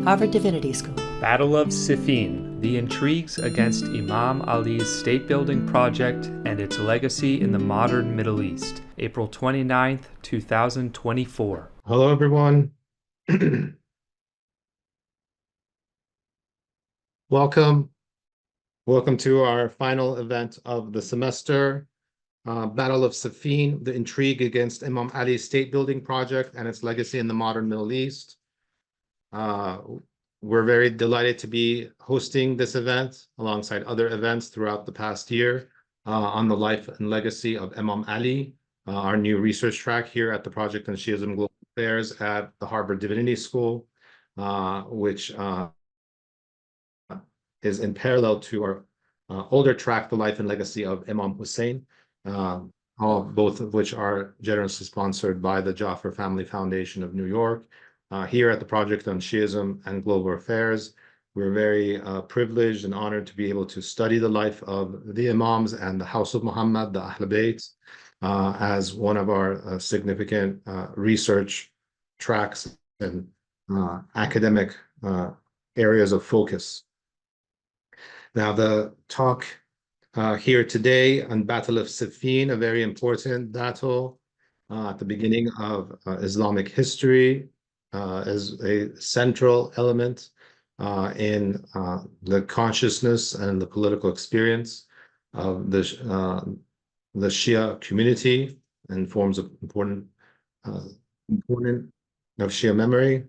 Harvard Divinity School. Battle of Siffin, the intrigues against Imam Ali's state-building project and its legacy in the modern Middle East, April 29th, 2024. Hello, everyone. Welcome. Welcome to our final event of the semester, Battle of Siffin, the intrigue against Imam Ali's state-building project and its legacy in the modern Middle East. We're very delighted to be hosting this event alongside other events throughout the past year on the life and legacy of Imam Ali, our new research track here at the Project on Shi'ism and Global Affairs at the Harvard Divinity School, which is in parallel to our older track, The Life and Legacy of Imam Hussein, both of which are generously sponsored by the Jaffer Family Foundation of New York. Here at the Project on Shi'ism and Global Affairs, we're very privileged and honored to be able to study the life of the Imams and the House of Muhammad, the Ahl Bayt, as one of our significant research tracks and academic areas of focus. Now, the talk here today on Battle of Siffin, a very important battle at the beginning of Islamic history, as a central element in the consciousness and the political experience of the Shia community and forms of important of Shia memory.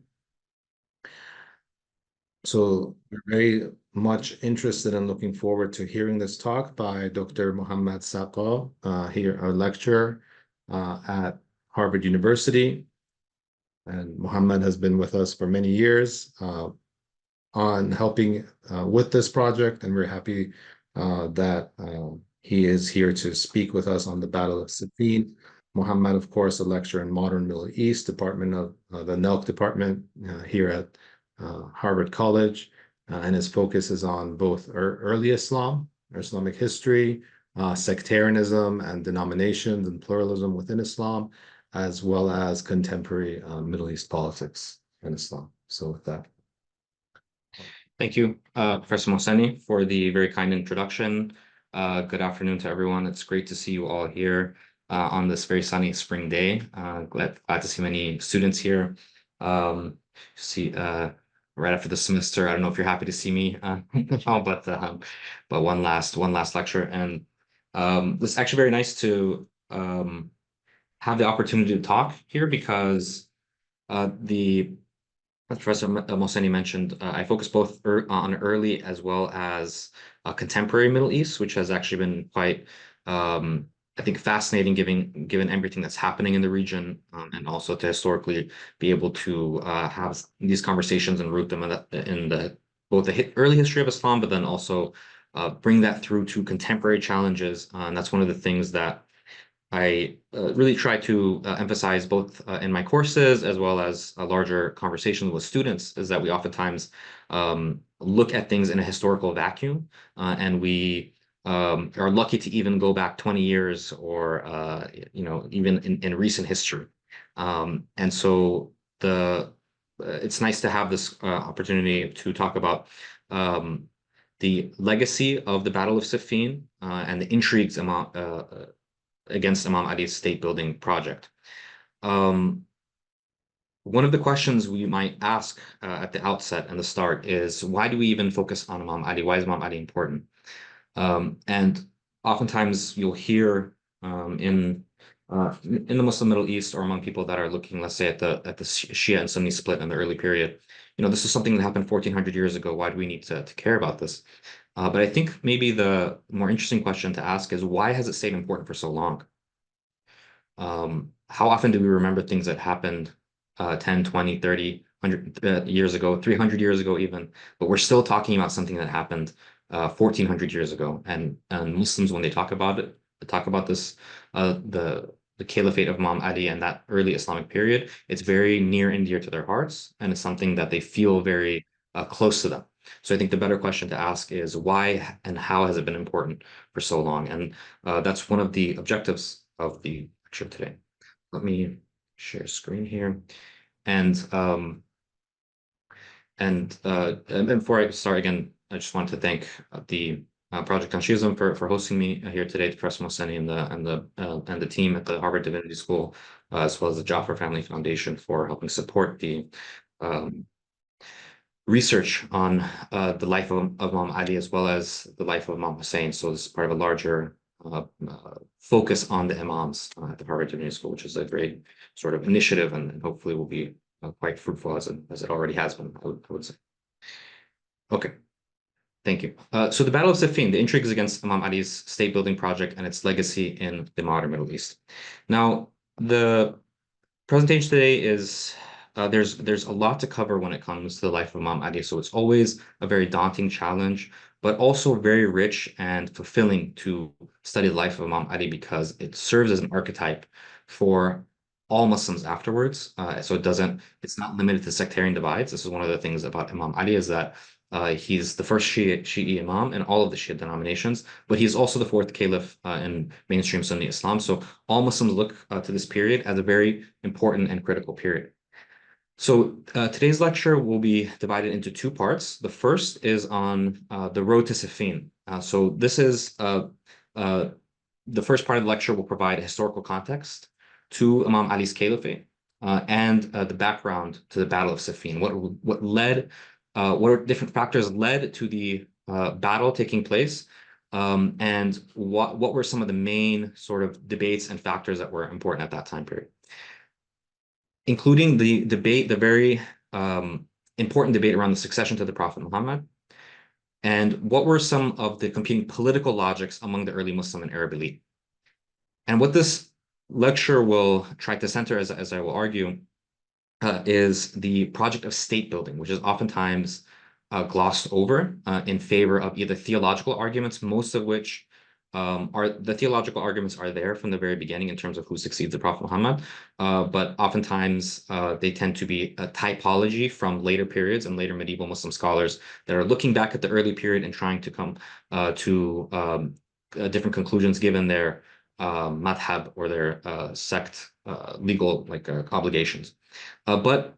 So we're very much interested and looking forward to hearing this talk by Dr. Muhammad Saqa, here, our lecturer at Harvard University. And Muhammad has been with us for many years on helping with this project, and we're happy that he is here to speak with us on the Battle of Siffin. Muhammad, of course, a lecturer in Modern Middle East, Department of the NELC Department here at Harvard College, and his focus is on both early Islam, Islamic history, sectarianism and denominations and pluralism within Islam, as well as contemporary Middle East politics and Islam. So with that. Thank you, Professor Mohseni, for the very kind introduction. Good afternoon to everyone. It's great to see you all here on this very sunny spring day. Glad to see many students here. Right after the semester, I don't know if you're happy to see me now, but one last lecture, and it's actually very nice to have the opportunity to talk here because as Professor Mohseni mentioned, I focus both on early as well as contemporary Middle East, which has actually been quite, I think, fascinating given everything that's happening in the region, and also to historically be able to have these conversations and root them in both the early history of Islam, but then also bring that through to contemporary challenges. And that's one of the things that I really try to emphasize both in my courses as well as a larger conversation with students, is that we oftentimes look at things in a historical vacuum, and we are lucky to even go back 20 years or even in recent history. And so it's nice to have this opportunity to talk about the legacy of the Battle of Siffin and the intrigues against Imam Ali's state-building project. One of the questions we might ask at the outset and the start is, why do we even focus on Imam Ali? Why is Imam Ali important? And oftentimes you'll hear in the Muslim Middle East or among people that are looking, let's say, at the Shia and Sunni split in the early period, this is something that happened 1400 years ago. Why do we need to care about this? But I think maybe the more interesting question to ask is, why has it stayed important for so long? How often do we remember things that happened 10, 20, 30, 100 years ago, 300 years ago even, but we're still talking about something that happened 1400 years ago. And Muslims, when they talk about it, they talk about this, the caliphate of Imam Ali and that early Islamic period, it's very near and dear to their hearts, and it's something that they feel very close to them. So I think the better question to ask is, why and how has it been important for so long? And that's one of the objectives of the lecture today. Let me share screen here. And And before I start again, I just want to thank the Project on Shiism for hosting me here today, to Professor Mohseni and the team at the Harvard Divinity School, as well as the Jaffer Family Foundation for helping support the um, research on the life of Imam Ali as well as the life of Imam Hussein. So this is part of a larger focus on the Imams at the Harvard Divinity School, which is a great sort of initiative, and hopefully will be quite fruitful as it already has been, I would say. Okay, thank you. So the Battle of Siffin, the intrigues against Imam Ali's state building project and its legacy in the modern Middle East. Now, the presentation today is there's a lot to cover when it comes to the life of Imam Ali. So it's always a very daunting challenge, but also very rich and fulfilling to study the life of Imam Ali, because it serves as an archetype for all Muslims afterwards. So it's not limited to sectarian divides. This is one of the things about Imam Ali, is that he's the first Shi'a Imam in all of the Shia denominations, but he's also the fourth Caliph in mainstream Sunni Islam. So all Muslims look to this period as a very important and critical period. So today's lecture will be divided into two parts. The first is on the road to Siffin. So this is the first part of the lecture will provide a historical context to Imam Ali's caliphate and the background to the Battle of Siffin. What different factors led to the battle taking place, and what were some of the main sort of debates and factors that were important at that time period, including the debate, the very important debate around the succession to the Prophet Muhammad, and what were some of the competing political logics among the early Muslim and Arab elite. And what this lecture will try to center, as I will argue, is the project of state building, which is oftentimes glossed over in favor of either theological arguments, most of which the theological arguments are there from the very beginning in terms of who succeeds the Prophet Muhammad, but oftentimes they tend to be a typology from later periods and later medieval Muslim scholars that are looking back at the early period and trying to come to different conclusions given their madhab or their sect legal obligations. But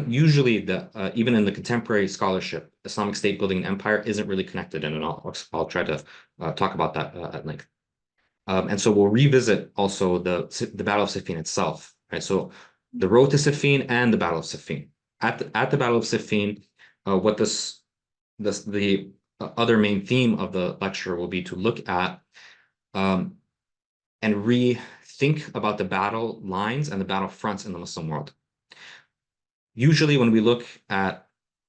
usually, even in the contemporary scholarship, Islamic state building and empire isn't really connected in, and I'll try to talk about that at length. And so we'll revisit also the Battle of Siffin itself, right? So the road to Siffin and the Battle of Siffin. At the Battle of Siffin, the other main theme of the lecture will be to look at and rethink about the battle lines and the battle fronts in the Muslim world. Usually when we look at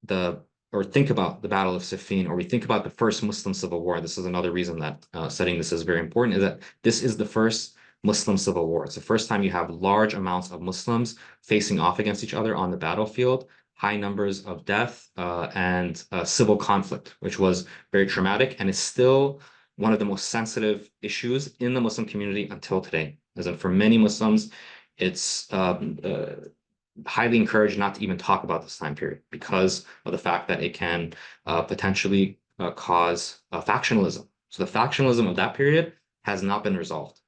or think about the Battle of Siffin, or we think about the first Muslim civil war, this is another reason that studying this is very important, is that this is the first Muslim civil war. It's the first time you have large amounts of Muslims facing off against each other on the battlefield, high numbers of death and civil conflict, which was very traumatic and is still one of the most sensitive issues in the Muslim community until today. As in, for many Muslims, it's highly encouraged not to even talk about this time period because of the fact that it can potentially cause factionalism. So the factionalism of that period has not been resolved.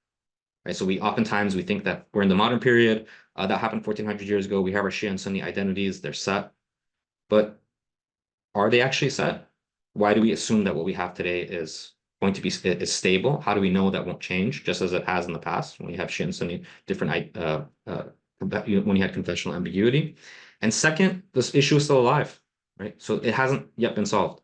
Right? So we think that we're in the modern period, that happened 1400 years ago. We have our Shia and Sunni identities, they're set. But are they actually set? Why do we assume that what we have today is going to be stable? How do we know that won't change, just as it has in the past when you have Shia and Sunni different when you had confessional ambiguity? And second, this issue is still alive, right? So it hasn't yet been solved.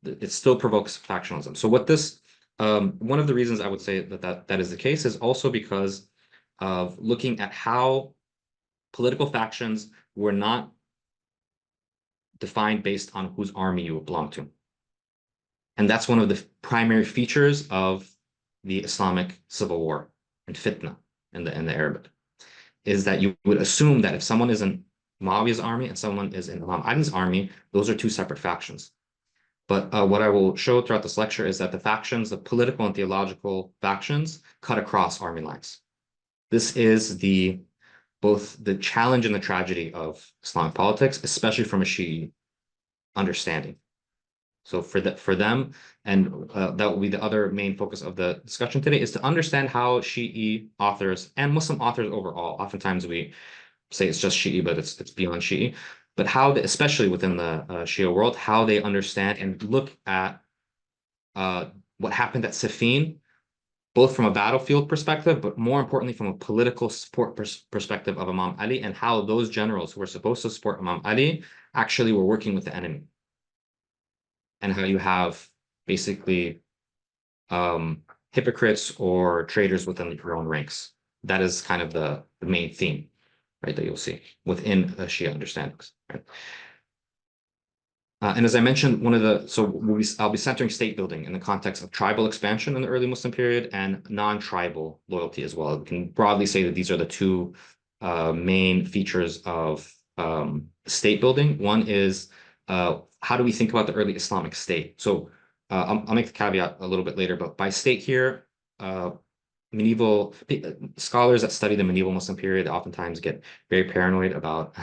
It still provokes factionalism. So one of the reasons I would say that is the case is also because of looking at how political factions were not defined based on whose army you belong to. And that's one of the primary features of the Islamic civil war and fitna in the Arabic, is that you would assume that if someone is in Mu'awiya's army and someone is in Imam Ali's army, those are two separate factions. But what I will show throughout this lecture is that the political and theological factions, cut across army lines. This is both the challenge and the tragedy of Islamic politics, especially from a Shi'i understanding. So for them, and that will be the other main focus of the discussion today, is to understand how Shi'i authors and Muslim authors overall, oftentimes we say it's just Shi'i, but it's beyond Shi'i, but how, especially within the Shia world, how they understand and look at what happened at Siffin, both from a battlefield perspective, but more importantly, from a political support perspective of Imam Ali, and how those generals who were supposed to support Imam Ali actually were working with the enemy. And how you have basically hypocrites or traitors within your own ranks. That is kind of the main theme, right, that you'll see within Shia understandings, right? And as I mentioned, I'll be centering state building in the context of tribal expansion in the early Muslim period and non-tribal loyalty as well. We can broadly say that these are the two main features of state building. One is how do we think about the early Islamic state? So I'll make the caveat a little bit later, but by state here, medieval scholars that study the medieval Muslim period oftentimes get very paranoid about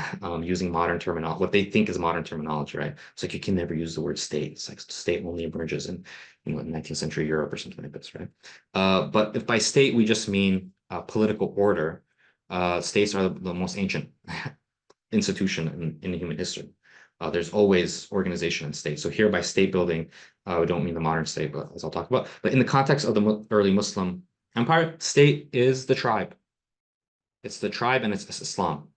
using modern terminology, what they think is modern terminology, right? It's like you can never use the word state. It's like state only emerges in, in 19th century Europe or something like this, right? But if by state we just mean political order, states are the most ancient institution in human history. There's always organization in state. So here by state building, we don't mean the modern state, but as I'll talk about. But in the context of the early Muslim empire, state is the tribe. It's the tribe and it's Islam.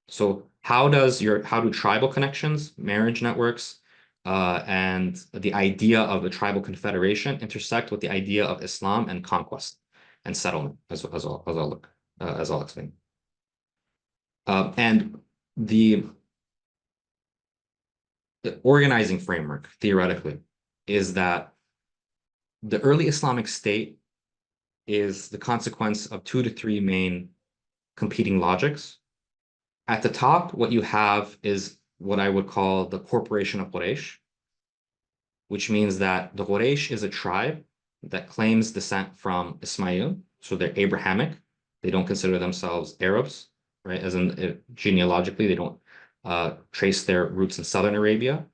So how do tribal connections, marriage networks, and the idea of a tribal confederation intersect with the idea of Islam and conquest and settlement, as I'll explain. And the organizing framework, theoretically, is that the early Islamic state is the consequence of 2 to 3 main competing logics. At the top, what you have is what I would call the corporation of Quraysh, which means that the Quraysh is a tribe that claims descent from Ismail, so they're Abrahamic. They don't consider themselves Arabs, right? As in genealogically, they don't trace their roots in southern Arabia.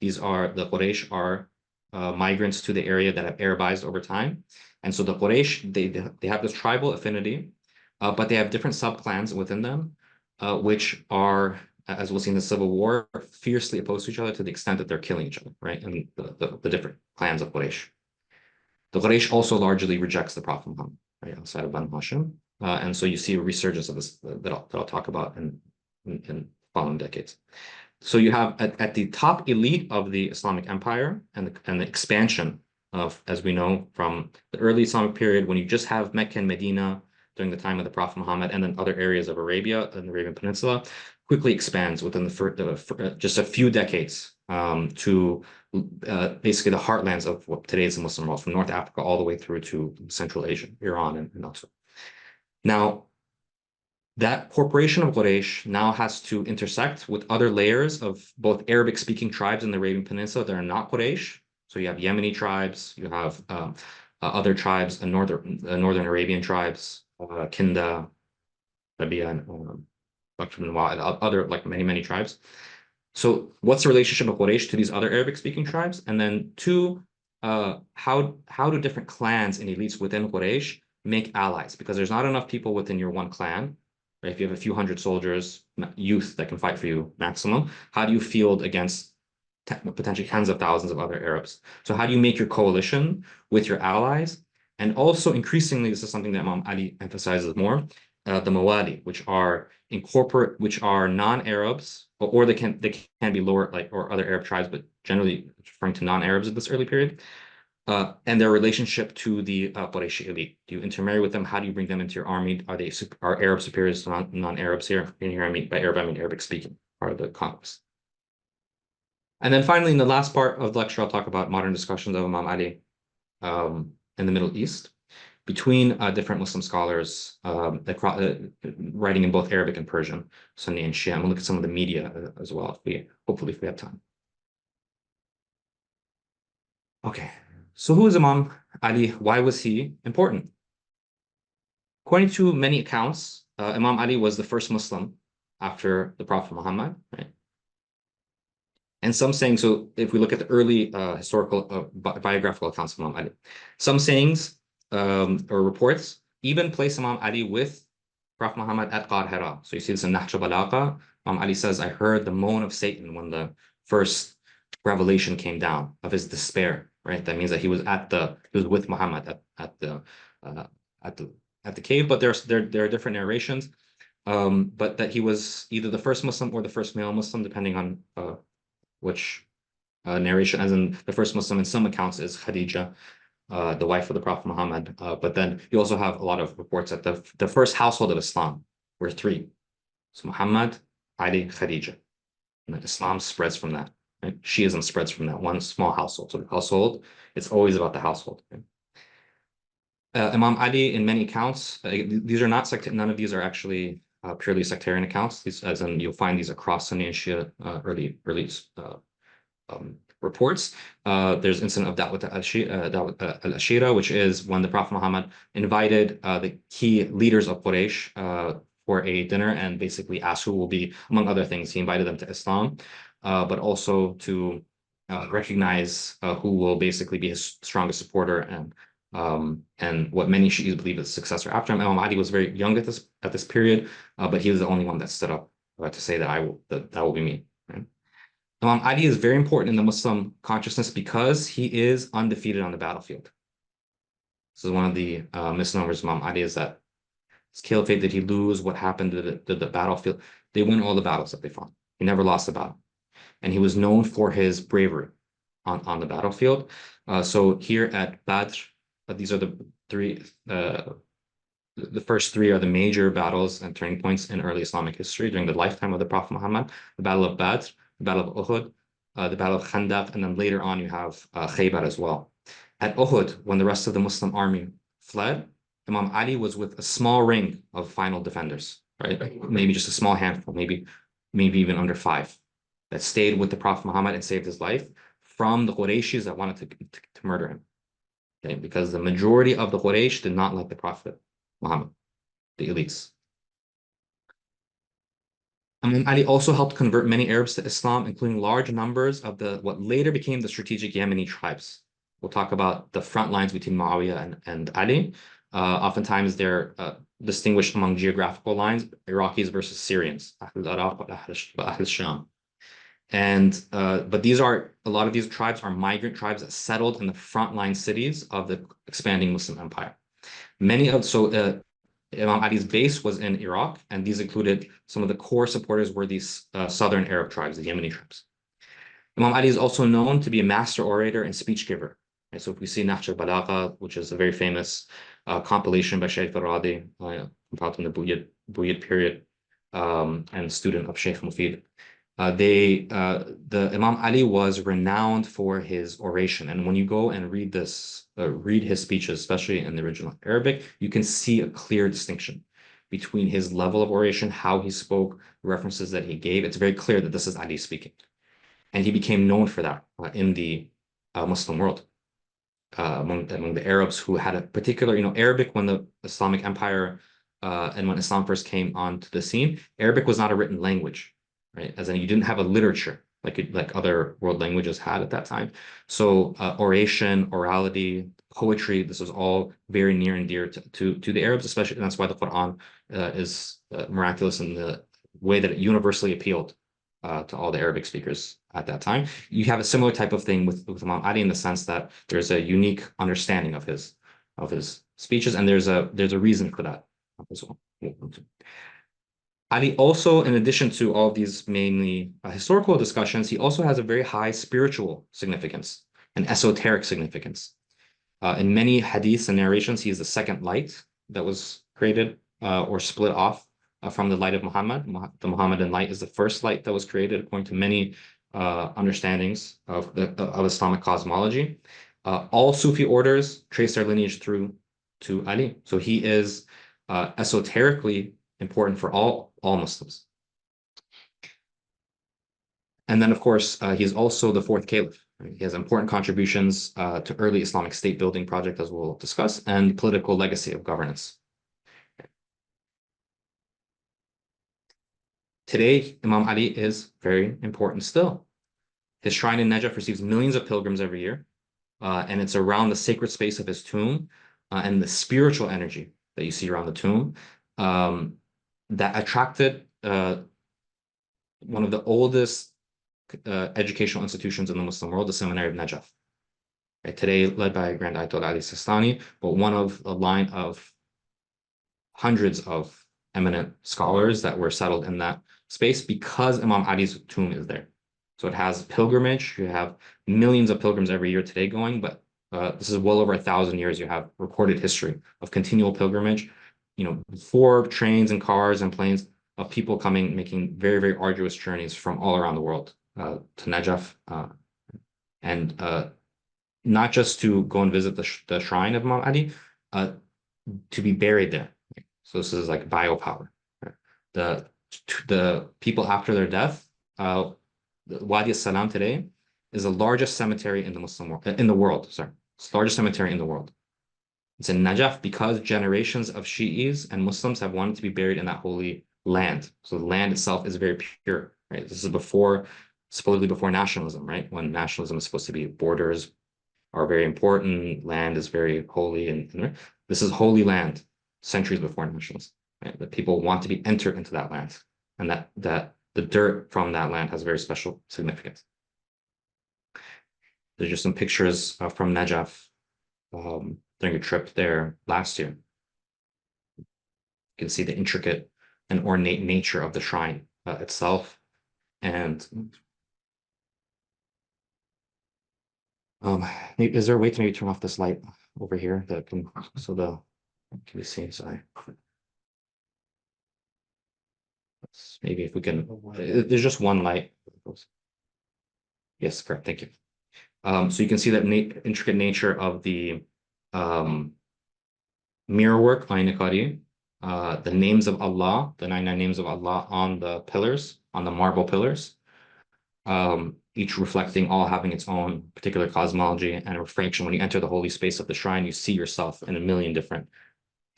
The Quraysh are migrants to the area that have Arabized over time. And so the Quraysh, they have this tribal affinity, but they have different subclans within them, which are, as we'll see in the Civil War, fiercely opposed to each other to the extent that they're killing each other, right? And the different clans of Quraysh. The Quraysh also largely rejects the Prophet Muhammad, right, outside of Banu Hashim. And so you see a resurgence of this that I'll talk about in following decades. So you have at the top elite of the Islamic empire and the expansion of, as we know from the early Islamic period, when you just have Mecca and Medina during the time of the Prophet Muhammad, and then other areas of Arabia and the Arabian Peninsula, quickly expands within just a few decades to basically the heartlands of what today is the Muslim world, from North Africa all the way through to Central Asia, Iran, and elsewhere. Now, that corporation of Quraysh now has to intersect with other layers of both Arabic-speaking tribes in the Arabian Peninsula that are not Quraysh. So you have Yemeni tribes, you have other tribes, northern Arabian tribes, Kinda, Rabia, and other, like many tribes. So what's the relationship of Quraysh to these other Arabic-speaking tribes? And then two, how do different clans and elites within Quraysh make allies? Because there's not enough people within your one clan. Right? If you have a few hundred soldiers, youth that can fight for you maximum, how do you field against potentially tens of thousands of other Arabs? So how do you make your coalition with your allies? And also increasingly, this is something that Imam Ali emphasizes more, the Mawali, which are non-Arabs, or they can be lower, like, or other Arab tribes, but generally referring to non-Arabs in this early period. And their relationship to the Qurayshi elite. Do you intermarry with them? How do you bring them into your army? Are Arab superiors to non-Arabs here? And here by Arab, I mean Arabic speaking, part of the conquest. And then finally, in the last part of the lecture, I'll talk about modern discussions of Imam Ali in the Middle East between different Muslim scholars writing in both Arabic and Persian, Sunni and Shia. And we'll look at some of the media as well, hopefully if we have time. Okay. So who is Imam Ali? Why was he important? According to many accounts, Imam Ali was the first Muslim after the Prophet Muhammad, right? And some saying, so if we look at the early historical biographical accounts of Imam Ali, some sayings or reports even place Imam Ali with Prophet Muhammad at Ghar Hira. So you see this in Nahj al-Balagha, Imam Ali says, I heard the moan of Satan when the first revelation came down of his despair, right? That means that he was with Muhammad uh, at the at the cave, but there are different narrations. But that he was either the first Muslim or the first male Muslim, depending on which narration. As in, the first Muslim in some accounts is Khadija, the wife of the Prophet Muhammad. But then you also have a lot of reports that the first household of Islam were three. So Muhammad, Ali, Khadija. And then Islam spreads from that. Right? Shiism spreads from that one small household. So the household, it's always about the household. Right? Imam Ali, in many accounts, these are not none of these are actually purely sectarian accounts. These, as in, you'll find these across Sunni and Shia early reports. There's incident of Dawat al-Ashira, which is when the Prophet Muhammad invited the key leaders of Quraysh for a dinner and basically asked who will be, among other things, he invited them to Islam, but also to recognize who will basically be his strongest supporter and what many Shi'is believe is successor after him. Imam Ali was very young at this period, but he was the only one that stood up to say that that will be me. Right? Imam Ali is very important in the Muslim consciousness because he is undefeated on the battlefield. This is one of the misnomers of Imam Ali, is that his caliphate, did he lose? What happened to the battlefield? They won all the battles that they fought. He never lost a battle. And he was known for his bravery on the battlefield. So here at Badr, these are the three, the first three are the major battles and turning points in early Islamic history during the lifetime of the Prophet Muhammad: the Battle of Badr, the Battle of Uhud, the Battle of Khandaq, and then later on you have Khaybar as well. At Uhud, when the rest of the Muslim army fled, Imam Ali was with a small ring of final defenders, right? Maybe just a small handful, maybe even under 5, that stayed with the Prophet Muhammad and saved his life from the Qurayshis that wanted to murder him. Okay? Because the majority of the Quraysh did not like the Prophet Muhammad, the elites. Imam Ali also helped convert many Arabs to Islam, including large numbers of what later became the strategic Yemeni tribes. We'll talk about the front lines between Mu'awiya and Ali. Oftentimes they're distinguished among geographical lines: Iraqis versus Syrians, Ahl al-Iraq, Ahl al-Sham. And but a lot of these tribes are migrant tribes that settled in the frontline cities of the expanding Muslim empire. Imam Ali's base was in Iraq, and these included some of the core supporters were these southern Arab tribes, the Yemeni tribes. Imam Ali is also known to be a master orator and speech giver. And so if we see Nahj al-Balagha, which is a very famous compilation by Shaykh al-Radi, from the Buyid period, and student of Shaykh Mufid, the Imam Ali was renowned for his oration. And when you go and read his speeches, especially in the original Arabic, you can see a clear distinction between his level of oration, how he spoke, references that he gave. It's very clear that this is Ali speaking. And he became known for that in the Muslim world, among the Arabs who had a particular, Arabic, when the Islamic Empire and when Islam first came onto the scene, Arabic was not a written language. Right? As in, you didn't have a literature like other world languages had at that time. So oration, orality, poetry, this was all very near and dear to the Arabs, especially, and that's why the Quran is miraculous in the way that it universally appealed to all the Arabic speakers at that time. You have a similar type of thing with Imam Ali, in the sense that there's a unique understanding of his speeches, and there's a reason for that as well. Ali also, in addition to all of these mainly historical discussions, he also has a very high spiritual significance and esoteric significance. In many hadiths and narrations, he is the second light that was created or split off from the light of Muhammad. The Muhammadan light is the first light that was created, according to many understandings of Islamic cosmology. All Sufi orders trace their lineage through to Ali. So he is esoterically important for all Muslims. And then, of course, he is also the 4th caliph. Right? He has important contributions to early Islamic state building project, as we'll discuss, and political legacy of governance. Today, Imam Ali is very important still. His shrine in Najaf receives millions of pilgrims every year, and it's around the sacred space of his tomb and the spiritual energy that you see around the tomb that attracted one of the oldest educational institutions in the Muslim world, the Seminary of Najaf. Right, today led by Grand Ayatollah Ali Sistani, but one of a line of hundreds of eminent scholars that were settled in that space because Imam Ali's tomb is there. So it has pilgrimage. You have millions of pilgrims every year today going, but this is well over 1,000 years. You have recorded history of continual pilgrimage, before trains and cars and planes, of people coming, making very, very arduous journeys from all around the world to Najaf, and not just to go and visit the shrine of Imam Ali, to be buried there. So this is like biopower. The people after their death, Wadi Salam today is the largest cemetery in the Muslim world, in the world. Sorry, it's the largest cemetery in the world. It's in Najaf because generations of Shi'is and Muslims have wanted to be buried in that holy land. So the land itself is very pure, right? This is supposedly before nationalism, right? When nationalism is supposed to be borders are very important, land is very holy, and this is holy land centuries before nationalism, right? That people want to be entered into that land, and that the dirt from that land has very special significance. There's just some pictures from Najaf during a trip there last year. You can see the intricate and ornate nature of the shrine itself. And is there a way to maybe turn off this light over here that can we see? Sorry. Maybe if we can, there's just one light. Yes, correct. Thank you. So you can see that intricate nature of the mirror work, the names of Allah, the 99 names of Allah on the pillars, on the marble pillars, each reflecting, all having its own particular cosmology and refraction. When you enter the holy space of the shrine, you see yourself in a million different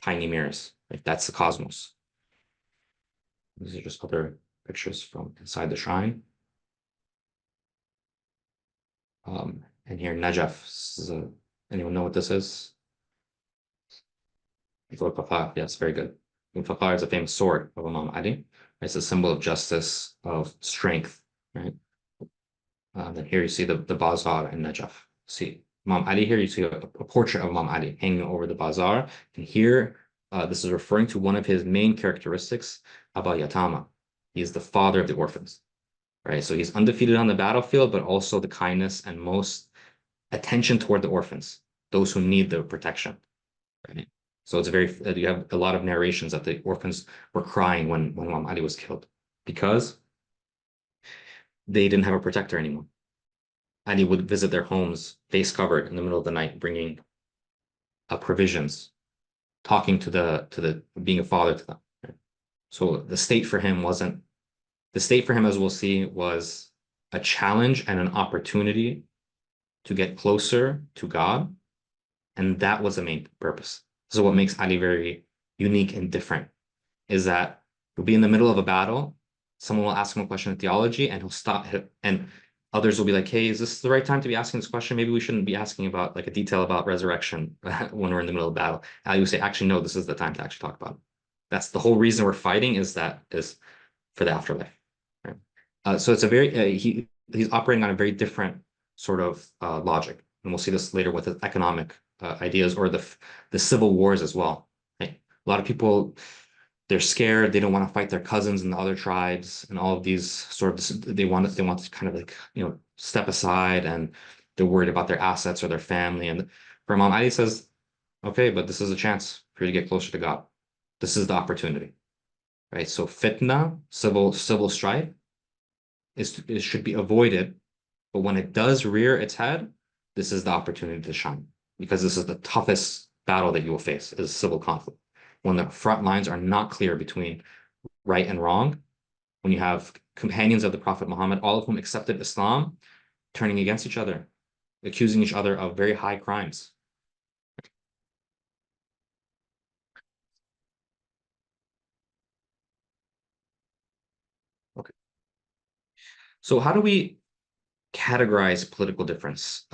tiny mirrors. Right? That's the cosmos. These are just other pictures from inside the shrine. And here, Najaf. Anyone know what this is? Yes, very good. Faqar is a famous sword of Imam Ali. It's a symbol of justice, of strength, right? Then here you see the bazaar in Najaf. See Imam Ali here, you see a portrait of Imam Ali hanging over the bazaar. And here, this is referring to one of his main characteristics, Aba Yatama. He is the father of the orphans, right? So he's undefeated on the battlefield, but also the kindness and most attention toward the orphans, those who need the protection, right? So it's you have a lot of narrations that the orphans were crying when Imam Ali was killed because they didn't have a protector anymore. Ali would visit their homes face covered in the middle of the night, bringing provisions, talking to being a father to them. Right? So the state for him, as we'll see, was a challenge and an opportunity to get closer to God. And that was the main purpose. So what makes Ali very unique and different is that he'll be in the middle of a battle. Someone will ask him a question of theology and he'll stop, and others will be like, hey, is this the right time to be asking this question? Maybe we shouldn't be asking about like a detail about resurrection when we're in the middle of battle. Ali would say, actually, no, this is the time to actually talk about it. That's the whole reason we're fighting is for the afterlife. Right? So it's a very, he's operating on a very different sort of logic. And we'll see this later with his economic ideas or the civil wars as well. Right? A lot of people, they're scared. They don't want to fight their cousins and the other tribes and all of these sort of, they want to kind of like, step aside, and they're worried about their assets or their family. And for Imam Ali says, okay, but this is a chance for you to get closer to God. This is the opportunity, right? So fitna, civil strife, it should be avoided. But when it does rear its head, this is the opportunity to shine, because this is the toughest battle that you will face, is civil conflict. When the front lines are not clear between right and wrong, when you have companions of the Prophet Muhammad, all of whom accepted Islam, turning against each other, accusing each other of very high crimes. Okay. So how do we categorize political difference?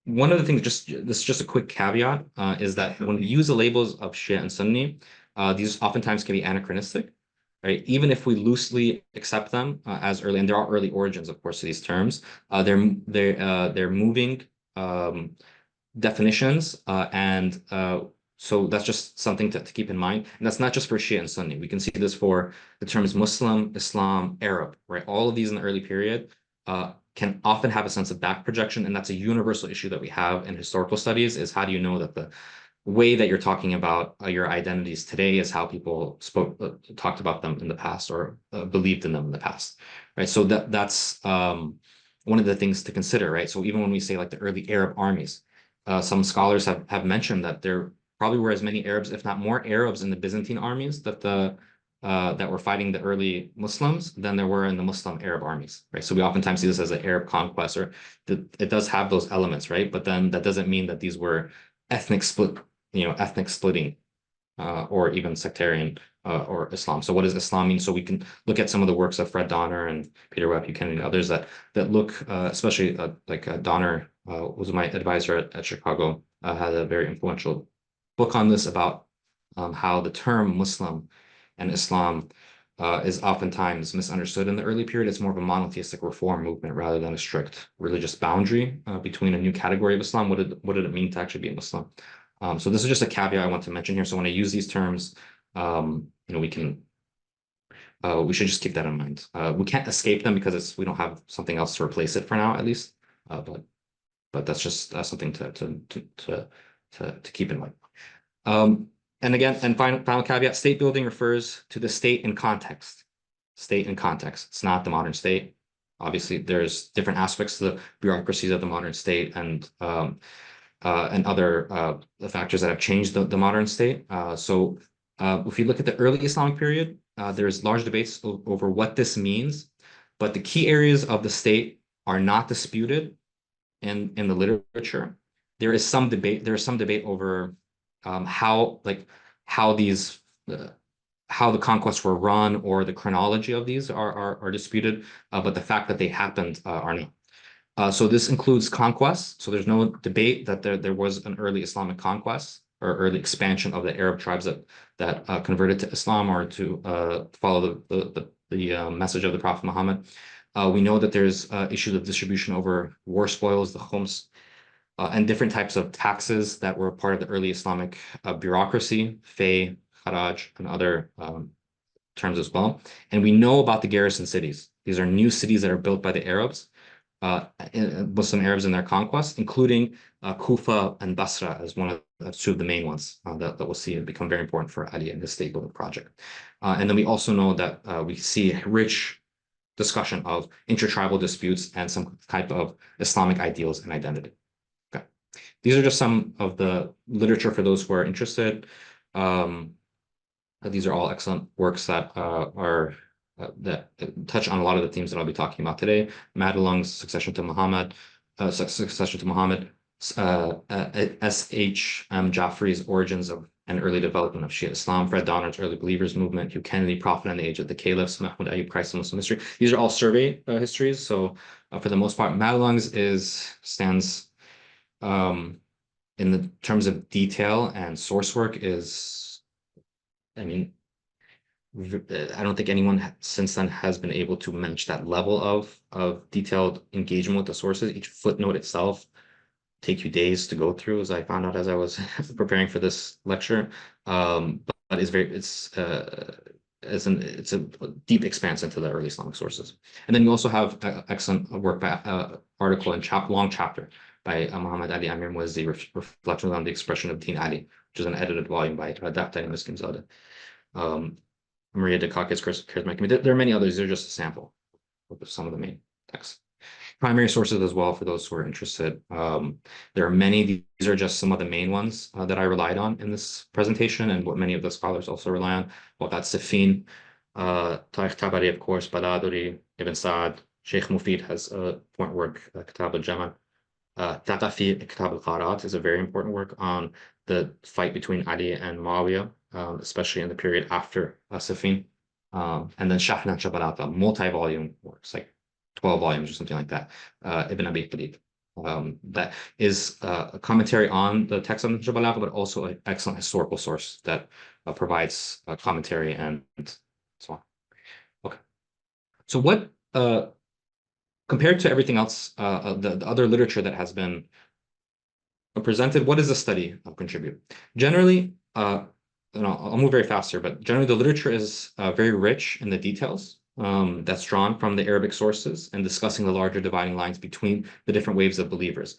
One of the things, this is just a quick caveat, is that when we use the labels of Shia and Sunni, these oftentimes can be anachronistic, right? Even if we loosely accept them as early, and there are early origins, of course, to these terms, they're moving definitions, and so that's just something to keep in mind. And that's not just for Shia and Sunni. We can see this for the terms Muslim, Islam, Arab, right? All of these in the early period can often have a sense of back projection, and that's a universal issue that we have in historical studies, is how do you know that the way that you're talking about your identities today is how people talked about them in the past, or believed in them in the past, right? So that's one of the things to consider, right? So even when we say like the early Arab armies, some scholars have mentioned that there probably were as many Arabs, if not more Arabs, in the Byzantine armies that were fighting the early Muslims than there were in the Muslim Arab armies, right? So we oftentimes see this as an Arab conquest, or it does have those elements, right? But then that doesn't mean that these were ethnic splitting, or even sectarian, or Islam. So what does Islam mean? So we can look at some of the works of Fred Donner and Peter Webb Buchanan and others that look, especially like Donner was my advisor at Chicago, had a very influential book on this about how the term Muslim and Islam is oftentimes misunderstood in the early period. It's more of a monotheistic reform movement rather than a strict religious boundary between a new category of Islam. What did it mean to actually be a Muslim? So this is just a caveat I want to mention here. So when I use these terms, we should just keep that in mind. We can't escape them because we don't have something else to replace it for now, at least. But that's just something to keep in mind. And again, final caveat: state building refers to the state in context. State in context. It's not the modern state. Obviously, there's different aspects to the bureaucracies of the modern state, and other factors that have changed the modern state. So if you look at the early Islamic period, there's large debates over what this means, but the key areas of the state are not disputed in the literature. There is some debate. There is some debate over how the conquests were run, or the chronology of these are disputed, but the fact that they happened are not. So this includes conquests. So there's no debate that there was an early Islamic conquest or early expansion of the Arab tribes that converted to Islam, or to follow the message of the Prophet Muhammad. We know that there's issues of distribution over war spoils, the khums, and different types of taxes that were part of the early Islamic bureaucracy, fay, kharaj, and other terms as well. And we know about the garrison cities. These are new cities that are built by the Arabs, Muslim Arabs in their conquest, including Kufa and Basra as two of the main ones that we'll see become very important for Ali and his state building project. And then we also know that we see rich discussion of intertribal disputes and some type of Islamic ideals and identity. Okay, these are just some of the literature for those who are interested. These are all excellent works that that touch on a lot of the themes that I'll be talking about today. Madalung's Succession to Muhammad, S.H.M. Jaffrey's Origins of and Early Development of Shia Islam, Fred Donner's Early Believers Movement, Hugh Kennedy, Prophet and the Age of the Caliphs, Mahmoud Ayub, Christ and Muslim History. These are all survey histories. So for the most part, Madalung's stands in the terms of detail and source work is, I mean, I don't think anyone since then has been able to match that level of detailed engagement with the sources. Each footnote itself take you days to go through, as I found out as I was preparing for this lecture. But it's a deep expanse into the early Islamic sources. And then you also have excellent work by article and long chapter by Muhammad Ali Amir Muazzi, Reflections on the Expression of Deen Ali, which is an edited volume by Daftar and Miskinzadeh. Maria de Caca's Charismatic Committee. There are many others. They're just a sample of some of the main texts. Primary sources as well for those who are interested. There are many. These are just some of the main ones that I relied on in this presentation, and what many of the scholars also rely on. Battle of Siffin, Tarikh Tabari, of course, Baladuri, Ibn Sa'd, Sheikh Mufid has a point work, Kitab al-Jamal. Thaqafi, Kitab al-Qarat is a very important work on the fight between Ali and Mu'awiya, especially in the period after Siffin. And then Shahna Shabalata, multi-volume works, like 12 volumes or something like that. Ibn Abi Talib. That is a commentary on the text of Shabalata, but also an excellent historical source that provides commentary and so on. So what, compared to everything else, the other literature that has been presented, what does the study contribute? Generally, I'll move very fast here, but generally the literature is very rich in the details that's drawn from the Arabic sources and discussing the larger dividing lines between the different waves of believers.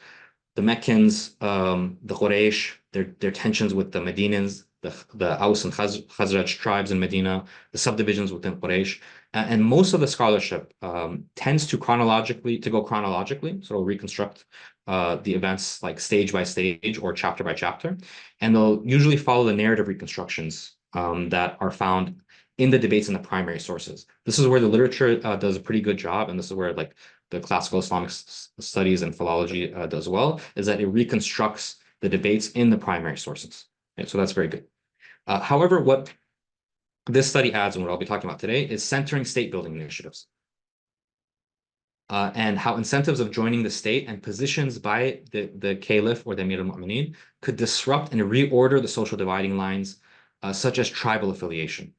The Meccans, the Quraysh, their tensions with the Medinans, the Aus and Khazraj tribes in Medina, the subdivisions within Quraysh, and most of the scholarship tends to go chronologically, so it'll reconstruct the events like stage by stage or chapter by chapter, and they'll usually follow the narrative reconstructions that are found in the debates in the primary sources. This is where the literature does a pretty good job, and this is where like the classical Islamic studies and philology does well, is that it reconstructs the debates in the primary sources. Right? So that's very good. However, what this study adds, and what I'll be talking about today, is centering state building initiatives. And how incentives of joining the state and positions by the Caliph or the Amir al-Mu'minin could disrupt and reorder the social dividing lines, such as tribal affiliation.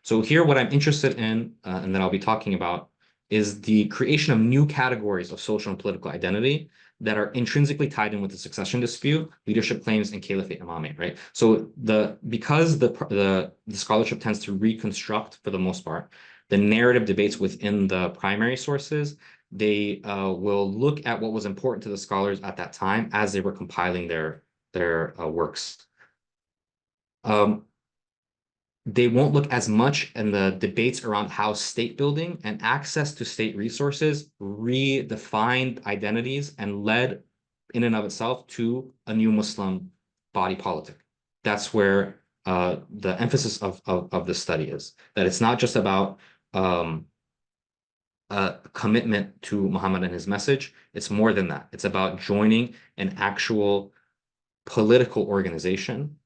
So here, what I'm interested in, and that I'll be talking about, is the creation of new categories of social and political identity that are intrinsically tied in with the succession dispute, leadership claims, and caliphate imamate, right? So because the scholarship tends to reconstruct, for the most part, the narrative debates within the primary sources, they will look at what was important to the scholars at that time as they were compiling their works. They won't look as much in the debates around how state building and access to state resources redefined identities and led in and of itself to a new Muslim body politic. That's where the emphasis of this study is, that it's not just about commitment to Muhammad and his message. It's more than that. It's about joining an actual political organization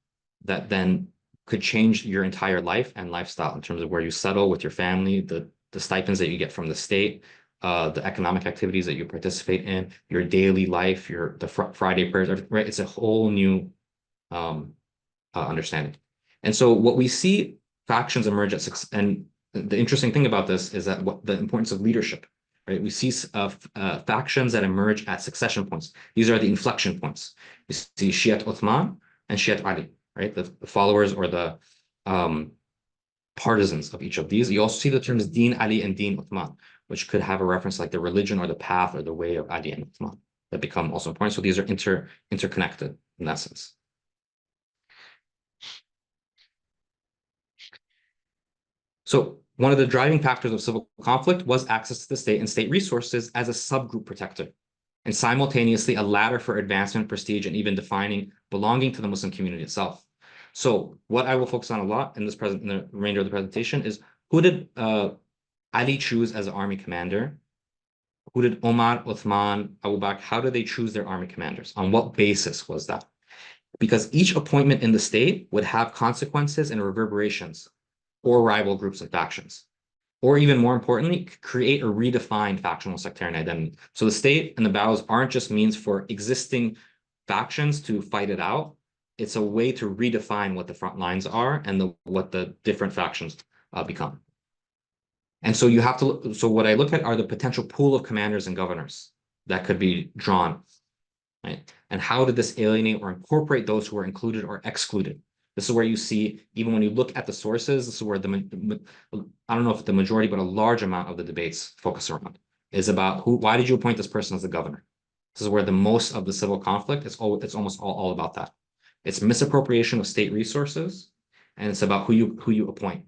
that then could change your entire life and lifestyle in terms of where you settle with your family, the stipends that you get from the state, the economic activities that you participate in, your daily life, the Friday prayers, right? It's a whole new understanding. And so what we see factions emerge at six, and the interesting thing about this is that the importance of leadership, right? We see factions that emerge at succession points. These are the inflection points. You see Shi'at Uthman and Shi'at Ali, right? The followers or the partisans of each of these. You also see the terms Deen Ali and Deen Uthman, which could have a reference like the religion or the path or the way of Ali and Uthman that become also important. So these are interconnected in that sense. So one of the driving factors of civil conflict was access to the state and state resources as a subgroup protector, and simultaneously a ladder for advancement, prestige, and even defining belonging to the Muslim community itself. So what I will focus on a lot in the remainder of the presentation is, who did Ali choose as an army commander? Who did Omar, Uthman, Abu Bakr, how did they choose their army commanders? On what basis was that? Because each appointment in the state would have consequences and reverberations for rival groups and factions. Or even more importantly, create or redefine factional sectarian identity. So the state and the battles aren't just means for existing factions to fight it out. It's a way to redefine what the front lines are and what the different factions become. And so so what I look at are the potential pool of commanders and governors that could be drawn, right? And how did this alienate or incorporate those who were included or excluded? This is where you see, even when you look at the sources, this is where I don't know if the majority, but a large amount of the debates focus around, is about why did you appoint this person as the governor? This is where the most of the civil conflict, it's almost all about that. It's misappropriation of state resources, and it's about who you appoint.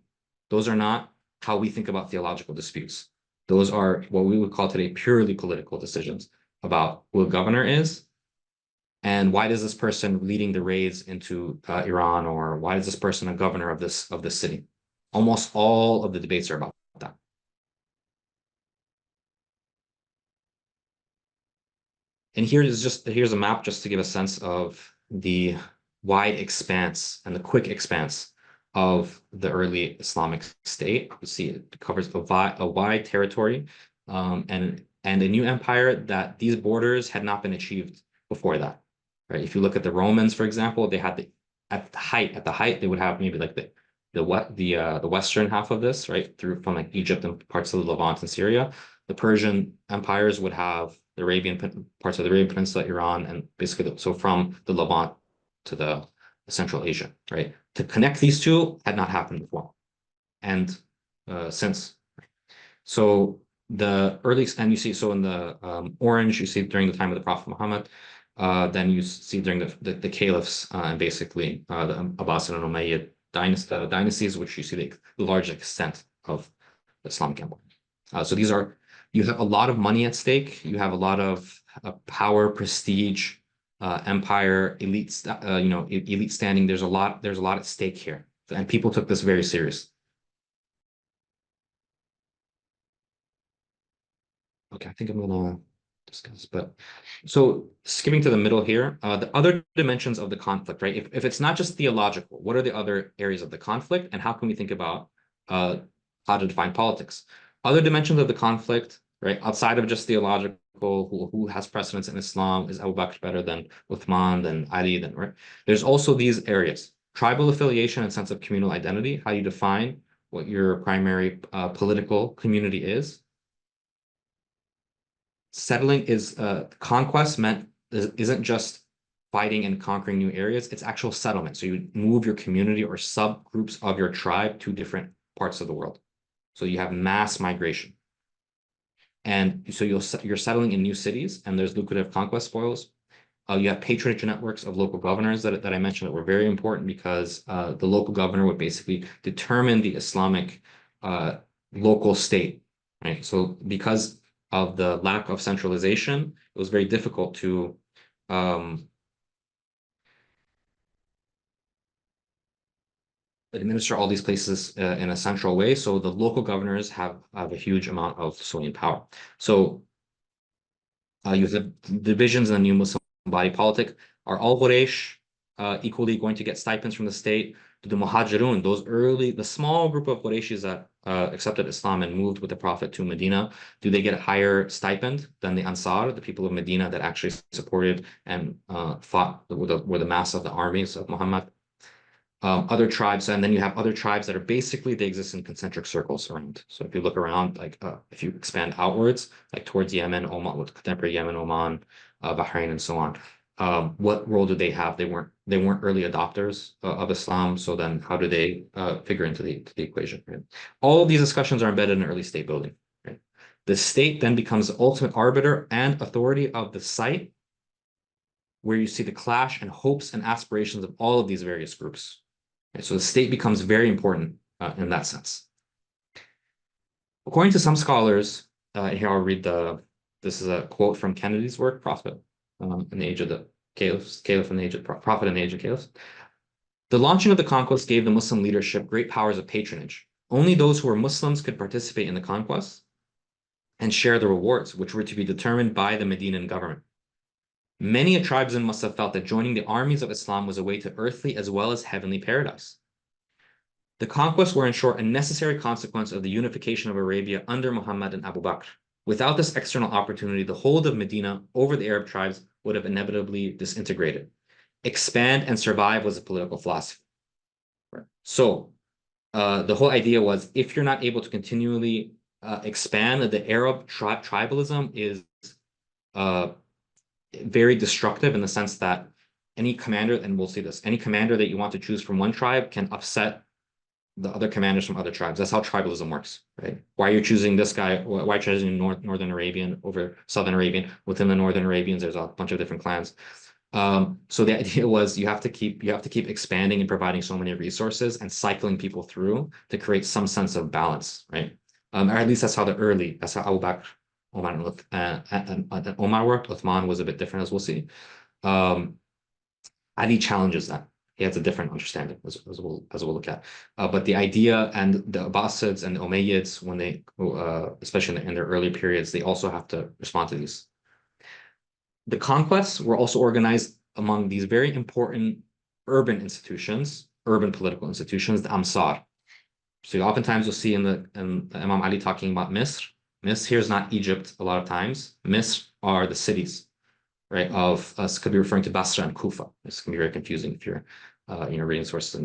Those are not how we think about theological disputes. Those are what we would call today purely political decisions about who a governor is, and why does this person leading the raids into Iran, or why is this person a governor of this city? Almost all of the debates are about that. And here's a map just to give a sense of the wide expanse and the quick expanse of the early Islamic state. You see it covers a wide territory and a new empire that these borders had not been achieved before that. Right? If you look at the Romans, for example, they had at the height, they would have maybe like the western half of this, right, through from like Egypt and parts of the Levant and Syria. The Persian empires would have the parts of the Arabian Peninsula, Iran, and basically so from the Levant to the Central Asia, right? To connect these two had not happened before, and since. So the earliest, and you see, so in the orange, you see during the time of the Prophet Muhammad. Then you see during the caliphs and basically the Abbasid and Umayyad dynasties, which you see the large extent of the Islamic empire. So these are, you have a lot of money at stake. You have a lot of power, prestige, empire, elite, elite standing. There's a lot at stake here, and people took this very serious. Okay, I think I'm gonna discuss, but so skipping to the middle here, the other dimensions of the conflict, right? If it's not just theological, what are the other areas of the conflict, and how can we think about how to define politics? Other dimensions of the conflict, right? Outside of just theological, who has precedence in Islam? Is Abu Bakr better than Uthman, than Ali, than right? There's also these areas: tribal affiliation and sense of communal identity. How you define what your primary political community is. Settling is conquest isn't just fighting and conquering new areas, it's actual settlement. So you move your community or subgroups of your tribe to different parts of the world. So you have mass migration. And so you're settling in new cities, and there's lucrative conquest spoils. You have patronage networks of local governors that I mentioned that were very important, because the local governor would basically determine the Islamic local state, right? So because of the lack of centralization, it was very difficult to administer all these places in a central way. So the local governors have a huge amount of sway and power. So you have divisions in the new Muslim body politic. Are all Quraysh equally going to get stipends from the state? Do the Muhajirun, the small group of Qurayshis that accepted Islam and moved with the Prophet to Medina, do they get a higher stipend than the Ansar, the people of Medina that actually supported and fought, were the mass of the armies of Muhammad? Other tribes, and then you have other tribes that are basically, they exist in concentric circles around. So if you look around, like if you expand outwards, like towards Yemen, Oman, with contemporary Yemen, Oman, Bahrain, and so on, what role do they have? They weren't early adopters of Islam. So then how do they figure into the equation? Right? All of these discussions are embedded in early state building. Right? The state then becomes the ultimate arbiter and authority of the site, where you see the clash and hopes and aspirations of all of these various groups. Right? So the state becomes very important in that sense. According to some scholars, here I'll read this is a quote from Kennedy's work, Prophet in the age of the caliphs, Caliph in the age of Prophet in the age of caliphs. The launching of the conquest gave the Muslim leadership great powers of patronage. Only those who were Muslims could participate in the conquest and share the rewards, which were to be determined by the Medinan government. Many a tribesman must have felt that joining the armies of Islam was a way to earthly as well as heavenly paradise. The conquests were, in short, a necessary consequence of the unification of Arabia under Muhammad and Abu Bakr. Without this external opportunity, the hold of Medina over the Arab tribes would have inevitably disintegrated. Expand and survive was a political philosophy. So the whole idea was, if you're not able to continually expand, the Arab tribalism is very destructive, in the sense that any commander, and we'll see this, any commander that you want to choose from one tribe can upset the other commanders from other tribes. That's how tribalism works, right? Why are you choosing this guy? Why are you choosing Northern Arabian over Southern Arabian? Within the Northern Arabians, there's a bunch of different clans. So the idea was you have to keep expanding and providing so many resources and cycling people through to create some sense of balance, right? Or at least that's how Abu Bakr, Omar and Omar worked. Uthman was a bit different, as we'll see. Ali challenges that. He has a different understanding, as we'll look at. But the idea, and the Abbasids and the Umayyads, when they, especially in their early periods, they also have to respond to these. The conquests were also organized among these very important urban institutions, urban political institutions, the Amsar. So oftentimes you'll see in the Imam Ali talking about Misr. Misr here is not Egypt a lot of times. Misr are the cities, right? Could be referring to Basra and Kufa. This can be very confusing if you're reading sources.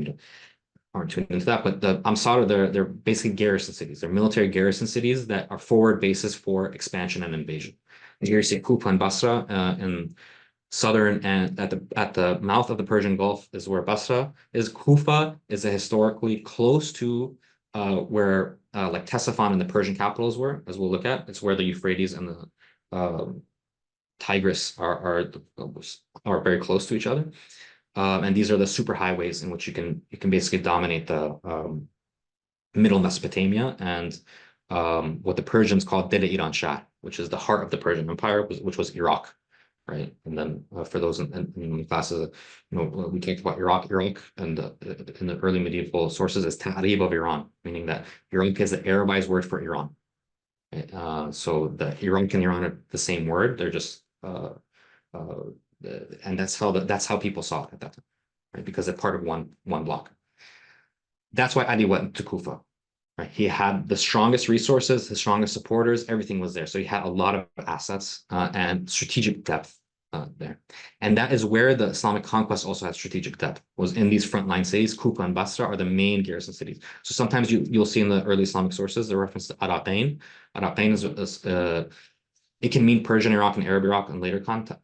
aren't tuned into that, but the Amsar, they're basically garrison cities. They're military garrison cities that are forward bases for expansion and invasion. And here you see Kufa and Basra in southern, and at the mouth of the Persian Gulf is where Basra is. Kufa is historically close to where like Ctesiphon and the Persian capitals were, as we'll look at. It's where the Euphrates and the Tigris are very close to each other. And these are the super highways in which you can basically dominate the middle Mesopotamia and what the Persians called Dele Iran Shah, which is the heart of the Persian Empire, which was Iraq, right? And then for those in classes, we talked about Iraq, and in the early medieval sources is Talib of Iran, meaning that Iraq is the Arabized word for Iran. Right? So the Iraq and Iran are the same word. They're just and that's how people saw it at that time, right? Because they're part of one block. That's why Ali went to Kufa, right? He had the strongest resources, the strongest supporters, everything was there. So he had a lot of assets and strategic depth there. And that is where the Islamic conquest also had strategic depth, was in these frontline cities. Kufa and Basra are the main garrison cities. So sometimes you'll see in the early Islamic sources the reference to Araqain. Araqain is it can mean Persian Iraq and Arab Iraq in later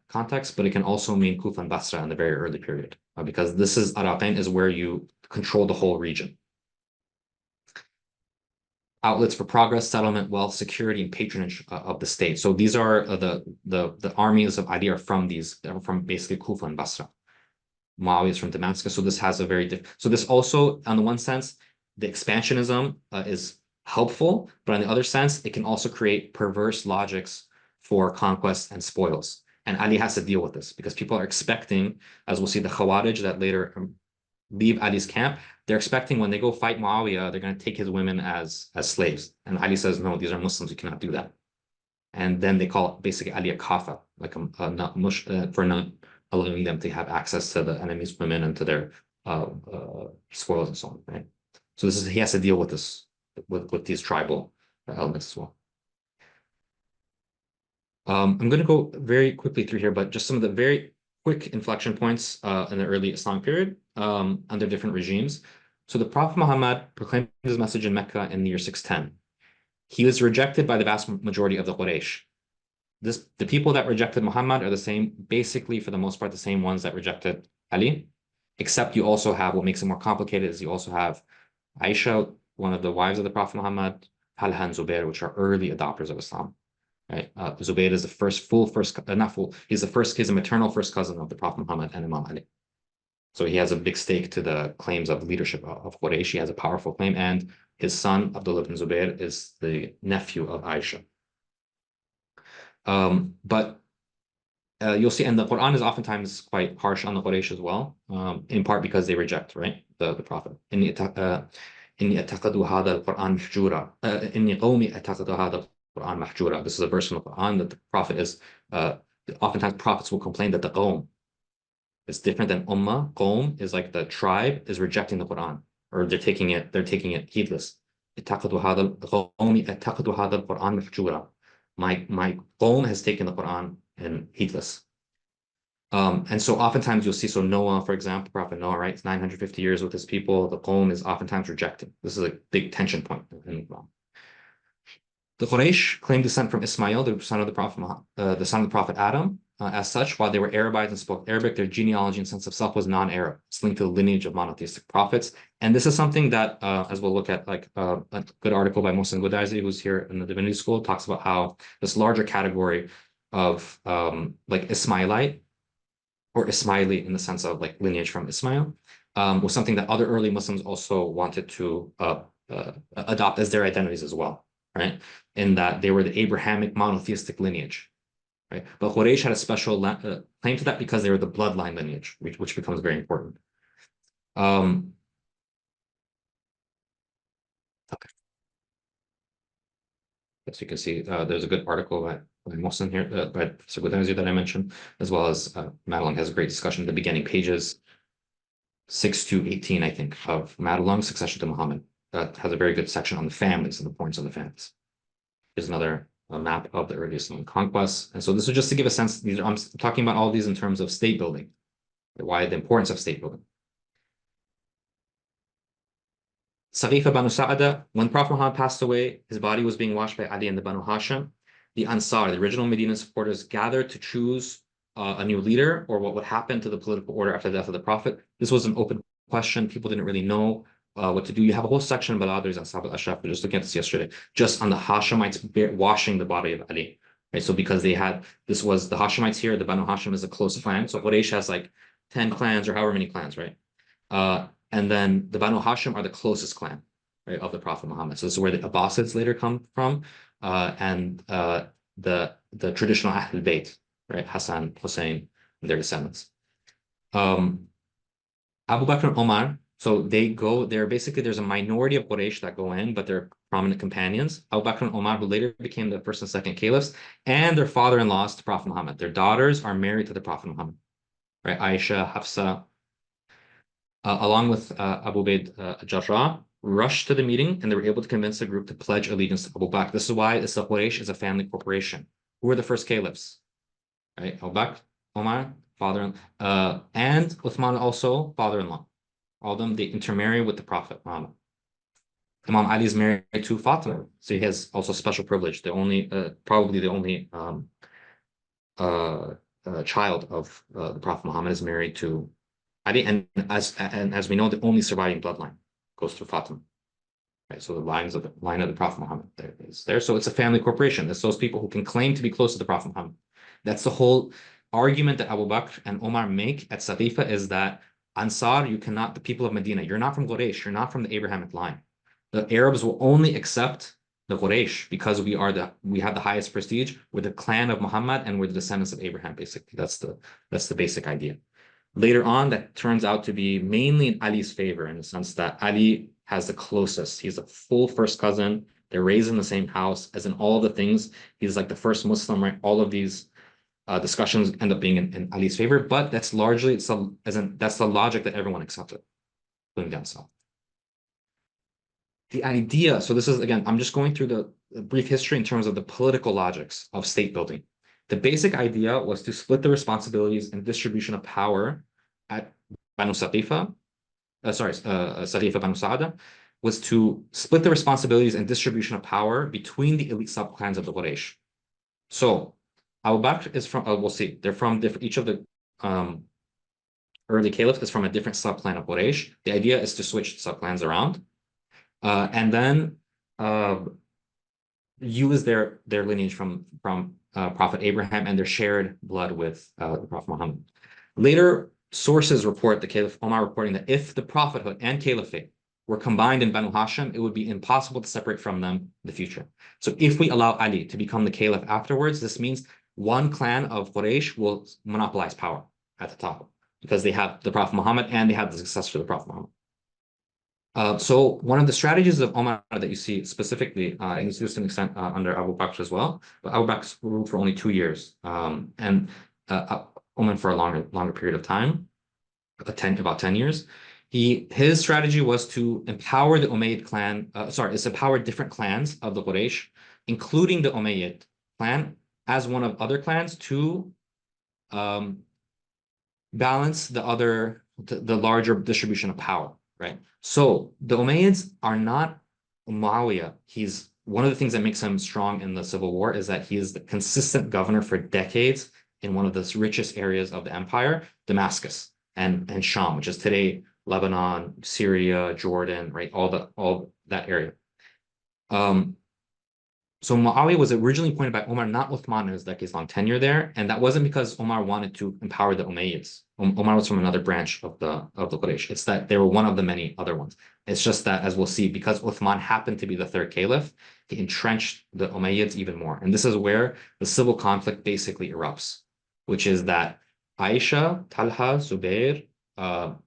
contexts, but it can also mean Kufa and Basra in the very early period, because this is Araqain is where you control the whole region. Outlets for progress, settlement, wealth, security, and patronage of the state. So these are the armies of Ali are from basically Kufa and Basra. Mu'awiya is from Damascus. So this has a very different. So this also, on the one sense, the expansionism is helpful, but on the other sense, it can also create perverse logics for conquest and spoils. And Ali has to deal with this because people are expecting, as we'll see, the Khawarij that later leave Ali's camp, they're expecting when they go fight Muawiyah, they're going to take his women as slaves. And Ali says, no, these are Muslims, you cannot do that. And then they call basically Ali a kafir, like for not allowing them to have access to the enemy's women and to their spoils and so on, right? So he has to deal with this, with these tribal elements as well. I'm going to go very quickly through here, but just some of the very quick inflection points in the early Islamic period under different regimes. So the Prophet Muhammad proclaimed his message in Mecca in the year 610. He was rejected by the vast majority of the Quraysh. The people that rejected Muhammad are the same, basically for the most part, the same ones that rejected Ali, except you also have, what makes it more complicated is you also have Aisha, one of the wives of the Prophet Muhammad, Talha and Zubair, which are early adopters of Islam. Right, Zubair is he's a maternal first cousin of the Prophet Muhammad and Imam Ali. So he has a big stake to the claims of leadership of Quraysh. He has a powerful claim, and his son Abdullah ibn Zubair is the nephew of Aisha. But you'll see, and the Quran is oftentimes quite harsh on the Quraysh as well, in part because they reject, right, the Prophet. إني أعتقد هذا القرآن محجورا إني قومي أعتقد هذا Quran mahjura. This is a verse from the Quran that the Prophet is, oftentimes prophets will complain that the qawm is different than ummah. Qawm is like the tribe is rejecting the Quran, or they're taking it heedless. My qawm has taken the Quran and heedless. And so oftentimes you'll see, so Noah, for example, Prophet Noah, right? It's 950 years with his people. The qawm is oftentimes rejecting. This is a big tension point in the Quran. The Quraysh claimed descent from Ismail, the son of the Prophet Adam. As such, while they were Arabized and spoke Arabic, their genealogy and sense of self was non-Arab. It's linked to the lineage of monotheistic prophets. And this is something that, as we'll look at, like a good article by Mohsen Goudazi, who's here in the Divinity School, talks about how this larger category of like Ismailite or Ismaili in the sense of like lineage from Ismail was something that other early Muslims also wanted to adopt as their identities as well. Right, in that they were the Abrahamic monotheistic lineage, right? But Quraysh had a special claim to that because they were the bloodline lineage, which becomes very important. Okay. As you can see, there's a good article by Mohsen here, by Goudazi that I mentioned, as well as Madelung has a great discussion at the beginning, pages 6 to 18, I think, of Madelung's Succession to Muhammad. Has a very good section on the families and the importance of the families. Here's another map of the early Islamic conquests. And so this is just to give a sense, I'm talking about all these in terms of state building, why the importance of state building. Saqifa Banu Sa'ada, when Prophet Muhammad passed away, his body was being washed by Ali and the Banu Hashim. The Ansar, the original Medina supporters, gathered to choose a new leader, or what would happen to the political order after the death of the Prophet. This was an open question. People didn't really know what to do. You have a whole section about others on Sahaba al-Ashraf. We were just looking at this yesterday, just on the Hashemites washing the body of Ali. Right? So because they had, this was the Hashemites here, the Banu Hashim is a close clan. So Quraysh has like 10 clans or however many clans, right? And then the Banu Hashim are the closest clan, right, of the Prophet Muhammad. So this is where the Abbasids later come from, and the traditional Ahlul Bayt, right, Hassan, Hussein, and their descendants. Abu Bakr and Omar, so there's a minority of Quraysh that go in, but they're prominent companions. Abu Bakr and Omar, who later became the first and second caliphs, and their father-in-laws to Prophet Muhammad. Their daughters are married to the Prophet Muhammad, right? Aisha, Hafsa, along with Abu Ubaid Jarrah, rushed to the meeting, and they were able to convince the group to pledge allegiance to Abu Bakr. This is why Quraysh is a family corporation. Who were the first caliphs? Right? Abu Bakr, Omar, father, and Uthman also father-in-law. All of them, they intermarry with the Prophet Muhammad. Imam Ali is married to Fatima, so he has also special privilege. Probably the only child of the Prophet Muhammad is married to Ali, and as we know, the only surviving bloodline goes through Fatima. Right, so the line of the Prophet Muhammad is there. So it's a family corporation. It's those people who can claim to be close to the Prophet Muhammad. That's the whole argument that Abu Bakr and Omar make at Saqifa, is that Ansar, the people of Medina, you're not from Quraysh, you're not from the Abrahamic line. The Arabs will only accept the Quraysh because we have the highest prestige. We're the clan of Muhammad and we're the descendants of Abraham, basically. That's the basic idea. Later on, that turns out to be mainly in Ali's favor, in the sense that Ali has the closest. He's a full first cousin. They're raised in the same house, as in all the things. He's like the first Muslim, right? All of these discussions end up being in Ali's favor, but that's largely, that's the logic that everyone accepted, including down south. The idea, so this is, again, I'm just going through the brief history in terms of the political logics of state building. The basic idea was to split the responsibilities and distribution of power at Banu Saqifa, Saqifa Banu Sa'ada, was to split the responsibilities and distribution of power between the elite subclans of the Quraysh. So Abu Bakr is from, we'll see, they're from different, each of the early caliphs is from a different subclan of Quraysh. The idea is to switch subclans around, and then use their lineage from Prophet Abraham and their shared blood with the Prophet Muhammad. Later sources report, the Caliph Omar reporting, that if the prophethood and caliphate were combined in Banu Hashim, it would be impossible to separate from them in the future. So if we allow Ali to become the caliph afterwards, this means one clan of Quraysh will monopolize power at the top, because they have the Prophet Muhammad and they have the successor of the Prophet Muhammad. So one of the strategies of Omar that you see specifically, and to an extent under Abu Bakr as well, but Abu Bakr ruled for only 2 years, and Omar for a longer period of time, about 10 years. His strategy was to empower the Umayyad clan, empower different clans of the Quraysh, including the Umayyad clan, as one of other clans, to balance the larger distribution of power, right? So the Umayyads are not Mu'awiya. He's one of the things that makes him strong in the civil war is that he is the consistent governor for decades in one of the richest areas of the empire, Damascus and Sham, which is today Lebanon, Syria, Jordan, right? All that area. So Mu'awiya was originally appointed by Omar, not Uthman, in his decades-long tenure there, and that wasn't because Omar wanted to empower the Umayyads. Omar was from another branch of the Quraysh. It's that they were one of the many other ones. It's just that, as we'll see, because Uthman happened to be the third caliph, he entrenched the Umayyads even more. And this is where the civil conflict basically erupts, which is that Aisha, Talha, Zubair,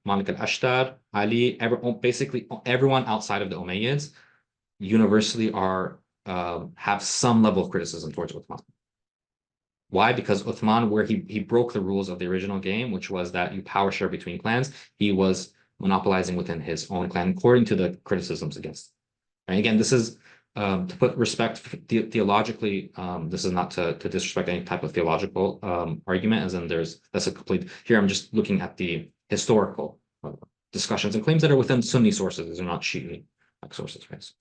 Malik al-Ashtar, Ali, basically everyone outside of the Umayyads universally have some level of criticism towards Uthman. Why? Because Uthman, where he broke the rules of the original game, which was that you power share between clans, he was monopolizing within his own clan, according to the criticisms against. And again, this is to put respect theologically. This is not to disrespect any type of theological argument, as in that's a complete. Here, I'm just looking at the historical discussions and claims that are within Sunni sources. These are not Shi'a like sources, right?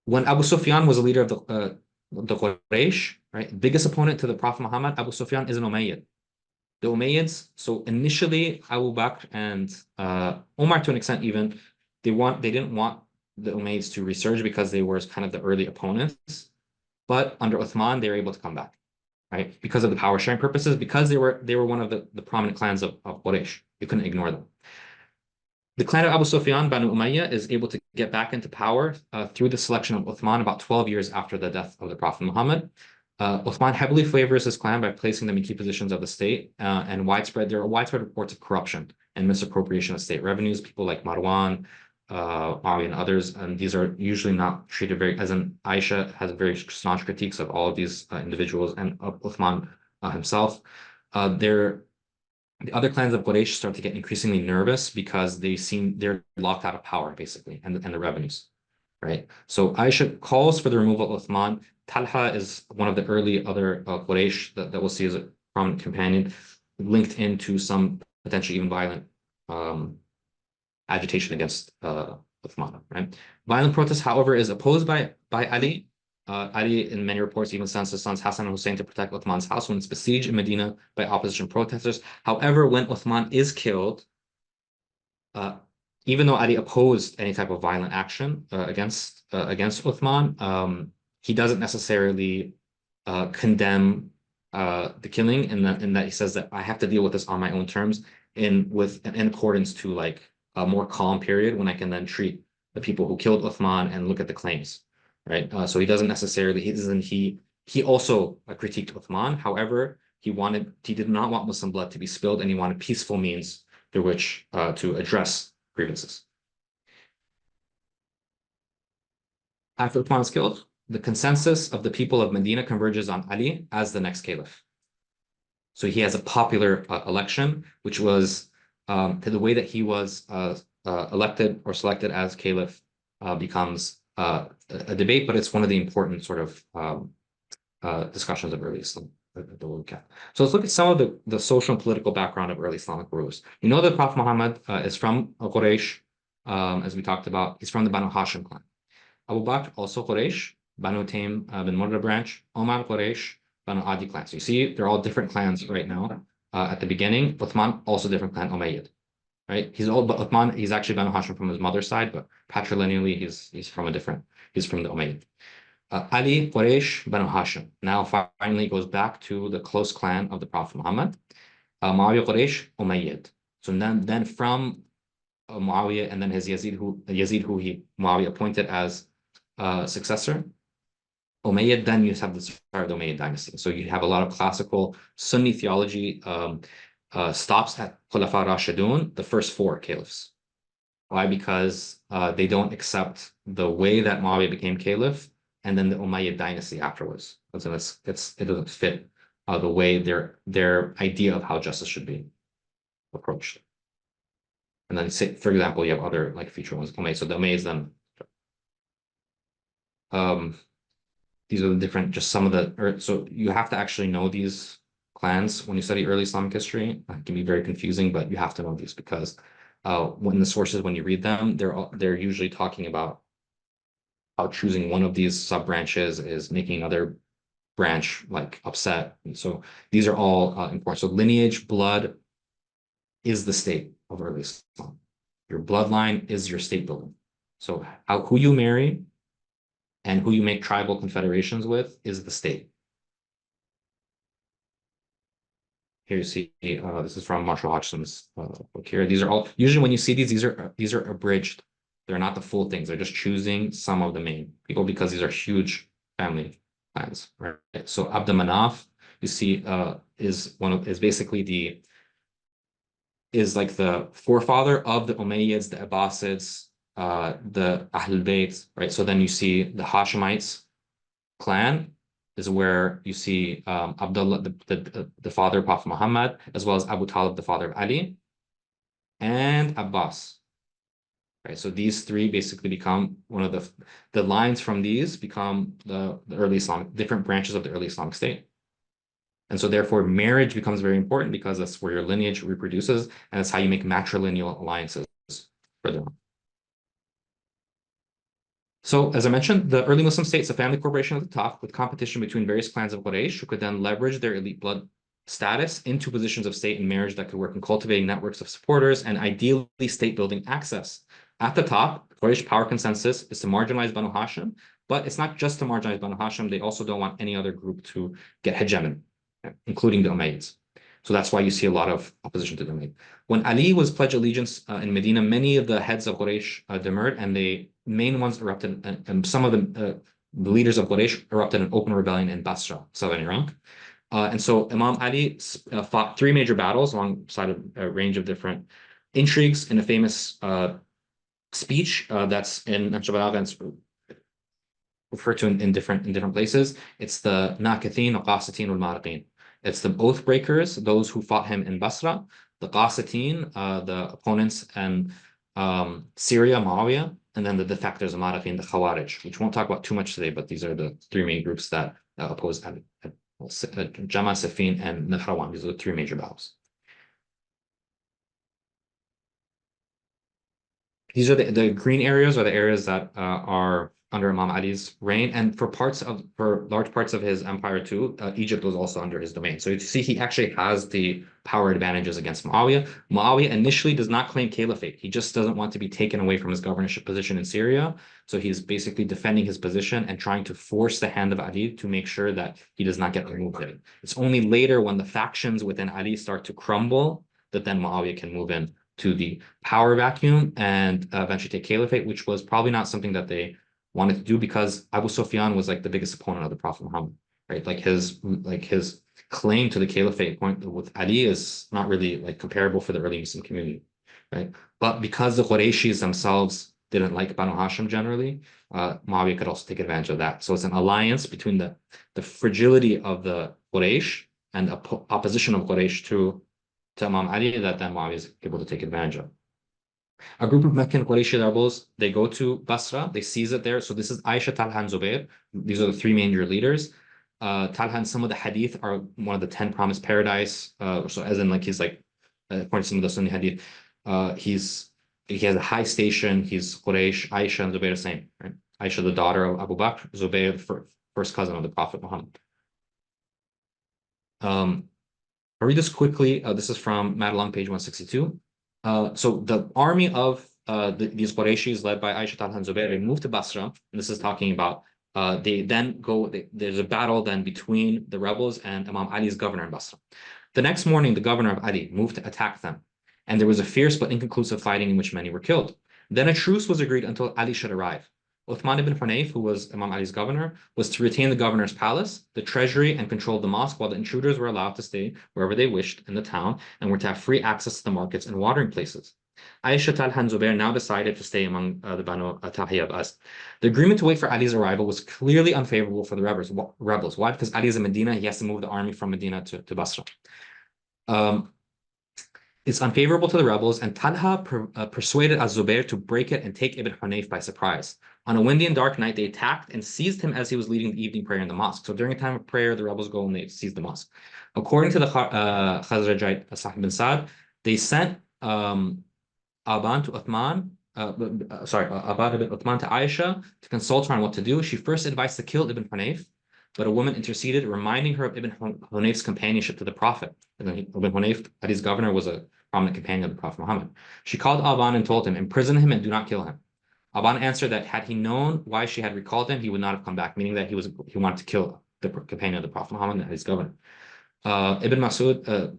When Abu Sufyan was a leader of the Quraysh, right, biggest opponent to the Prophet Muhammad, Abu Sufyan is an Umayyad. The Umayyads, so initially Abu Bakr and Umar to an extent even, they didn't want the Umayyads to resurge because they were kind of the early opponents. But under Uthman, they were able to come back, right? Because of the power sharing purposes, because they were one of the prominent clans of Quraysh. You couldn't ignore them. The clan of Abu Sufyan, Banu Umayyah, is able to get back into power through the selection of Uthman about 12 years after the death of the Prophet Muhammad. Uthman heavily favors his clan by placing them in key positions of the state, and there are widespread reports of corruption and misappropriation of state revenues. People like Marwan, Mu'awiya, and others, and these are usually not treated very, as in Aisha has very staunch critiques of all of these individuals and of Uthman himself. The other clans of Quraysh start to get increasingly nervous because they're locked out of power, basically, and the revenues, right? So Aisha calls for the removal of Uthman. Talha is one of the early other Quraysh that we'll see as a prominent companion, linked into some potentially even violent agitation against Uthman, right? Violent protest, however, is opposed by Ali. Ali, in many reports, even sends his sons Hassan and Hussein to protect Uthman's house when it's besieged in Medina by opposition protesters. However, when Uthman is killed, even though Ali opposed any type of violent action against Uthman, he doesn't necessarily condemn the killing, in that he says that I have to deal with this on my own terms, in accordance to like a more calm period when I can then treat the people who killed Uthman and look at the claims. Right, so he doesn't necessarily. He also critiqued Uthman. However, he did not want Muslim blood to be spilled, and he wanted peaceful means through which to address grievances. After Uthman is killed, the consensus of the people of Medina converges on Ali as the next caliph. So he has a popular election, which was the way that he was elected or selected as caliph becomes a debate, but it's one of the important sort of discussions of early Islam. So let's look at some of the social and political background of early Islamic rulers. You know that Prophet Muhammad is from Quraysh, as we talked about. He's from the Banu Hashim clan. Abu Bakr, also Quraysh, Banu Taym bin Murrah branch, Umar Quraysh, Banu Adi clan. So you see, they're all different clans right now. At the beginning, Uthman, also different clan, Umayyad. Right? But Uthman, he's actually Banu Hashim from his mother's side, but patrilineally he's from the Umayyad. Ali, Quraysh, Banu Hashim. Now finally goes back to the close clan of the Prophet Muhammad. Mu'awiya, Quraysh, Umayyad. So then from Mu'awiya and then his Yazid who Mu'awiya appointed as successor, Umayyad, then you have the start of the Umayyad dynasty. So you have a lot of classical Sunni theology stops at Khulafa Rashidun, the first four caliphs. Why? Because they don't accept the way that Muawiyah became caliph and then the Umayyad dynasty afterwards. So it doesn't fit the way their idea of how justice should be approached. And then, say, for example, you have other like future ones. So the Umayyads then. These are the different, just some of the. So you have to actually know these clans when you study early Islamic history. It can be very confusing, but you have to know these because when you read them, they're usually talking about how choosing one of these sub branches is making another branch like upset. And so these are all important. So lineage, blood is the state of early Islam. Your bloodline is your state building. So who you marry and who you make tribal confederations with is the state. Here you see, this is from Marshall Hodgson's book here. These are all, usually when you see these are abridged. They're not the full things. They're just choosing some of the main people because these are huge family clans, right? So Abd Manaf, you see, is basically is like the forefather of the Umayyads, the Abbasids, the Ahlul Bayt, right? So then you see the Hashemites clan is where you see Abdullah, the father of Prophet Muhammad, as well as Abu Talib, the father of Ali, and Abbas. Right, so these three basically become one of the lines from these become the early Islamic, different branches of the early Islamic state. And so therefore marriage becomes very important because that's where your lineage reproduces, and that's how you make matrilineal alliances further on. So, as I mentioned, the early Muslim states, a family corporation at the top, with competition between various clans of Quraysh, who could then leverage their elite blood status into positions of state and marriage that could work in cultivating networks of supporters and ideally state-building access. At the top, Quraysh power consensus is to marginalize Banu Hashim, but it's not just to marginalize Banu Hashim. They also don't want any other group to get hegemony, including the Umayyads. So that's why you see a lot of opposition to the Umayyad. When Ali was pledged allegiance in Medina, many of the heads of Quraysh demurred, and the main ones erupted, and some of the leaders of Quraysh erupted an open rebellion in Basra, southern Iraq. And so Imam Ali fought three major battles alongside a range of different intrigues in a famous speech that's in Nahj al-Balagha and referred to in different places. It's the Nakithin, al-Qasitin, al-Mariqin. It's the oath breakers, those who fought him in Basra, the Qasitin, the opponents in Syria, Mu'awiya, and then the defectors, the Mariqin, the Khawarij, which we won't talk about too much today, but these are the three main groups that opposed Ali. Jama, Siffin, and Nahrawan. These are the three major battles. These are the green areas, are the areas that are under Imam Ali's reign, and for large parts of his empire too, Egypt was also under his domain. So you see, he actually has the power advantages against Mu'awiya. Mu'awiya initially does not claim caliphate. He just doesn't want to be taken away from his governorship position in Syria. So he's basically defending his position and trying to force the hand of Ali to make sure that he does not get removed. It's only later when the factions within Ali start to crumble that then Mu'awiya can move in to the power vacuum and eventually take caliphate, which was probably not something that they wanted to do because Abu Sufyan was like the biggest opponent of the Prophet Muhammad, right? Like his claim to the caliphate point with Ali is not really like comparable for the early Muslim community, right? But because the Qurayshis themselves didn't like Banu Hashim generally, Muawiyah could also take advantage of that. So it's an alliance between the fragility of the Quraysh and the opposition of Quraysh to Imam Ali that then Muawiyah is able to take advantage of. A group of Meccan Qurayshi rebels, they go to Basra, they seize it there. So this is Aisha, Talha, and Zubair. These are the three major leaders. Talha and some of the hadith are one of the 10 promised paradise. So as in like he's like, according to some of the Sunni hadith, he has a high station, he's Quraysh, Aisha and Zubair the same, right? Aisha, the daughter of Abu Bakr, Zubair, the first cousin of the Prophet Muhammad. I'll read this quickly. This is from Madelung, page 162. So the army of these Qurayshis led by Aisha, Talha, and Zubair, they moved to Basra. And this is talking about they then go. There's a battle then between the rebels and Imam Ali's governor in Basra. The next morning, the governor of Ali moved to attack them, and there was a fierce but inconclusive fighting in which many were killed. Then a truce was agreed until Ali should arrive. Uthman ibn Hunayf, who was Imam Ali's governor, was to retain the governor's palace, the treasury, and control the mosque, while the intruders were allowed to stay wherever they wished in the town and were to have free access to the markets and watering places. Aisha, Talha, and Zubair now decided to stay among the Banu Tahiyya of Asd. The agreement to wait for Ali's arrival was clearly unfavorable for the rebels. Why? Because Ali is in Medina, he has to move the army from Medina to Basra. It's unfavorable to the rebels, and Talha persuaded Az-Zubair to break it and take Ibn Hunayf by surprise. On a windy and dark night, they attacked and seized him as he was leading the evening prayer in the mosque. So during a time of prayer, the rebels go and they seize the mosque. According to the Khazrajite Sahib bin Sa'd, they sent Aban to Uthman, Aban ibn Uthman to Aisha to consult her on what to do. She first advised to kill Ibn Hunayf, but a woman interceded, reminding her of Ibn Hunayf's companionship to the Prophet. And then Ibn Hunayf, Ali's governor, was a prominent companion of the Prophet Muhammad. She called Aban and told him, imprison him and do not kill him. Aban answered that had he known why she had recalled him, he would not have come back, meaning that he wanted to kill the companion of the Prophet Muhammad and his governor. Ibn Masud,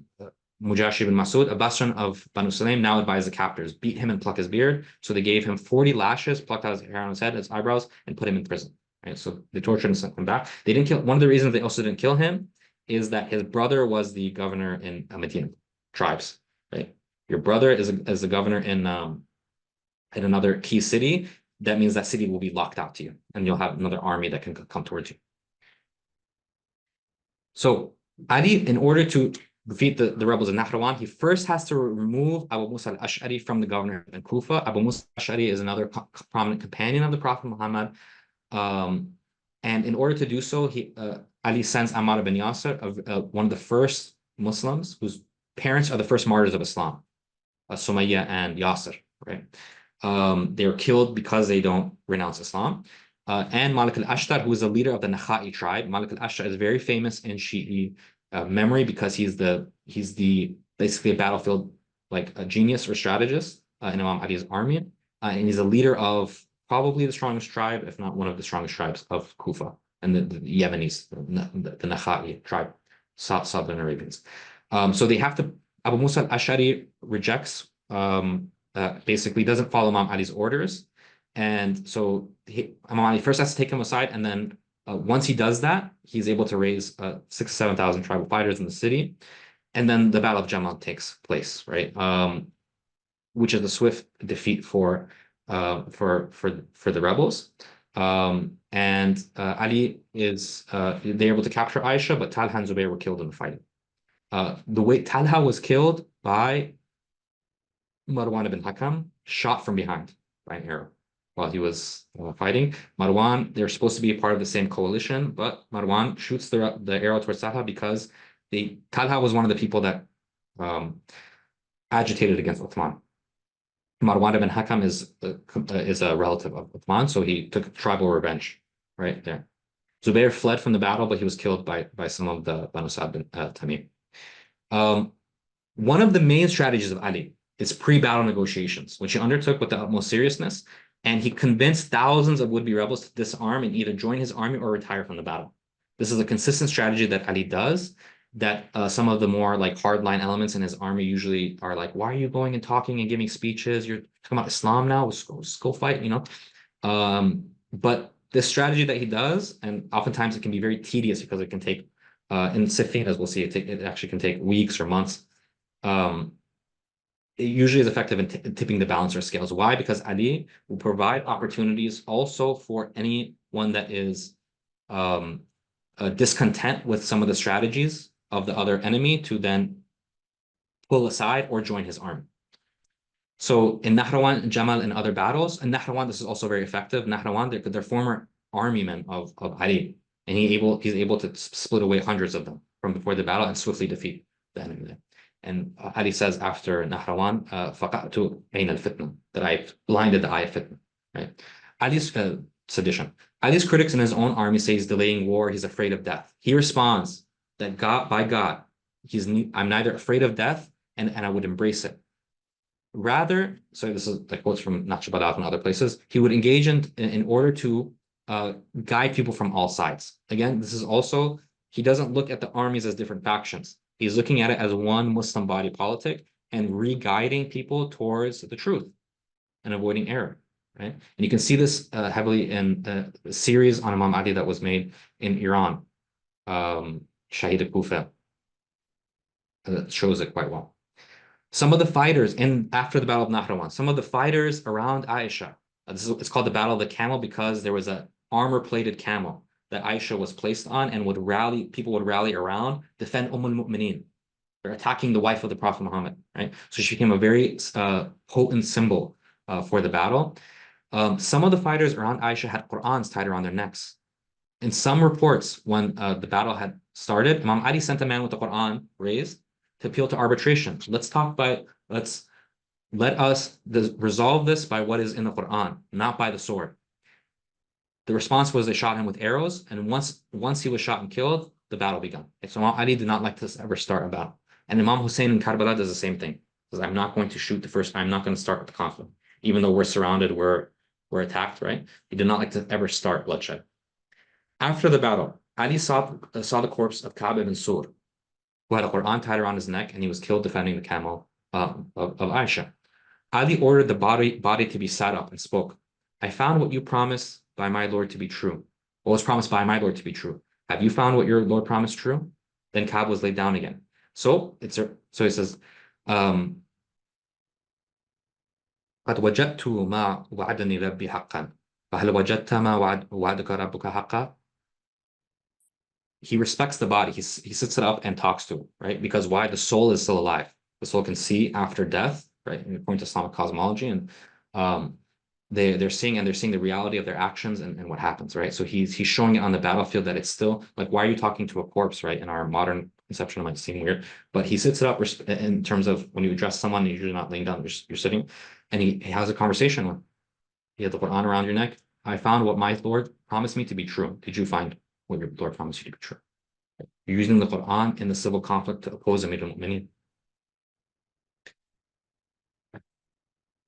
Mujashi ibn Masud, a Basran of Banu Sulaim, now advised the captors, beat him and pluck his beard. So they gave him 40 lashes, plucked out his hair on his head, his eyebrows, and put him in prison. Right? So they tortured and sent him back. They didn't kill. One of the reasons they also didn't kill him is that his brother was the governor in Medina tribes. Right? Your brother is the governor in another key city. That means that city will be locked out to you, and you'll have another army that can come towards you. So Ali, in order to defeat the rebels in Nahrawan, he first has to remove Abu Musa al-Ash'ari from the governor in Kufa. Abu Musa al-Ash'ari is another prominent companion of the Prophet Muhammad. And in order to do so, Ali sends Ammar ibn Yasir, one of the first Muslims whose parents are the first martyrs of Islam, Sumayya and Yasir, right? They were killed because they don't renounce Islam. And Malik al-Ashtar, who is the leader of the Nakha'i tribe. Malik al-Ashtar is very famous in Shi'i memory because he's basically a battlefield like a genius or strategist in Imam Ali's army. And he's a leader of probably the strongest tribe, if not one of the strongest tribes of Kufa and the Yemenis, the Nakha'i tribe, Southern Arabians. So they have to, Abu Musa al-Ash'ari rejects, basically doesn't follow Imam Ali's orders. And so Imam Ali first has to take him aside. And then once he does that, he's able to raise 6,000 to 7,000 tribal fighters in the city. And then the Battle of Jamal takes place, right? Which is a swift defeat for the rebels. And Ali they're able to capture Aisha, but Talha and Zubair were killed in the fighting. The way Talha was killed by Marwan ibn Hakam, shot from behind by an arrow while he was fighting. Marwan, they're supposed to be a part of the same coalition, but Marwan shoots the arrow towards Talha because Talha was one of the people that agitated against Uthman. Marwan ibn Hakam is a relative of Uthman, so he took tribal revenge right there. Zubair fled from the battle, but he was killed by some of the Banu Sa'd bin Tamim. One of the main strategies of Ali is pre-battle negotiations, which he undertook with the utmost seriousness, and he convinced thousands of would-be rebels to disarm and either join his army or retire from the battle. This is a consistent strategy that Ali does, that some of the more like hardline elements in his army usually are like, why are you going and talking and giving speeches? You're talking about Islam now, let's go fight, you know? But this strategy that he does, and oftentimes it can be very tedious because it can take, in Siffin, as we'll see, it actually can take weeks or months. It usually is effective in tipping the balance or scales. Why? Because Ali will provide opportunities also for anyone that is discontent with some of the strategies of the other enemy to then pull aside or join his army. So in Nahrawan, Jamal, and other battles, in Nahrawan, this is also very effective. Nahrawan, they're former army men of Ali, and he's able to split away hundreds of them from before the battle and swiftly defeat the enemy. And Ali says after Nahrawan, فَقَعْتُ عَيْنَ الْفِتْنَةِ, that I blinded the eye of fitna. Right? Ali's sedition. Ali's critics in his own army say he's delaying war, he's afraid of death. He responds that by God, I'm neither afraid of death and I would embrace it. Rather, so this is like quotes from Naqshbandat and other places, he would engage in order to guide people from all sides. Again, this is also, he doesn't look at the armies as different factions. He's looking at it as one Muslim body politic and re-guiding people towards the truth and avoiding error, right? And you can see this heavily in the series on Imam Ali that was made in Iran, Shahid al-Kufa, that shows it quite well. Some of the fighters after the Battle of Nahrawan, some of the fighters around Aisha, it's called the Battle of the Camel because there was an armor-plated camel that Aisha was placed on and people would rally around, defend al-Mu'mineen. They're attacking the wife of the Prophet Muhammad, right? So she became a very potent symbol for the battle. Some of the fighters around Aisha had Qur'ans tied around their necks. In some reports, when the battle had started, Imam Ali sent a man with the Qur'an raised to appeal to arbitration. Let us resolve this by what is in the Qur'an, not by the sword. The response was they shot him with arrows, and once he was shot and killed, the battle began. So Imam Ali did not like to ever start a battle. And Imam Hussein in Karbala does the same thing. He says, I'm not going to shoot the first time, I'm not going to start with the conflict. Even though we're surrounded, we're attacked, right? He did not like to ever start bloodshed. After the battle, Ali saw the corpse of Ka'b ibn Sur, who had a Quran tied around his neck, and he was killed defending the camel of Aisha. Ali ordered the body to be sat up and spoke, I found what you promised by my Lord to be true. What was promised by my Lord to be true? Have you found what your Lord promised true? Then Ka'b was laid down again. So he says, قَدْ وَجَدْتُ مَا وَعَدَنِي رَبِّي حَقًّا فَهَلْ وَجَدْتَ مَا وَعَدَكَ رَبُّكَ حَقًّا. He respects the body. He sits it up and talks to it, right? Because why? The soul is still alive. The soul can see after death, right? According to Islamic cosmology, and they're seeing the reality of their actions and what happens, right? So he's showing it on the battlefield that it's still like, why are you talking to a corpse, right? In our modern inception might seem weird, but he sits it up in terms of when you address someone, you're usually not laying down, you're sitting, and he has a conversation with. He had the Quran around your neck. I found what my Lord promised me to be true. Did you find what your Lord promised you to be true? You're using the Quran in the civil conflict to oppose Amir al-Mu'minin.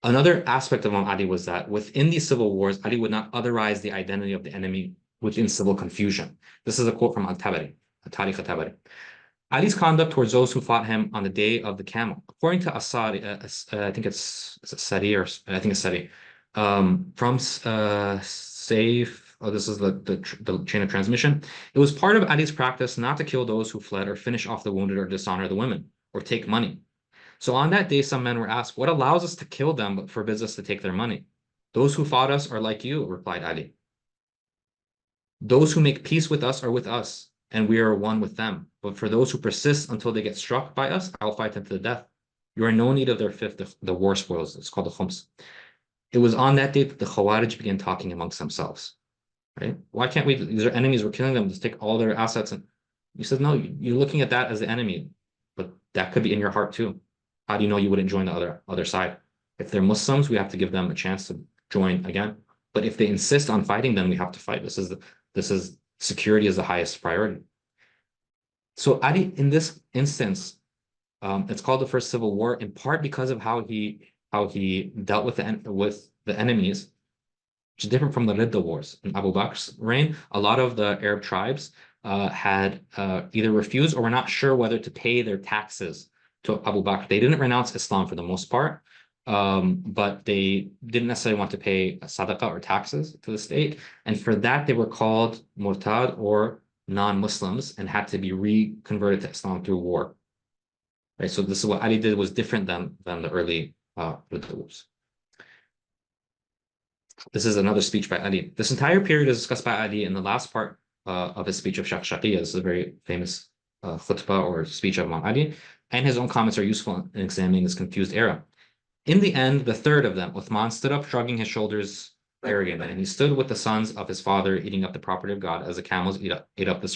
Another aspect of Imam Ali was that within these civil wars, Ali would not otherize the identity of the enemy within civil confusion. This is a quote from Al-Tabari, Tariq al-Tabari. Ali's conduct towards those who fought him on the day of the camel, according to Asari, I think it's Sari, or I think it's Sari, from Saif. Oh, this is the chain of transmission. It was part of Ali's practice not to kill those who fled or finish off the wounded or dishonor the women or take money. So on that day, some men were asked, what allows us to kill them but forbids us to take their money? Those who fought us are like you, replied Ali. Those who make peace with us are with us, and we are one with them. But for those who persist until they get struck by us, I'll fight them to the death. You are in no need of their fifth, the war spoils. It's called the khums. It was on that day that the Khawarij began talking amongst themselves. Right? Why can't we? These are enemies. We're killing them. Just take all their assets. And you said, no, you're looking at that as the enemy, but that could be in your heart too. How do you know you wouldn't join the other side? If they're Muslims, we have to give them a chance to join again. But if they insist on fighting, then we have to fight. This is security is the highest priority. So Ali, in this instance, it's called the First Civil War in part because of how he dealt with the enemies, which is different from the Ridda Wars. In Abu Bakr's reign, a lot of the Arab tribes had either refused or were not sure whether to pay their taxes to Abu Bakr. They didn't renounce Islam for the most part, but they didn't necessarily want to pay sadaqah or taxes to the state. And for that, they were called murtad or non-Muslims and had to be reconverted to Islam through war. Right. So this is what Ali did was different than the early wars. This is another speech by Ali. This entire period is discussed by Ali in the last part of his speech of Shaqshaqiyya. This is a very famous khutbah or speech of Imam Ali. And his own comments are useful in examining this confused era. In the end, the third of them, Uthman, stood up, shrugging his shoulders arrogantly, and he stood with the sons of his father, eating up the property of God, as the camels ate up the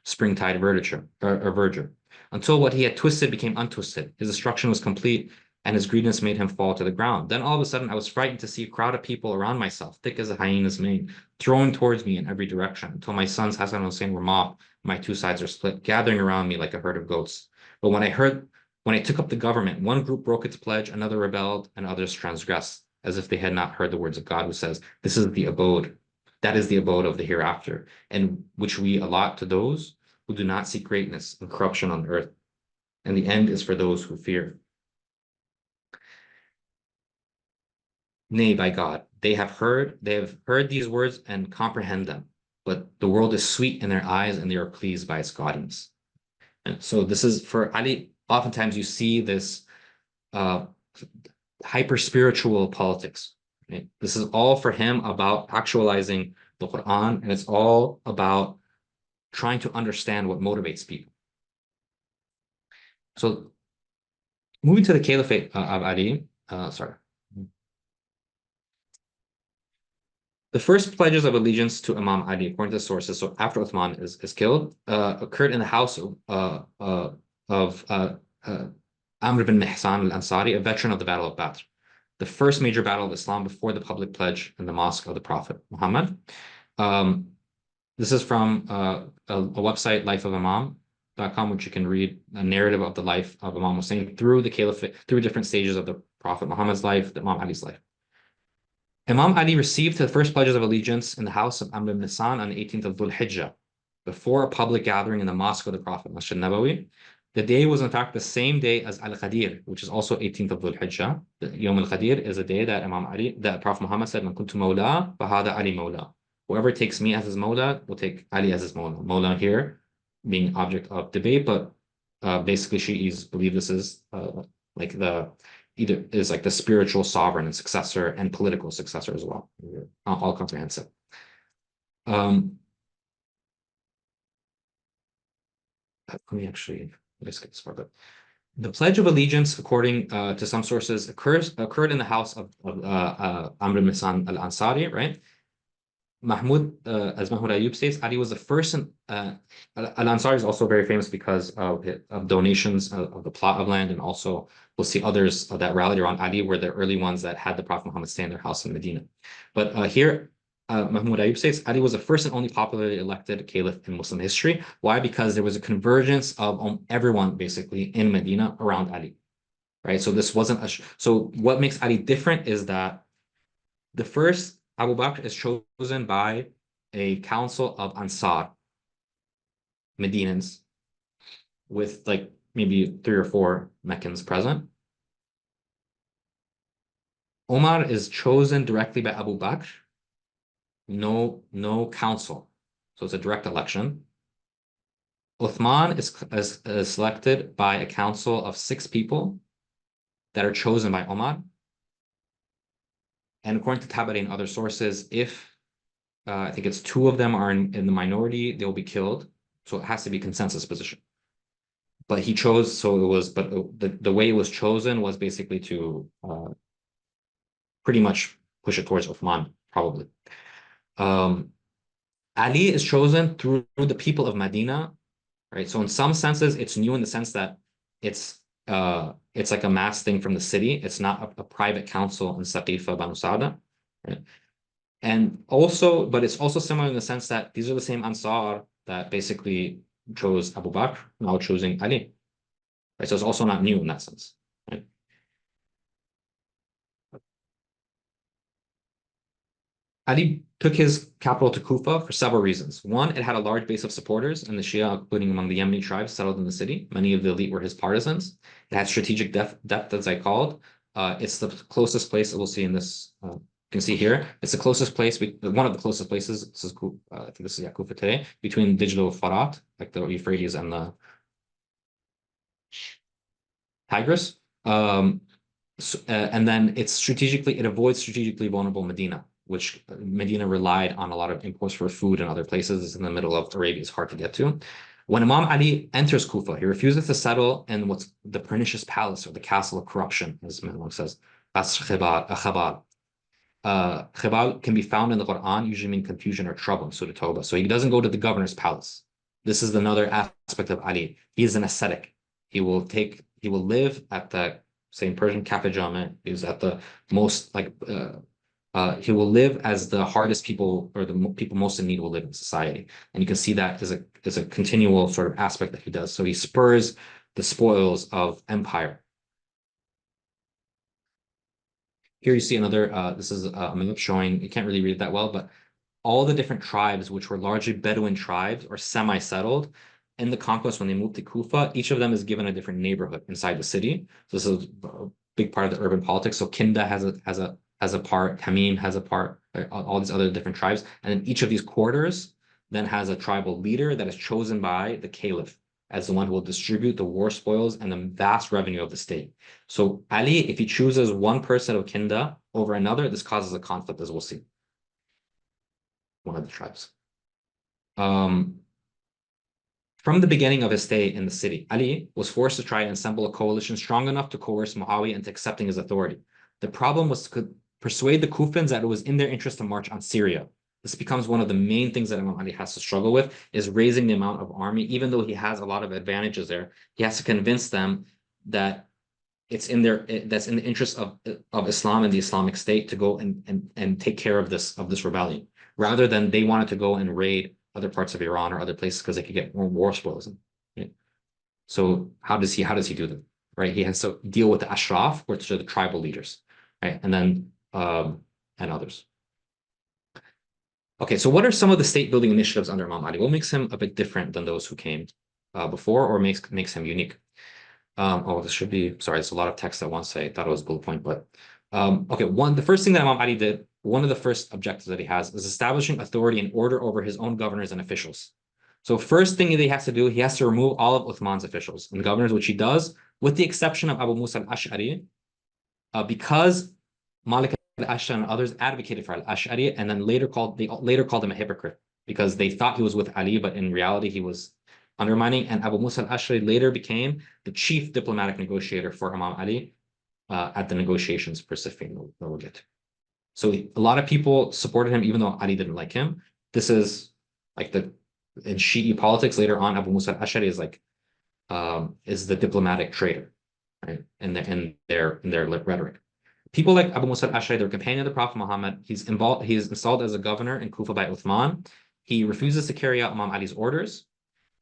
springtide verdure, until what he had twisted became untwisted. His destruction was complete, and his greediness made him fall to the ground. Then all of a sudden, I was frightened to see a crowd of people around myself, thick as a hyena's mane, throwing towards me in every direction, until my sons Hassan and Hussein were mobbed. My two sides are split, gathering around me like a herd of goats. But when I took up the government, one group broke its pledge, another rebelled, and others transgressed, as if they had not heard the words of God, who says, this is the abode, that is the abode of the hereafter, and which we allot to those who do not seek greatness and corruption on earth. And the end is for those who fear. Nay, by God, they have heard these words and comprehend them, but the world is sweet in their eyes, and they are pleased by its gaudiness. And so this is for Ali. Oftentimes you see this hyper spiritual politics. Right? This is all for him about actualizing the Quran, and it's all about trying to understand what motivates people. So moving to the Caliphate of Ali, the first pledges of allegiance to Imam Ali, according to the sources, so after Uthman is killed, occurred in the house of Amr ibn Mihsan al-Ansari, a veteran of the Battle of Badr, the first major battle of Islam before the public pledge in the mosque of the Prophet Muhammad. This is from a website, lifeofimam.com, which you can read a narrative of the life of Imam Hussein through the Caliphate, through different stages of the Prophet Muhammad's life, the Imam Ali's life. Imam Ali received the first pledges of allegiance in the house of Amr ibn Mihsan on the 18th of Dhul Hijjah, before a public gathering in the mosque of the Prophet, Masjid Nabawi. The day was in fact the same day as Al-Qadir, which is also 18th of Dhul Hijjah. The Yawm al-Qadir is a day that Prophet Muhammad said, "Man kuntu mawla, fahada Ali mawla." Whoever takes me as his mawla will take Ali as his mawla. Mawla here being object of debate, but basically Shi'is believe this is like the spiritual sovereign and successor and political successor as well, all comprehensive. Let me actually skip this part. But the Pledge of Allegiance, according to some sources, occurred in the house of Amr ibn Mihsan al-Ansari, right? as Mahmoud Ayub states, Ali was the first. Al-Ansari is also very famous because of donations of the plot of land, and also we'll see others that rallied around Ali were the early ones that had the Prophet Muhammad stay in their house in Medina. But here, Mahmoud Ayub states, Ali was the first and only popularly elected caliph in Muslim history. Why? Because there was a convergence of everyone basically in Medina around Ali, right? So this wasn't so what makes Ali different is that the first Abu Bakr is chosen by a council of Ansar, Medinans, with like maybe 3 or 4 Meccans present. Omar is chosen directly by Abu Bakr, no council. So it's a direct election. Uthman is selected by a council of 6 people that are chosen by Omar. And according to Tabari and other sources, if I think it's 2 of them are in the minority, they will be killed. So it has to be consensus position. But he chose, so it was, but the way it was chosen was basically to pretty much push it towards Uthman, probably. Ali is chosen through the people of Medina, right? So in some senses, it's new in the sense that it's like a mass thing from the city. It's not a private council in Saqifa Banu Sa'da, right? And also, but it's also similar in the sense that these are the same Ansar that basically chose Abu Bakr, now choosing Ali. Right? So it's also not new in that sense. Right? Ali took his capital to Kufa for several reasons. One, it had a large base of supporters in the Shia, including among the Yemeni tribes settled in the city. Many of the elite were his partisans. It had strategic depth, as I called. It's the closest place that we'll see in this. You can see here, it's the closest place, one of the closest places. This is, I think this is Kufa today, between digital Farat, like the Euphrates and the Tigris. And then it avoids strategically vulnerable Medina, which Medina relied on a lot of imports for food and other places. It's in the middle of Arabia, it's hard to get to. When Imam Ali enters Kufa, he refuses to settle in what's the pernicious palace or the castle of corruption, as Menwag says. That's Khabal. Khabal can be found in the Quran, usually mean confusion or trouble, Surah Tawbah. So he doesn't go to the governor's palace. This is another aspect of Ali. He is an ascetic. He will live at the, say in Persian, Cafe Jame. He's at the most he will live as the hardest people or the people most in need will live in society. And you can see that as a continual sort of aspect that he does. So he spurs the spoils of empire. Here you see another, this is a map showing, you can't really read it that well, but all the different tribes, which were largely Bedouin tribes or semi-settled, in the conquest when they moved to Kufa, each of them is given a different neighborhood inside the city. So this is a big part of the urban politics. So Kinda has a part, Tamim has a part, all these other different tribes. And then each of these quarters then has a tribal leader that is chosen by the caliph as the one who will distribute the war spoils and the vast revenue of the state. So Ali, if he chooses one person of Kinda over another, this causes a conflict, as we'll see. One of the tribes. From the beginning of his stay in the city, Ali was forced to try and assemble a coalition strong enough to coerce Mu'awiya into accepting his authority. The problem was to persuade the Kufans that it was in their interest to march on Syria. This becomes one of the main things that Imam Ali has to struggle with, is raising the amount of army. Even though he has a lot of advantages there, he has to convince them that that's in the interest of Islam and the Islamic State to go and take care of this rebellion, rather than they wanted to go and raid other parts of Iran or other places because they could get more war spoils. Right? So how does he do that? Right? He has to deal with the Ashraf, which are the tribal leaders, right? And then and others. Okay, so what are some of the state building initiatives under Imam Ali? What makes him a bit different than those who came before, or makes him unique? This should be, sorry, there's a lot of text at once. I thought it was bullet point, but okay, the first thing that Imam Ali did, one of the first objectives that he has is establishing authority and order over his own governors and officials. So first thing that he has to do, he has to remove all of Uthman's officials and governors, which he does, with the exception of Abu Musa al-Ash'ari, because Malik al-Ash'ari and others advocated for al-Ash'ari, and then they later called him a hypocrite because they thought he was with Ali, but in reality he was undermining. And Abu Musa al-Ash'ari later became the chief diplomatic negotiator for Imam Ali at the negotiations for Siffin that we'll get to. So a lot of people supported him, even though Ali didn't like him. This is like in Shi'i politics later on, Abu Musa al-Ash'ari is the diplomatic traitor, right? In their rhetoric. People like Abu Musa al-Ash'ari, they're companion of the Prophet Muhammad. He's installed as a governor in Kufa by Uthman. He refuses to carry out Imam Ali's orders.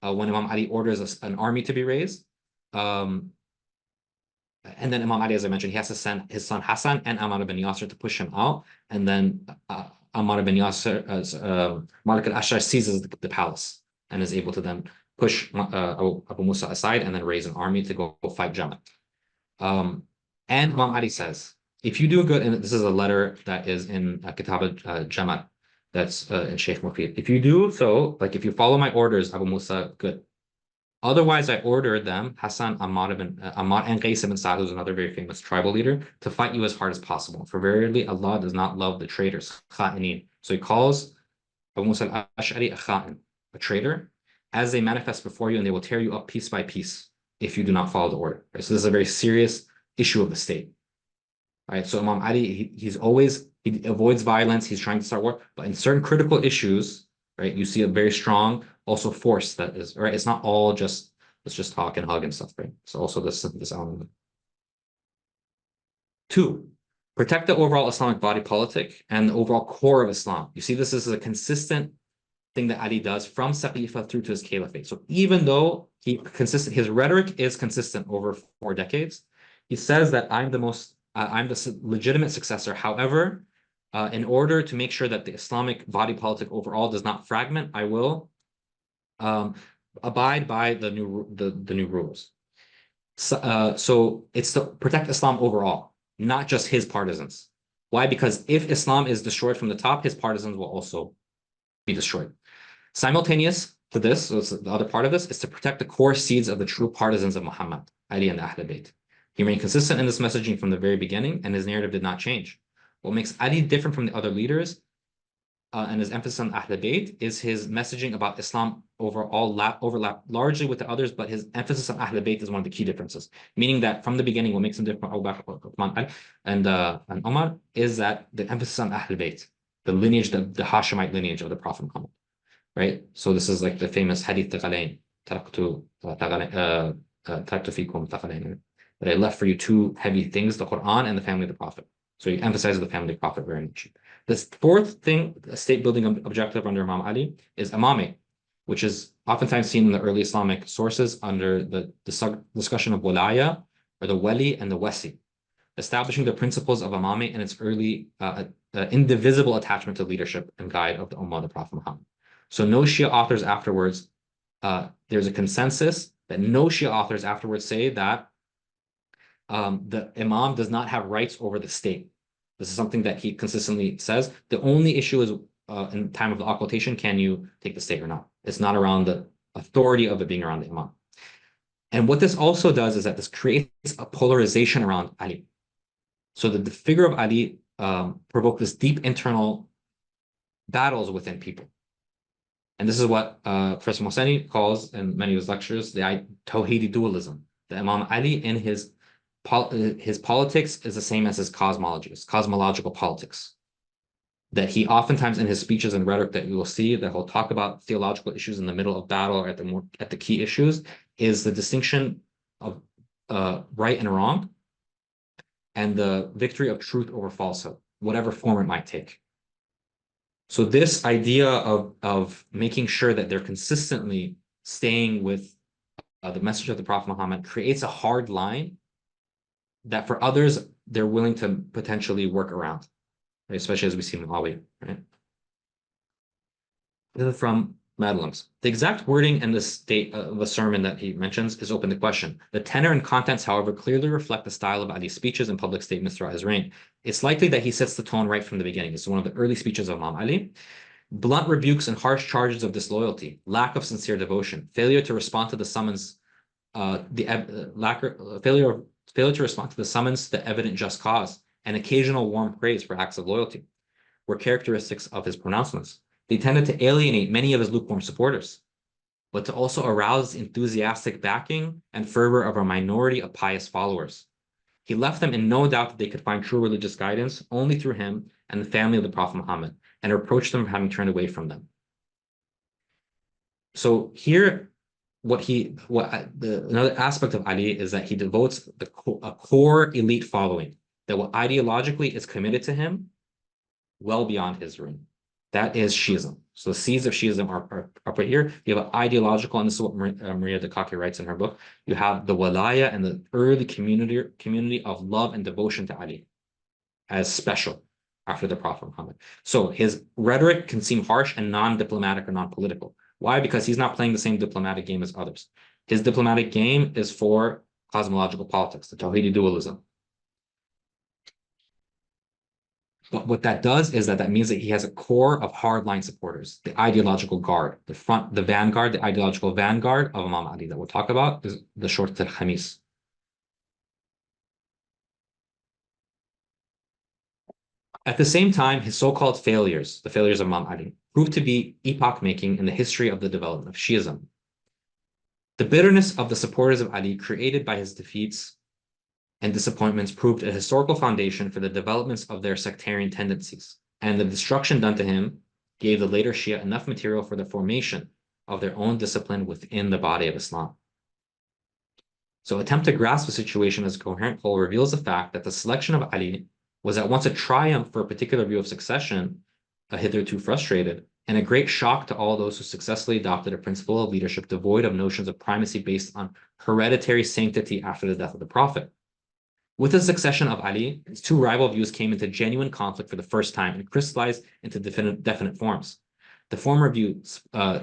When Imam Ali orders an army to be raised, and then Imam Ali, as I mentioned, he has to send his son Hassan and Ammar ibn Yasir to push him out. And then Ammar ibn Yasir, Malik al-Ash'ari seizes the palace and is able to then push Abu Musa aside and then raise an army to go fight Jamal. And Imam Ali says, if you do good, and this is a letter that is in Kitab al-Jamal, that's in Sheikh Mufid. If you do so, like if you follow my orders, Abu Musa, good. Otherwise, I ordered them, Hassan, Ammar, and Qais ibn Sa'd, who's another very famous tribal leader, to fight you as hard as possible. For verily, Allah does not love the traitors, kha'inin. So he calls Abu Musa al-Ash'ari a kha'in, a traitor, as they manifest before you, and they will tear you up piece by piece if you do not follow the order. Right? So this is a very serious issue of the state. Right? So Imam Ali, he avoids violence, he's trying to start war, but in certain critical issues, right, you see a very strong also force that is, right, it's not all just, let's just talk and hug and stuff, right? So also this element. 2, protect the overall Islamic body politic and the overall core of Islam. You see, this is a consistent thing that Ali does from Saqifa through to his caliphate. So even though his rhetoric is consistent over 4 decades, he says that I'm the legitimate successor. However, in order to make sure that the Islamic body politic overall does not fragment, I will abide by the new rules. So it's to protect Islam overall, not just his partisans. Why? Because if Islam is destroyed from the top, his partisans will also be destroyed. Simultaneous to this, so the other part of this, is to protect the core seeds of the true partisans of Muhammad, Ali and the Ahl Bayt. He remained consistent in this messaging from the very beginning, and his narrative did not change. What makes Ali different from the other leaders and his emphasis on Ahl Bayt is his messaging about Islam overlap largely with the others, but his emphasis on Ahl Bayt is one of the key differences. Meaning that from the beginning, what makes him different from Abu Bakr, Uthman, and Umar is that the emphasis on Ahl Bayt, the lineage, the Hashemite lineage of the Prophet Muhammad. Right? So this is like the famous Hadith Thaqalain, taraktu fikum thaqalain, that I left for you 2 heavy things, the Quran and the family of the Prophet. So he emphasizes the family of the Prophet very much. This 4th thing, a state building objective under Imam Ali, is imamate, which is oftentimes seen in the early Islamic sources under the discussion of walaya, or the wali and the wasi, establishing the principles of imamate and its early indivisible attachment to leadership and guide of the Ummah of the Prophet Muhammad. So no Shia authors afterwards, there's a consensus that no Shia authors afterwards say that the Imam does not have rights over the state. This is something that he consistently says. The only issue is in time of the occultation, can you take the state or not? It's not around the authority of it being around the Imam. And what this also does is that this creates a polarization around Ali. So the figure of Ali provoked this deep internal battles within people. And this is what Professor Mohseni calls in many of his lectures the Tawhidi dualism. The Imam Ali in his politics is the same as his cosmology, his cosmological politics. That he oftentimes in his speeches and rhetoric that you will see that he'll talk about theological issues in the middle of battle or at the key issues is the distinction of right and wrong and the victory of truth over falsehood, whatever form it might take. So this idea of making sure that they're consistently staying with the message of the Prophet Muhammad creates a hard line that for others, they're willing to potentially work around, right? Especially as we see Mu'awiya, right? This is from Madelims. The exact wording and the state of the sermon that he mentions is open to question. The tenor and contents, however, clearly reflect the style of Ali's speeches and public statements throughout his reign. It's likely that he sets the tone right from the beginning. This is one of the early speeches of Imam Ali. Blunt rebukes and harsh charges of disloyalty, lack of sincere devotion, failure to respond to the summons, failure to respond to the summons to evident just cause, and occasional warm praise for acts of loyalty were characteristics of his pronouncements. They tended to alienate many of his lukewarm supporters, but to also arouse enthusiastic backing and fervor of a minority of pious followers. He left them in no doubt that they could find true religious guidance only through him and the family of the Prophet Muhammad, and reproached them for having turned away from them. So here, another aspect of Ali is that he devotes a core elite following that what ideologically is committed to him well beyond his reign. That is Shi'ism. So the seeds of Shi'ism are right here. You have an ideological, and this is what Maria Dukakis writes in her book. You have the walaya and the early community of love and devotion to Ali as special after the Prophet Muhammad. So his rhetoric can seem harsh and non-diplomatic or non-political. Why? Because he's not playing the same diplomatic game as others. His diplomatic game is for cosmological politics, the Tawhidi dualism. But what that does is that means that he has a core of hardline supporters, the ideological guard, the vanguard, the ideological vanguard of Imam Ali that we'll talk about is the Short al-Khamis. At the same time, his so-called failures, the failures of Imam Ali, proved to be epoch-making in the history of the development of Shi'ism. The bitterness of the supporters of Ali created by his defeats and disappointments proved a historical foundation for the developments of their sectarian tendencies, and the destruction done to him gave the later Shia enough material for the formation of their own discipline within the body of Islam. So attempt to grasp the situation as a coherent whole reveals the fact that the selection of Ali was at once a triumph for a particular view of succession, hitherto frustrated, and a great shock to all those who successfully adopted a principle of leadership devoid of notions of primacy based on hereditary sanctity after the death of the Prophet. With the succession of Ali, his two rival views came into genuine conflict for the first time and crystallized into definite forms. The former view,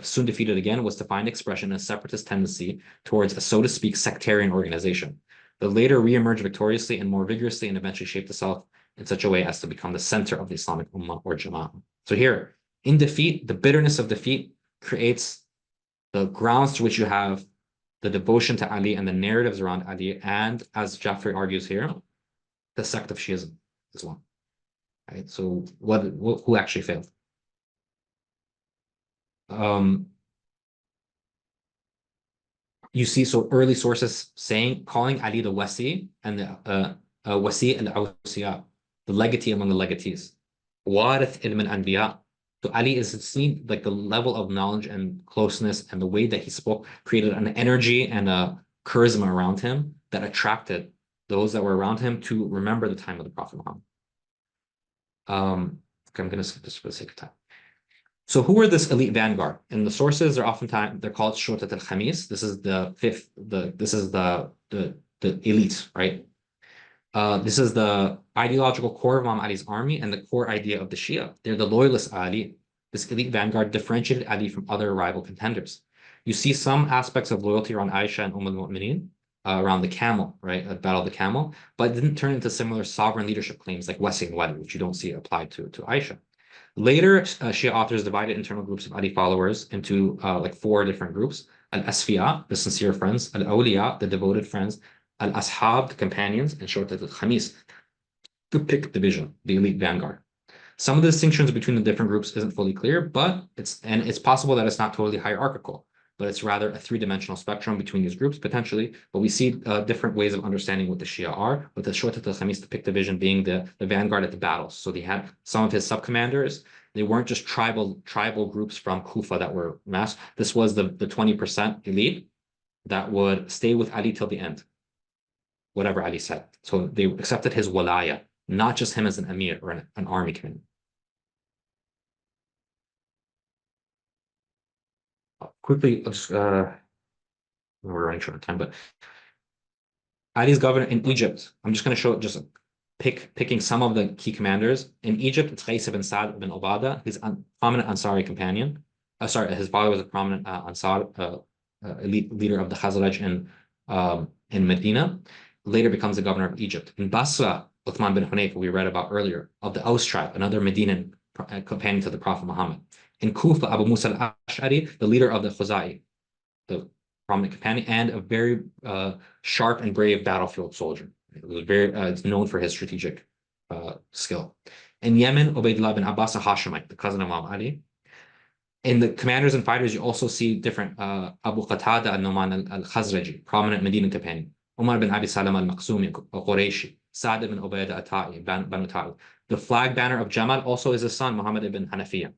soon defeated again, was to find expression in a separatist tendency towards a, so to speak, sectarian organization. The later re-emerged victoriously and more vigorously and eventually shaped itself in such a way as to become the center of the Islamic Ummah or Jama'ah. So here, in defeat, the bitterness of defeat creates the grounds to which you have the devotion to Ali and the narratives around Ali, and as Jafri argues here, the sect of Shi'ism as well. Right? So who actually failed? You see, so early sources calling Ali the Wasi and the Wasi al-Awsiya, the legatee among the legatees. Warith ilm al-Anbiya. So Ali is seen like the level of knowledge and closeness and the way that he spoke created an energy and a charisma around him that attracted those that were around him to remember the time of the Prophet Muhammad. Okay, I'm going to skip this for the sake of time. So who were this elite vanguard? In the sources, they're called Shurtat al-Khamis. This is the elite, right? This is the ideological core of Imam Ali's army and the core idea of the Shia. They're the loyalist Ali. This elite vanguard differentiated Ali from other rival contenders. You see some aspects of loyalty around Aisha and al-Mu'minin, around the camel, right? Battle of the Camel, but it didn't turn into similar sovereign leadership claims like Wasi and Wali, which you don't see applied to Aisha. Later, Shia authors divided internal groups of Ali followers into like 4 different groups: Al-Asfiya, the sincere friends; Al-Awliya, the devoted friends; Al-Ashab, the companions; and Shurtat al-Khamis, the pick division, the elite vanguard. Some of the distinctions between the different groups isn't fully clear, but it's possible that it's not totally hierarchical, but it's rather a 3-dimensional spectrum between these groups potentially. But we see different ways of understanding what the Shia are, with the Shurtat al-Khamis, the pick division, being the vanguard at the battles. So they had some of his sub-commanders. They weren't just tribal groups from Kufa that were massed. This was the 20% elite that would stay with Ali till the end, whatever Ali said. So they accepted his walaya, not just him as an emir or an army commander. Quickly, we're running short of time, but Ali's governor in Egypt. I'm just going to show just picking some of the key commanders. In Egypt, it's Qais ibn Sa'd ibn Ubadah. He's a prominent Ansari companion. His father was a prominent Ansar, elite leader of the Khazraj in Medina. Later becomes the governor of Egypt. In Basra, Uthman bin Hunayf, we read about earlier, of the Aus tribe, another Medinan companion to the Prophet Muhammad. In Kufa, Abu Musa al-Ash'ari, the leader of the Khuzai, the prominent companion, and a very sharp and brave battlefield soldier. It was it's known for his strategic skill. In Yemen, Ubaydullah bin Abbas al-Hashemite, the cousin of Imam Ali. In the commanders and fighters, you also see different Abu Qatada al-Numan al-Khazraji, prominent Medinan companion. Umar bin Abi Salama al-Makhzumi, a Qurayshi. Sa'd ibn Ubaidah Ata'i, Banu Ta'i. The flag banner of Jamal also is his son, Muhammad ibn Hanafiya,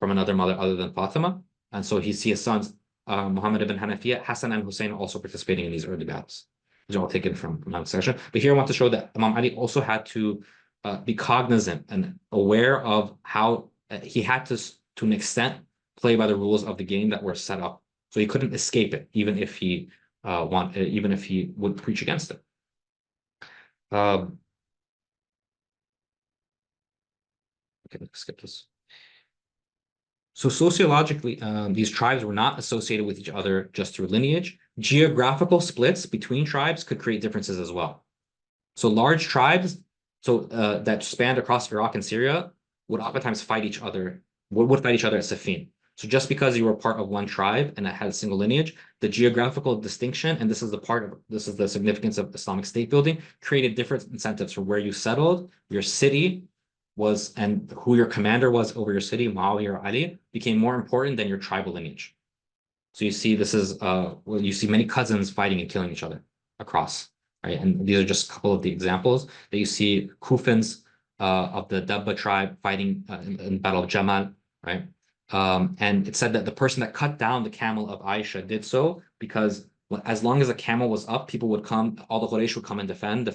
from another mother other than Fatima. And so he sees his sons, Muhammad ibn Hanafiya, Hassan and Hussein also participating in these early battles. These are all taken from Imam's section. But here I want to show that Imam Ali also had to be cognizant and aware of how he had to an extent, play by the rules of the game that were set up. So he couldn't escape it, even if he even if he would preach against it. Okay, let's skip this. So sociologically, these tribes were not associated with each other just through lineage. Geographical splits between tribes could create differences as well. So large tribes, that spanned across Iraq and Syria, would oftentimes fight each other, would fight each other at Siffin. So just because you were part of one tribe and it had a single lineage, the geographical distinction, and this is the significance of Islamic state building, created different incentives for where you settled, your city was, and who your commander was over your city, Mu'awiya or Ali, became more important than your tribal lineage. So you see, this is you see many cousins fighting and killing each other across, right? And these are just a couple of the examples that you see. Kufans of the Dabba tribe fighting in the Battle of Jamal, right? And it said that the person that cut down the camel of Aisha did so because as long as the camel was up, people would come, all the Quraysh would come and defend,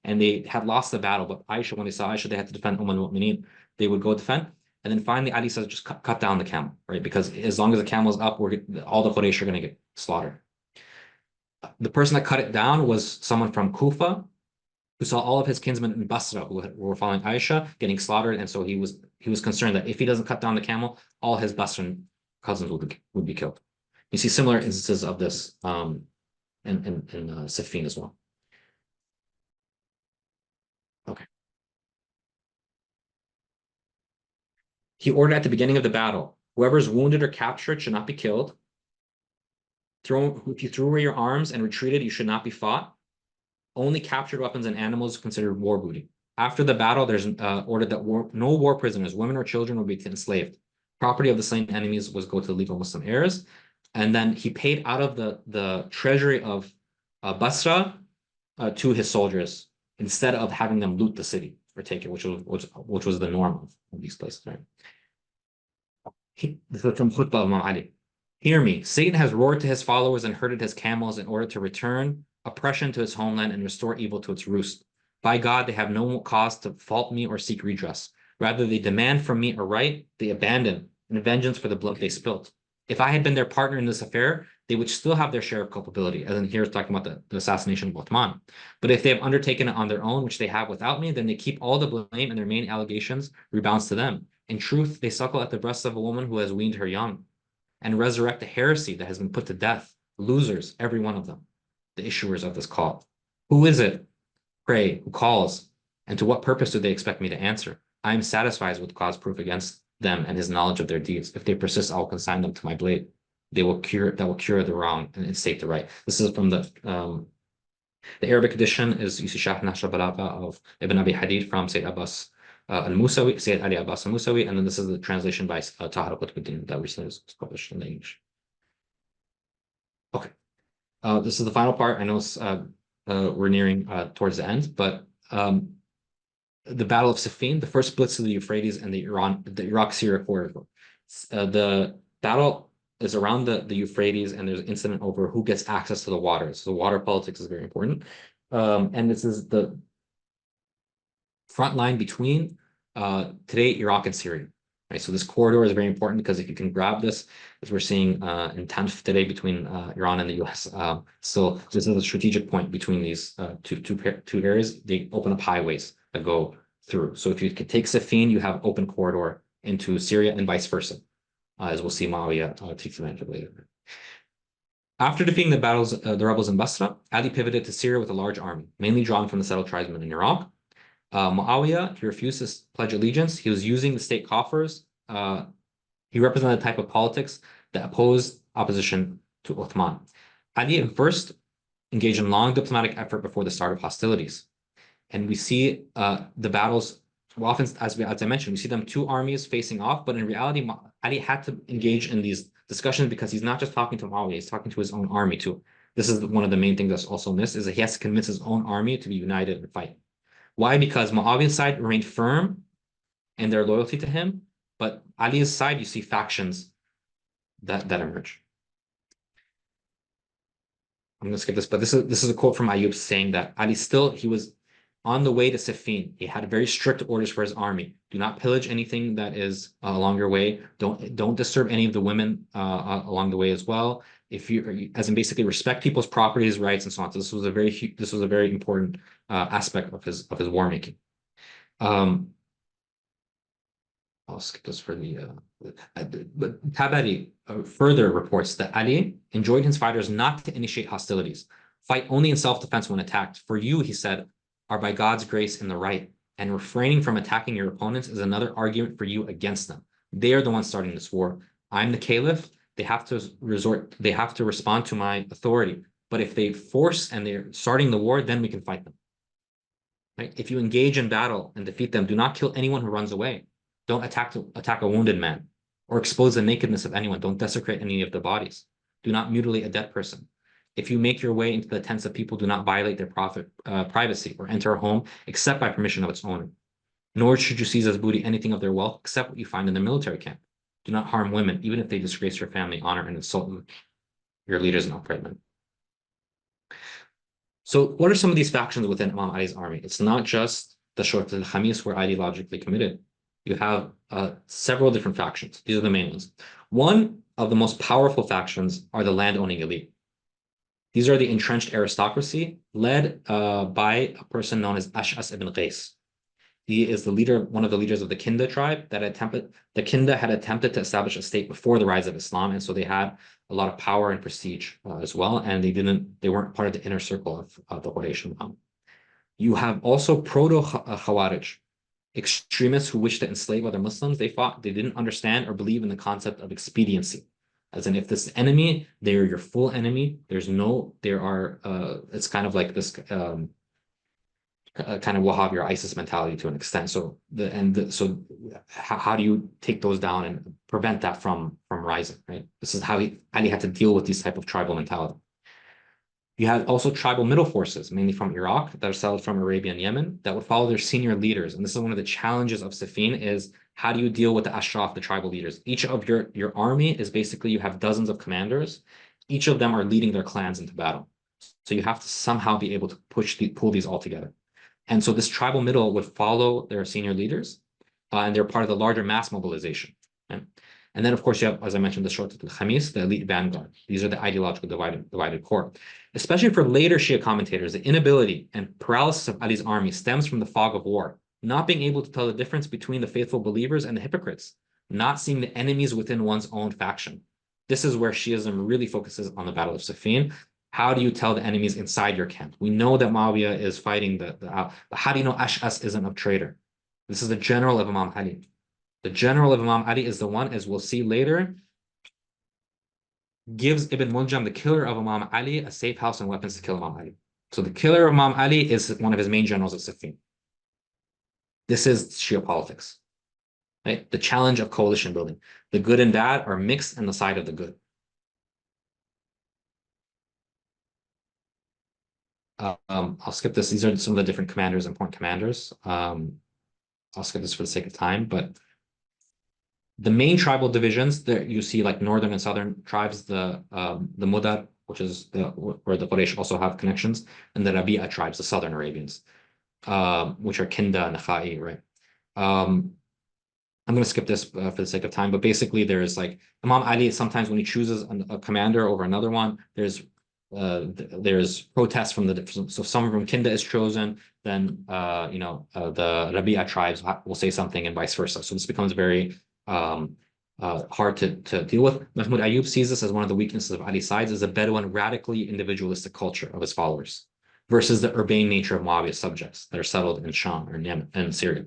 and they had lost the battle. But Aisha, when they saw Aisha, they had to defend al-Mu'mineen, they would go defend. And then finally, Ali says, just cut down the camel, right? Because as long as the camel is up, all the Quraysh are going to get slaughtered. The person that cut it down was someone from Kufa, who saw all of his kinsmen in Basra who were following Aisha getting slaughtered, and so he was concerned that if he doesn't cut down the camel, all his Basran cousins would be killed. You see similar instances of this in Siffin as well. Okay. He ordered at the beginning of the battle, whoever is wounded or captured should not be killed. If you threw away your arms and retreated, you should not be fought. Only captured weapons and animals considered war booty. After the battle, there's ordered that no war prisoners, women or children, will be enslaved. Property of the slain enemies was go to the legal Muslim heirs. And then he paid out of the treasury of Basra to his soldiers instead of having them loot the city or take it, which was the norm of these places. Right? This is from Khutbah of Imam Ali. Hear me, Satan has roared to his followers and herded his camels in order to return oppression to its homeland and restore evil to its roost. By God, they have no cause to fault me or seek redress. Rather, they demand from me a right they abandon and vengeance for the blood they spilt. If I had been their partner in this affair, they would still have their share of culpability. And then here's talking about the assassination of Uthman. But if they have undertaken it on their own, which they have without me, then they keep all the blame and their main allegations rebounds to them. In truth, they suckle at the breasts of a woman who has weaned her young and resurrect a heresy that has been put to death. Losers, every one of them, the issuers of this call. Who is it, pray, who calls? And to what purpose do they expect me to answer? I am satisfied with God's proof against them and his knowledge of their deeds. If they persist, I will consign them to my blade. That will cure the wrong and instate the right. This is from the Arabic edition is you see Sharh Nashr Balagha of Ibn Abi Hadid from Sayyid Abbas al-Musawi, Sayyid Ali Abbas al-Musawi, and then this is the translation by Tahir Qutbuddin that recently was published in English. Okay, this is the final part. I know we're nearing towards the end, but the Battle of Siffin, the first splits of the Euphrates and the Iraq-Syria corridor. The battle is around the Euphrates, and there's an incident over who gets access to the water. So the water politics is very important. And this is the front line between today Iraq and Syria. Right, so this corridor is very important because if you can grab this, as we're seeing in Tanf today between Iran and the US. So this is a strategic point between these two areas. They open up highways that go through. So if you can take Siffin, you have open corridor into Syria and vice versa, as we'll see Mu'awiya take advantage of later. After defeating the rebels in Basra, Ali pivoted to Syria with a large army, mainly drawn from the settled tribesmen in Iraq. Mu'awiya, he refused to pledge allegiance. He was using the state coffers. He represented a type of politics that opposed opposition to Uthman. Ali first engaged in long diplomatic effort before the start of hostilities. And we see the battles, well, often, as I mentioned, we see them two armies facing off, but in reality, Ali had to engage in these discussions because he's not just talking to Mu'awiya, he's talking to his own army too. This is one of the main things that's also missed, is that he has to convince his own army to be united and fight. Why? Because Muawiyah's side remained firm in their loyalty to him, but Ali's side, you see factions that emerge. I'm going to skip this, but this is a quote from Ayub saying that Ali he was on the way to Siffin. He had very strict orders for his army. Do not pillage anything that is along your way. Don't disturb any of the women along the way as well. As in basically respect people's properties, rights, and so on. So this was a very important aspect of his war making. I'll skip this for but Tabari further reports that Ali enjoined his fighters not to initiate hostilities. Fight only in self-defense when attacked. For you, he said, are by God's grace in the right, and refraining from attacking your opponents is another argument for you against them. They are the ones starting this war. I'm the Caliph. They have to respond to my authority. But if they force and they're starting the war, then we can fight them. Right? If you engage in battle and defeat them, do not kill anyone who runs away. Don't attack a wounded man or expose the nakedness of anyone. Don't desecrate any of the bodies. Do not mutilate a dead person. If you make your way into the tents of people, do not violate their privacy or enter a home except by permission of its owner. Nor should you seize as booty anything of their wealth except what you find in the military camp. Do not harm women, even if they disgrace your family honor and insult your leaders and upright men. So what are some of these factions within Imam Ali's army? It's not just the Short al-Khamis who are ideologically committed. You have several different factions. These are the main ones. One of the most powerful factions are the landowning elite. These are the entrenched aristocracy led by a person known as Ash'as ibn Qais. He is one of the leaders of the Kinda tribe the Kinda had attempted to establish a state before the rise of Islam, and so they had a lot of power and prestige as well, and they weren't part of the inner circle of the Quraysh. You have also proto-Khawarij, extremists who wish to enslave other Muslims. They didn't understand or believe in the concept of expediency. As in, if this enemy, they're your full enemy. It's kind of like this kind of Wahhabi or ISIS mentality to an extent. So how do you take those down and prevent that from rising, right? This is how Ali had to deal with these type of tribal mentality. You had also tribal middle forces, mainly from Iraq, that are settled from Arabia and Yemen, that would follow their senior leaders. And this is one of the challenges of Siffin, is how do you deal with the ashraf, the tribal leaders? Each of your army is basically, you have dozens of commanders. Each of them are leading their clans into battle. So you have to somehow be able to pull these all together. And so this tribal middle would follow their senior leaders, and they're part of the larger mass mobilization. Right? And then, of course, you have, as I mentioned, the Short al-Khamis, the elite vanguard. These are the ideological divided core. Especially for later Shia commentators, the inability and paralysis of Ali's army stems from the fog of war, not being able to tell the difference between the faithful believers and the hypocrites, not seeing the enemies within one's own faction. This is where Shiism really focuses on the Battle of Siffin. How do you tell the enemies inside your camp? We know that Mu'awiya is fighting but how do you know Ash'as isn't a traitor? This is the general of Imam Ali. The general of Imam Ali is the one, as we'll see later, gives Ibn Muljam, the killer of Imam Ali, a safe house and weapons to kill Imam Ali. So the killer of Imam Ali is one of his main generals at Siffin. This is Shia politics, right? The challenge of coalition building. The good and bad are mixed on the side of the good. I'll skip this. These are some of the different commanders, important commanders. I'll skip this for the sake of time, but the main tribal divisions that you see, like northern and southern tribes, the Mudar, which is where the Quraysh also have connections, and the Rabi'a tribes, the southern Arabians, which are Kinda and Nakhai, right? I'm going to skip this for the sake of time, but basically there's like Imam Ali, sometimes when he chooses a commander over another one, there's protests so someone from Kinda is chosen, then the Rabi'a tribes will say something and vice versa. So this becomes very hard to deal with. Mahmoud Ayub sees this as one of the weaknesses of Ali's sides, as a Bedouin radically individualistic culture of his followers versus the urbane nature of Muawiyah's subjects that are settled in Sham or Yemen and Syria,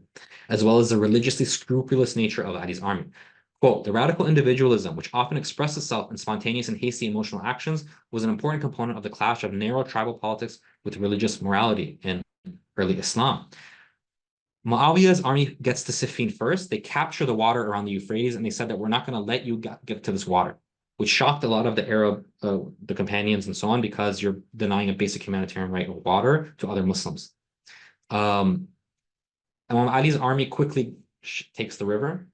as well as the religiously scrupulous nature of Ali's army. Quote, the radical individualism, which often expressed itself in spontaneous and hasty emotional actions, was an important component of the clash of narrow tribal politics with religious morality in early Islam. Muawiyah's army gets to Siffin first. They capture the water around the Euphrates, and they said that we're not going to let you get to this water. which shocked a lot of the Arab, the companions and so on, because you're denying a basic humanitarian right of water to other Muslims. Imam Ali's army quickly takes the river,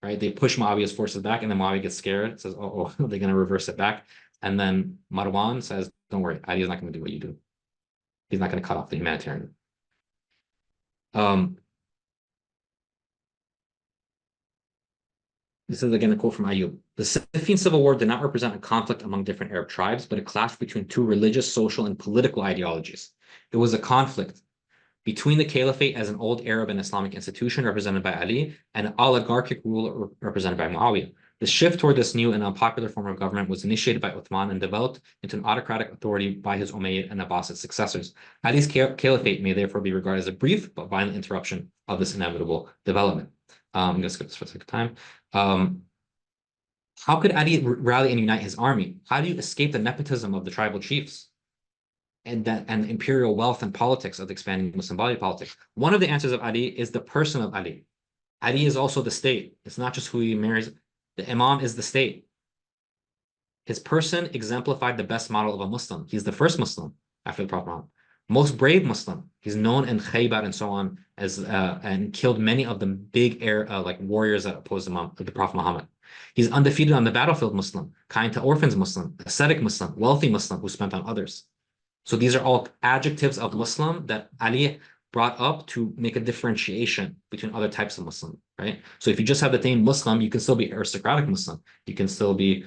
right? They push Muawiyah's forces back, and then Muawiyah gets scared, says, oh, they're going to reverse it back. And then Marwan says, don't worry, Ali is not going to do what you do. He's not going to cut off the humanitarian. This is again a quote from Ayub. The Siffin civil war did not represent a conflict among different Arab tribes, but a clash between two religious, social, and political ideologies. It was a conflict between the caliphate as an old Arab and Islamic institution represented by Ali and an oligarchic ruler represented by Muawiyah. The shift toward this new and unpopular form of government was initiated by Uthman and developed into an autocratic authority by his Umayyad and Abbasid successors. Ali's caliphate may therefore be regarded as a brief but violent interruption of this inevitable development. I'm going to skip this for the sake of time. How could Ali rally and unite his army? How do you escape the nepotism of the tribal chiefs and the imperial wealth and politics of the expanding Muslim body politic? One of the answers of Ali is the person of Ali. Ali is also the state. It's not just who he marries. The Imam is the state. His person exemplified the best model of a Muslim. He's the first Muslim after the Prophet Muhammad. Most brave Muslim. He's known in Khaybar and so on as and killed many of the big like warriors that opposed the Prophet Muhammad. He's undefeated on the battlefield Muslim, kind to orphans Muslim, ascetic Muslim, wealthy Muslim who spent on others. So these are all adjectives of Muslim that Ali brought up to make a differentiation between other types of Muslim, right? So if you just have the name Muslim, you can still be aristocratic Muslim. You can still be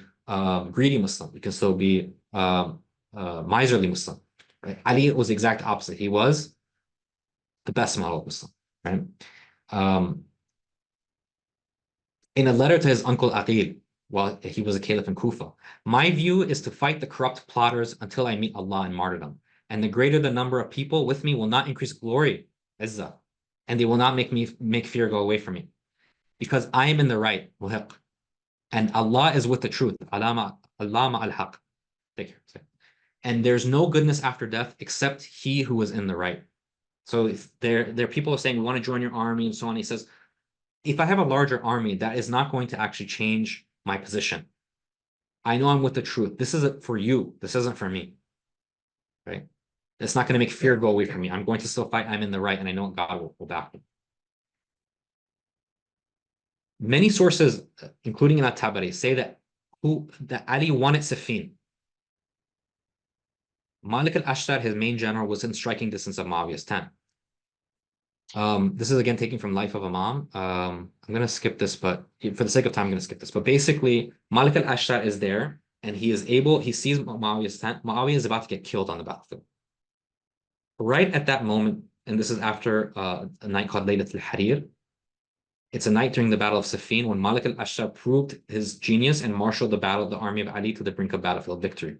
greedy Muslim. You can still be miserly Muslim. Right? Ali was the exact opposite. He was the best model of Muslim, right? In a letter to his uncle Aqil, while he was a caliph in Kufa, my view is to fight the corrupt plotters until I meet Allah in martyrdom. And the greater the number of people with me will not increase glory, izzah, and they will not make fear go away from me. Because I am in the right, and Allah is with the truth. Allah al-haq. Take care. And there's no goodness after death except he who is in the right. So if there are people who are saying, we want to join your army and so on. He says, if I have a larger army, that is not going to actually change my position. I know I'm with the truth. This is for you. This isn't for me, right? It's not going to make fear go away from me. I'm going to still fight. I'm in the right, and I know God will back me. Many sources, including in At-Tabari, say that Ali won at Siffin. Malik al-Ashtar, his main general, was in striking distance of Muawiyah's tent. This is again taken from Life of Imam. I'm going to skip this, but for the sake of time, I'm going to skip this. But basically, Malik al-Ashtar is there, and he sees Muawiyah's tent. Muawiyah is about to get killed on the battlefield. Right at that moment, and this is after a night called Laylat al-Harir. It's a night during the Battle of Siffin when Malik al-Ashtar proved his genius and marshaled the army of Ali to the brink of battlefield victory.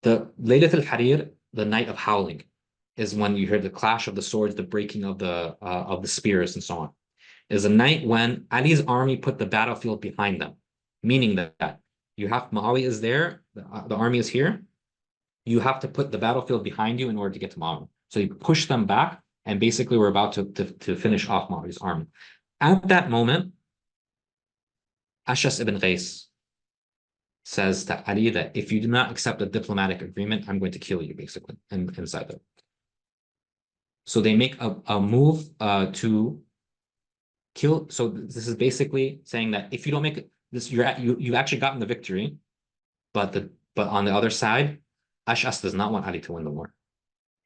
The Laylat al-Harir, the night of howling, is when you hear the clash of the swords, the breaking of the spears, and so on. It is a night when Ali's army put the battlefield behind them, meaning that you have Muawiyah is there, the army is here. You have to put the battlefield behind you in order to get to Muawiyah. So you push them back, and basically we're about to finish off Muawiyah's army. At that moment, Ashas ibn Qais says to Ali that if you do not accept a diplomatic agreement, I'm going to kill you, basically, inside them. So they make a move to kill. So this is basically saying that if you don't make this, you've actually gotten the victory, but on the other side, Ash'as does not want Ali to win the war.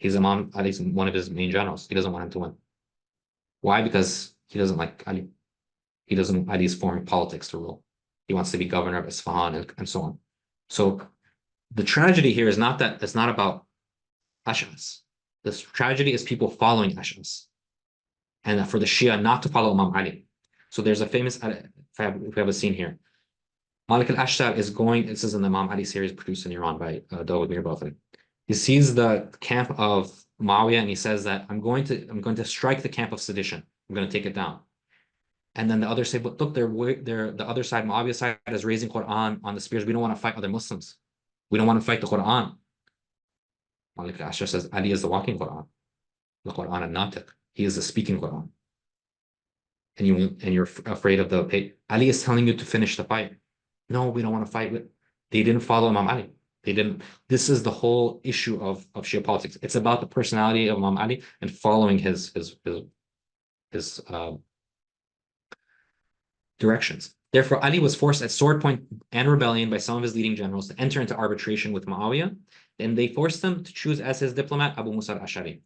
Ali's one of his main generals. He doesn't want him to win. Why? Because he doesn't like Ali. He doesn't want Ali's foreign politics to rule. He wants to be governor of Isfahan and so on. So the tragedy here is not that it's not about Ash'as. This tragedy is people following Ash'as, and for the Shia not to follow Imam Ali. So there's a famous, if we have a scene here. Malik al-Ashtar is going, this is in the Imam Ali series produced in Iran by Dawud Mir-Balkhi. He sees the camp of Muawiyah and he says that I'm going to strike the camp of sedition. I'm going to take it down. And then the others say, but look, they're the other side, Muawiyah's side is raising Quran on the spears. We don't want to fight other Muslims. We don't want to fight the Quran. Malik al-Ashtar says, Ali is the walking Quran. The Quran al-Natiq. He is the speaking Quran. And you're afraid of the pay. Ali is telling you to finish the fight. No, we don't want to fight with. They didn't follow Imam Ali. They didn't. This is the whole issue of Shia politics. It's about the personality of Imam Ali and following his directions. Therefore, Ali was forced at sword point and rebellion by some of his leading generals to enter into arbitration with Mu'awiya. And they forced him to choose as his diplomat Abu Musa al-Ash'ari,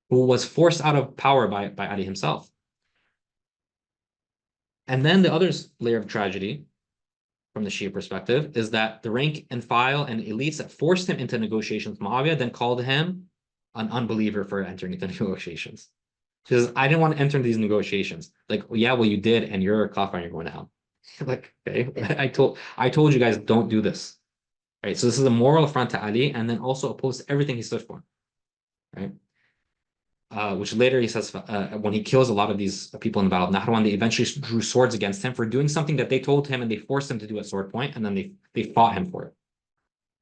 who was forced out of power by Ali himself. And then the other layer of tragedy from the Shia perspective is that the rank and file and elites that forced him into negotiations with Mu'awiya then called him an unbeliever for entering into negotiations. He says, I didn't want to enter these negotiations. Like, well, yeah, well, you did, and you're a kafir and you're going to hell. Like, okay, I told you guys don't do this. Right. So this is a moral affront to Ali, and then also opposed to everything he stood for. Right. Which later he says when he kills a lot of these people in the Battle of Nahrawan, they eventually drew swords against him for doing something that they told him and they forced him to do at sword point, and then they fought him for it.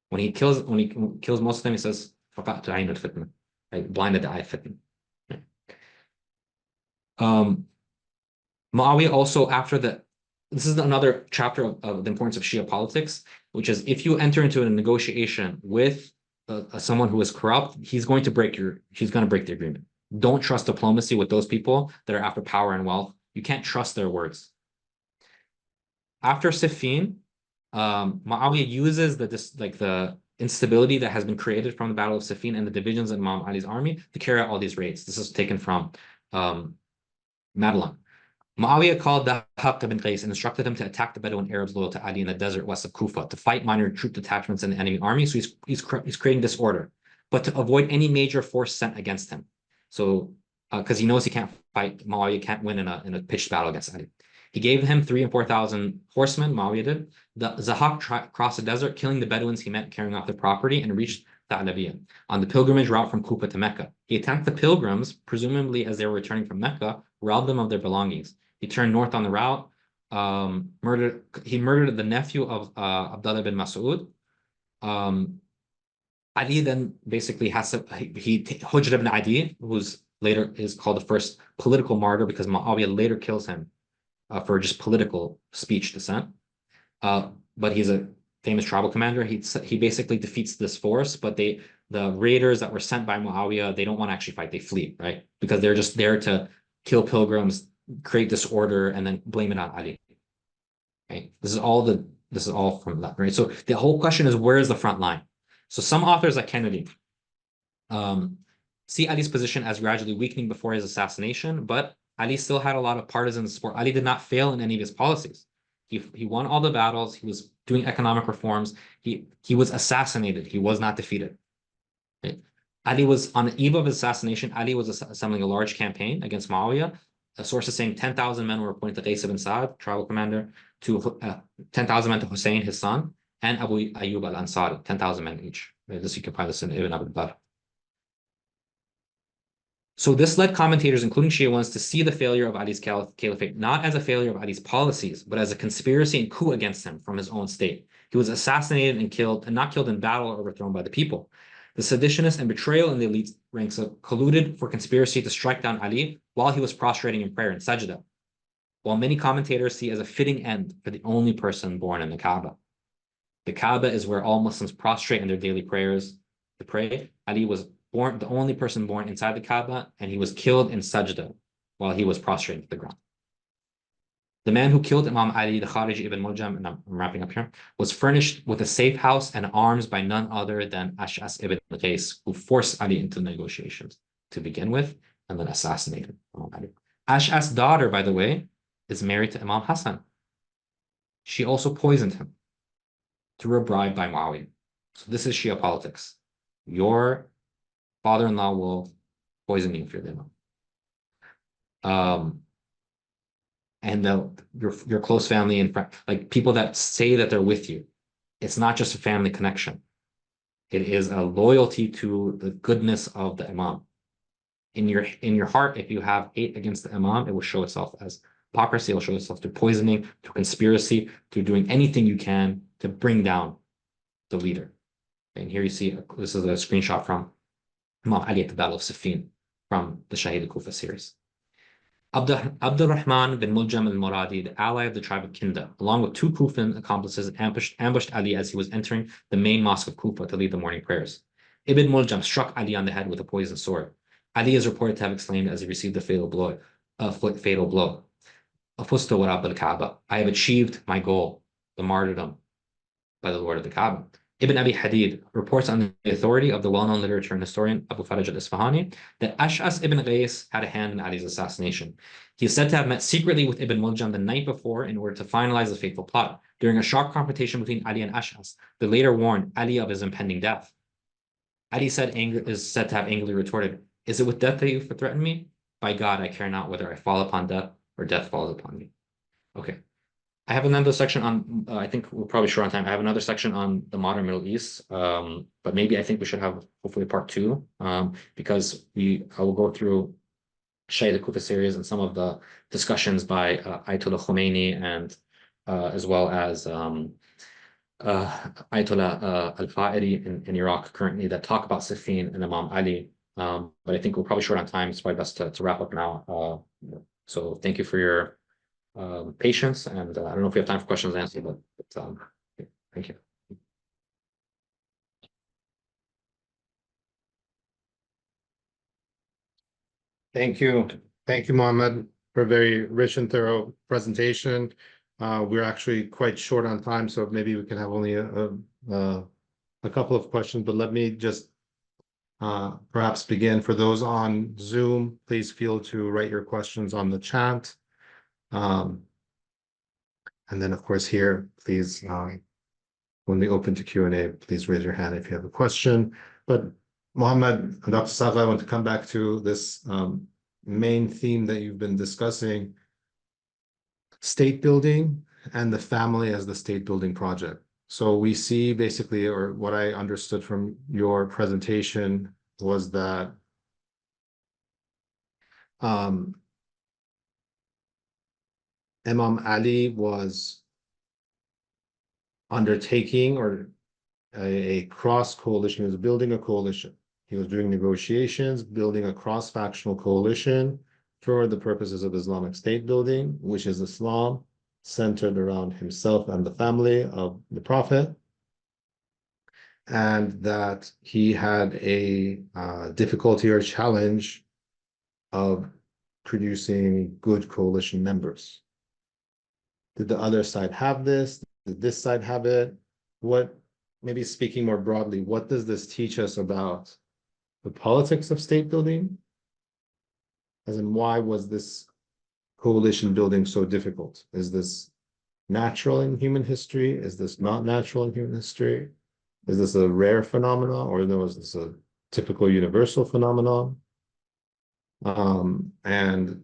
When he kills most of them, he says, right, blinded the eye fitna. Mu'awiya also, this is another chapter of the importance of Shia politics, which is if you enter into a negotiation with someone who is corrupt, he's going to break the agreement. Don't trust diplomacy with those people that are after power and wealth. You can't trust their words. After Siffin, Mu'awiya uses the instability that has been created from the Battle of Siffin and the divisions in Imam Ali's army to carry out all these raids. This is taken from Madeline. Mu'awiya called the Haqq ibn Qais and instructed him to attack the Bedouin Arabs loyal to Ali in the desert west of Kufa, to fight minor troop detachments in the enemy army. So he's creating disorder, but to avoid any major force sent against him. So because he knows he can't fight, Mu'awiya can't win in a pitched battle against Ali. He gave him 3,000 and 4,000 horsemen, Mu'awiya did. The Haqq crossed the desert, killing the Bedouins he met, carrying off their property, and reached Tha'labiyya on the pilgrimage route from Kufa to Mecca. He attacked the pilgrims, presumably as they were returning from Mecca, robbed them of their belongings. He turned north on the route, he murdered the nephew of Abdullah bin Mas'ud. Ali then basically Hujr ibn Adi, who's later is called the first political martyr because Mu'awiya later kills him for just political speech dissent. But he's a famous tribal commander. He basically defeats this force, but the raiders that were sent by Mu'awiya, they don't want to actually fight, they flee, right? Because they're just there to kill pilgrims, create disorder, and then blame it on Ali. Okay, this is all from that, right? So the whole question is, where is the front line? So some authors like Kennedy see Ali's position as gradually weakening before his assassination, but Ali still had a lot of partisan support. Ali did not fail in any of his policies. He won all the battles. He was doing economic reforms. He was assassinated. He was not defeated. Right? Ali was on the eve of his assassination. Ali was assembling a large campaign against Mu'awiya. A source is saying 10,000 men were appointed to Qais ibn Sa'd, tribal commander, to 10,000 men to Hussein, his son, and Abu Ayyub al-Ansari, 10,000 men each. This you can find this in Ibn Abd al-Barr. So this led commentators, including Shia ones, to see the failure of Ali's caliphate not as a failure of Ali's policies, but as a conspiracy and coup against him from his own state. He was assassinated and killed, and not killed in battle or overthrown by the people. The seditionists and betrayal in the elite ranks colluded for conspiracy to strike down Ali while he was prostrating in prayer in sajda, while many commentators see as a fitting end for the only person born in the Kaaba. The Kaaba is where all Muslims prostrate in their daily prayers to pray. Ali was the only person born inside the Kaaba, and he was killed in sajda while he was prostrating to the ground. The man who killed Imam Ali, the Khariji ibn Muljam, and I'm wrapping up here, was furnished with a safe house and arms by none other than Ash'as ibn Qais, who forced Ali into negotiations to begin with, and then assassinated Imam Ali. Ash'as' daughter, by the way, is married to Imam Hassan. She also poisoned him through a bribe by Mu'awiya. So this is Shia politics. Your father-in-law will poison you if you're the Imam. And your close family and like people that say that they're with you. It's not just a family connection. It is a loyalty to the goodness of the Imam. In your heart, if you have hate against the Imam, it will show itself as hypocrisy. It will show itself through poisoning, through conspiracy, through doing anything you can to bring down the leader. And here you see, this is a screenshot from Imam Ali at the Battle of Siffin from the Shahid al-Kufa series. Abdul Rahman bin Muljam al-Muradi, the ally of the tribe of Kinda, along with two Kufan accomplices, ambushed Ali as he was entering the main mosque of Kufa to lead the morning prayers. Ibn Muljam struck Ali on the head with a poisoned sword. Ali is reported to have exclaimed as he received the fatal blow, "Afustu wa Rabb al-Kaaba, I have achieved my goal, the martyrdom by the Lord of the Kaaba." Ibn Abi Hadid reports on the authority of the well-known literature and historian Abu Faraj al-Isfahani that Ash'as ibn Qais had a hand in Ali's assassination. He is said to have met secretly with Ibn Muljam the night before in order to finalize the fateful plot. During a sharp confrontation between Ali and Ash'as, the later warned Ali of his impending death. Ali is said to have angrily retorted, "Is it with death that you threaten me? By God, I care not whether I fall upon death or death falls upon me." Okay. I have another section on, I think we're probably short on time. I have another section on the modern Middle East, but maybe I think we should have hopefully part two, because I will go through Shia Kufa series and some of the discussions by Ayatollah Khomeini and as well as Ayatollah Al-Fa'iri in Iraq currently that talk about Siffin and Imam Ali. But I think we're probably short on time. It's probably best to wrap up now. So thank you for your patience, and I don't know if we have time for questions and answers, but thank you. Thank you, Mohammed, for a very rich and thorough presentation. We're actually quite short on time, so maybe we can have only a couple of questions, but let me just perhaps begin. For those on Zoom, please feel to write your questions on the chat. And then, of course, here, please, when we open to Q&A, please raise your hand if you have a question. But Mohammed, Dr. Safa, I want to come back to this main theme that you've been discussing, state building and the family as the state building project. So we see basically, or what I understood from your presentation was that Imam Ali was undertaking or a cross coalition. He was building a coalition. He was doing negotiations, building a cross-factional coalition for the purposes of Islamic state building, which is Islam centered around himself and the family of the Prophet. And that he had a difficulty or challenge of producing good coalition members. Did the other side have this? Did this side have it? What, maybe speaking more broadly, what does this teach us about the politics of state building? As in, why was this coalition building so difficult? Is this natural in human history? Is this not natural in human history? Is this a rare phenomenon, or no, is this a typical universal phenomenon? And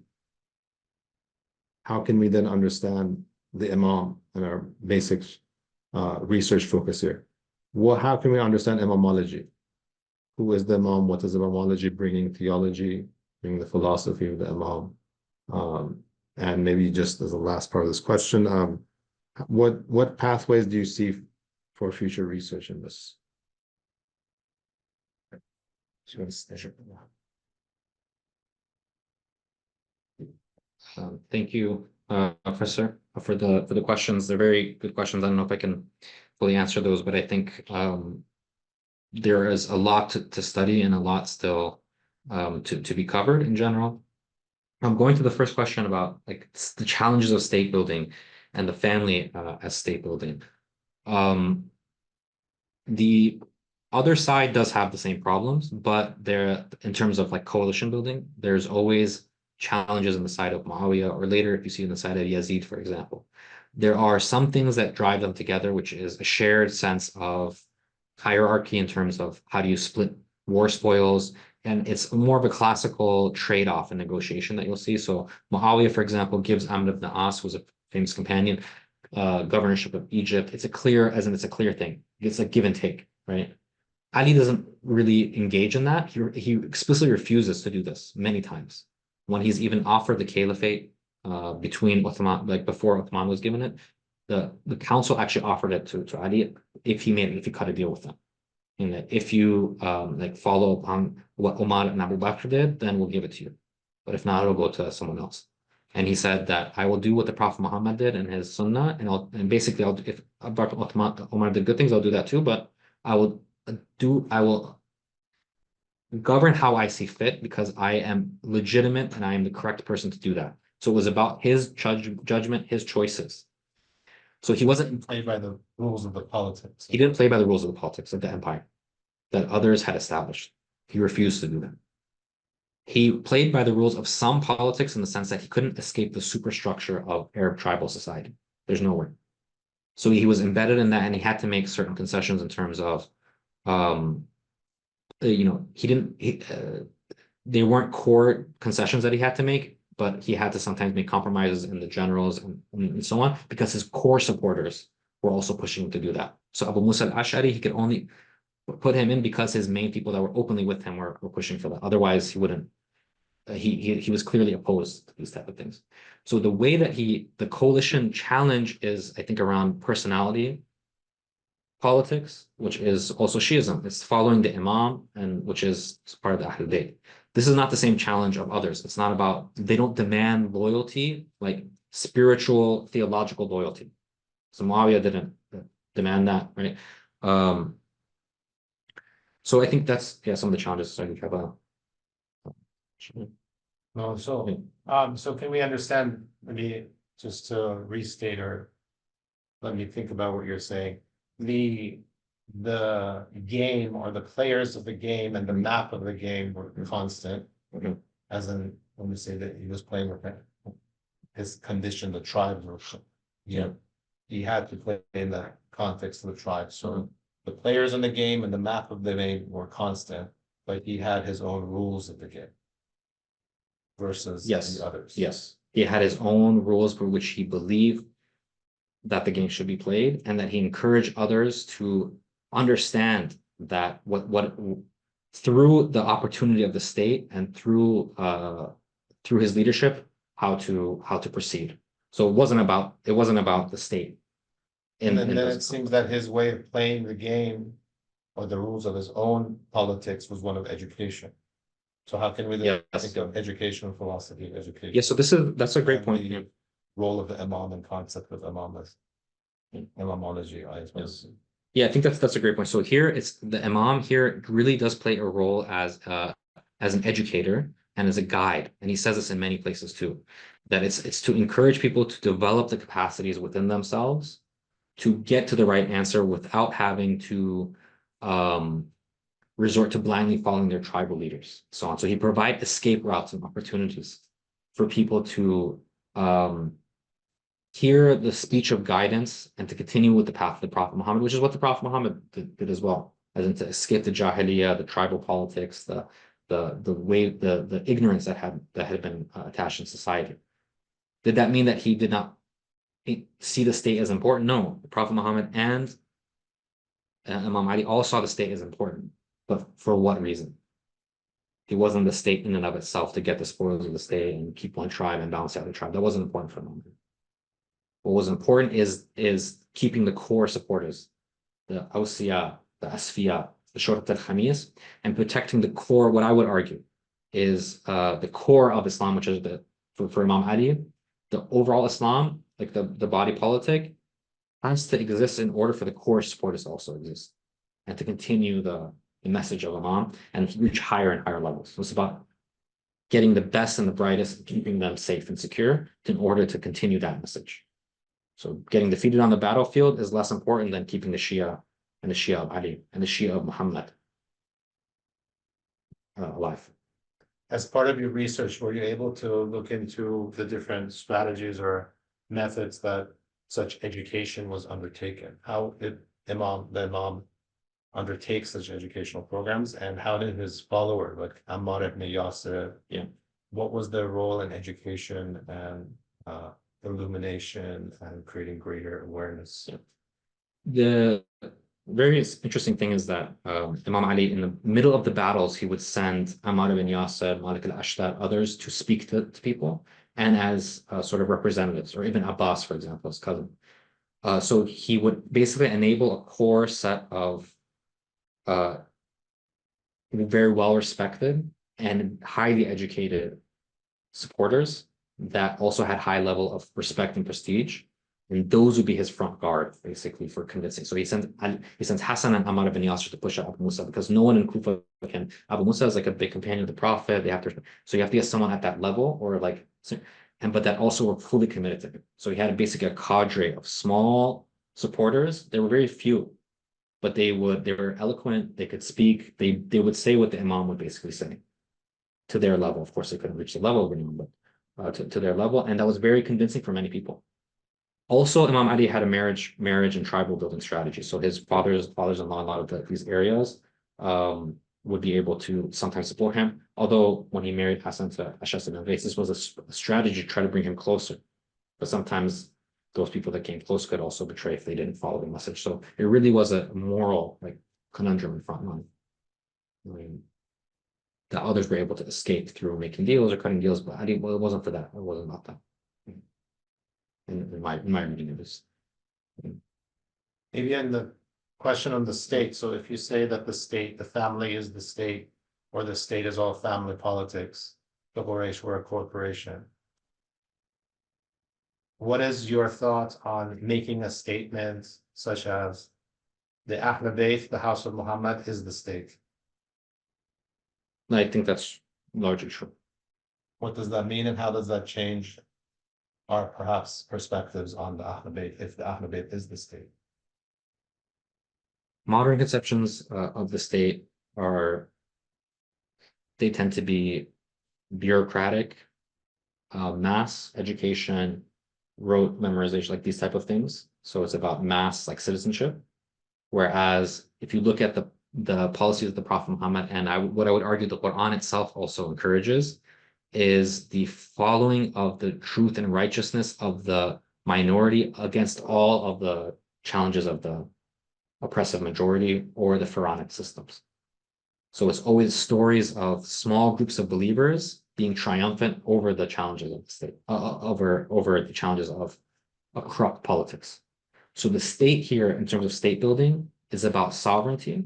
how can we then understand the Imam and our basic research focus here? How can we understand Imamology? Who is the Imam? What is Imamology bringing? Theology, bringing the philosophy of the Imam. And maybe just as a last part of this question, what pathways do you see for future research in this? Thank you, Professor, for the questions. They're very good questions. I don't know if I can fully answer those, but I think there is a lot to study and a lot still to be covered in general. I'm going to the first question about like the challenges of state building and the family as state building. The other side does have the same problems, but in terms of like coalition building, there's always challenges on the side of Mu'awiya, or later if you see on the side of Yazid, for example. There are some things that drive them together, which is a shared sense of hierarchy in terms of how do you split war spoils, and it's more of a classical trade-off and negotiation that you'll see. So Mu'awiya, for example, gives Amr ibn As, who was a famous companion, governorship of Egypt. It's a clear thing. It's a give and take, right? Ali doesn't really engage in that. He explicitly refuses to do this many times. When he's even offered the caliphate between Uthman, like before Uthman was given it, the council actually offered it to Ali if he cut a deal with them. And that if you like follow upon what Umar and Abu Bakr did, then we'll give it to you. But if not, it'll go to someone else. And he said that I will do what the Prophet Muhammad did in his Sunnah, and basically if Umar did good things, I'll do that too. But I will govern how I see fit because I am legitimate and I am the correct person to do that. So it was about his judgment, his choices. So he wasn't Played by the rules of the politics. he didn't play by the rules of the politics of the empire that others had established. He refused to do that. He played by the rules of some politics in the sense that he couldn't escape the superstructure of Arab tribal society. There's no way. So he was embedded in that, and he had to make certain concessions in terms of, he didn't. They weren't core concessions that he had to make, but he had to sometimes make compromises in the generals and so on because his core supporters were also pushing him to do that. So Abu Musa al-Ash'ari, he could only put him in because his main people that were openly with him were pushing for that. Otherwise, he wouldn't. He was clearly opposed to these type of things. So the way that the coalition challenge is, I think, around personality politics, which is also Shiism. It's following the Imam, and which is part of the Ahlul Bayt. This is not the same challenge of others. It's not about, they don't demand loyalty, like spiritual, theological loyalty. So Mu'awiya didn't demand that, right? So I think that's, some of the challenges. So I think have a. No, so can we understand, maybe just to restate or let me think about what you're saying. The game or the players of the game and the map of the game were constant. Mhm. As in, when we say that he was playing with his condition, the tribes were, he had to play in the context of the tribe. So the players in the game and the map of the game were constant, but he had his own rules of the game versus the others. Yes. He had his own rules for which he believed that the game should be played, and that he encouraged others to understand that what through the opportunity of the state and through his leadership, how to proceed. So it wasn't about the state. And then it seems that his way of playing the game or the rules of his own politics was one of education. So how can we think of educational philosophy, education? Yeah, so that's a great point. The role of the Imam and concept of Imamology, I suppose. Yeah, I think that's a great point. So here it's the Imam here really does play a role as an educator and as a guide. And he says this in many places too, that it's to encourage people to develop the capacities within themselves to get to the right answer without having to resort to blindly following their tribal leaders, so on. So he provides escape routes and opportunities for people to hear the speech of guidance and to continue with the path of the Prophet Muhammad, which is what the Prophet Muhammad did as well, as in to escape the Jahiliyyah, the tribal politics, the ignorance that had been attached in society. Did that mean that he did not see the state as important? No, the Prophet Muhammad and Imam Ali all saw the state as important, but for what reason? It wasn't the state in and of itself to get the spoils of the state and keep one tribe and balance the other tribe. That wasn't important for them. What was important is keeping the core supporters, the Awsiya, the Asfiya, the Shurrat al-Khamis, and protecting the core. What I would argue is the core of Islam, which is for Imam Ali, the overall Islam, like the body politic, has to exist in order for the core supporters to also exist and to continue the message of Imam and reach higher and higher levels. So it's about getting the best and the brightest and keeping them safe and secure in order to continue that message. So getting defeated on the battlefield is less important than keeping the Shia and the Shia of Ali and the Shia of Muhammad alive. As part of your research, were you able to look into the different strategies or methods that such education was undertaken? How did the Imam undertake such educational programs, and how did his follower, like Ammar ibn Yasir, what was their role in education and illumination and creating greater awareness? The very interesting thing is that Imam Ali, in the middle of the battles, he would send Ammar ibn Yasir, Malik al-Ashdad, others to speak to people and as sort of representatives, or Ibn Abbas, for example, his cousin. So he would basically enable a core set of very well respected and highly educated supporters that also had high level of respect and prestige. And those would be his front guard, basically, for convincing. So he sends Hassan and Ammar ibn Yasir to push out Abu Musa because no one in Kufa can. Abu Musa is like a big companion of the Prophet. They have to, so you have to get someone at that level, or like, but that also were fully committed to him. So he had basically a cadre of small supporters. There were very few, but they were eloquent. They could speak. They would say what the Imam would basically say to their level. Of course, they couldn't reach the level of Imam, but to their level, and that was very convincing for many people. Also, Imam Ali had a marriage and tribal building strategy. So his fathers-in-law in a lot of these areas would be able to sometimes support him. Although when he married Hassan to Ashas ibn Qais, this was a strategy to try to bring him closer. But sometimes those people that came close could also betray if they didn't follow the message. So it really was a moral conundrum in front line. That others were able to escape through making deals or cutting deals, but Ali, well, it wasn't for that. It wasn't about that. In my reading of this. Maybe in the question on the state. So if you say that the family is the state, or the state is all family politics, the Quraysh were a corporation. What is your thought on making a statement such as the Ahl Bayt, the house of Muhammad, is the state? I think that's largely true. What does that mean, and how does that change our perhaps perspectives on the Ahl Bayt, if the Ahl Bayt is the state? Modern conceptions of the state they tend to be bureaucratic, mass education, rote memorization, like these type of things. So it's about mass citizenship. Whereas if you look at the policies of the Prophet Muhammad, and what I would argue the Quran itself also encourages, is the following of the truth and righteousness of the minority against all of the challenges of the oppressive majority or the pharaonic systems. So it's always stories of small groups of believers being triumphant over the challenges of the state, over the challenges of a corrupt politics. So the state here, in terms of state building, is about sovereignty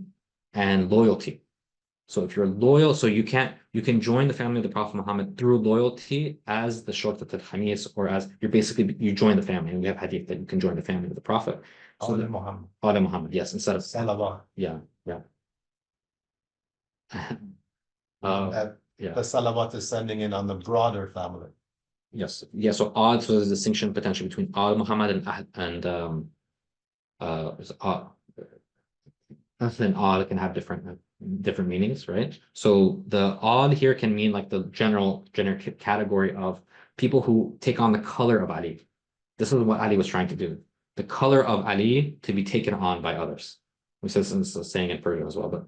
and loyalty. So if you're loyal, so you can join the family of the Prophet Muhammad through loyalty as the Shortat al-Khamis, or as you join the family. And we have hadith that you can join the family of the Prophet. So Muhammad. Al Muhammad, yes, instead of Salawat. Yeah. The salawat is sending in on the broader family. Yes. Yeah. So there's a distinction potentially between Al Muhammad and Al can have different meanings, right? So the Al here can mean the generic category of people who take on the color of Ali. This is what Ali was trying to do. The color of Ali to be taken on by others. We said this is a saying in Persian as well, but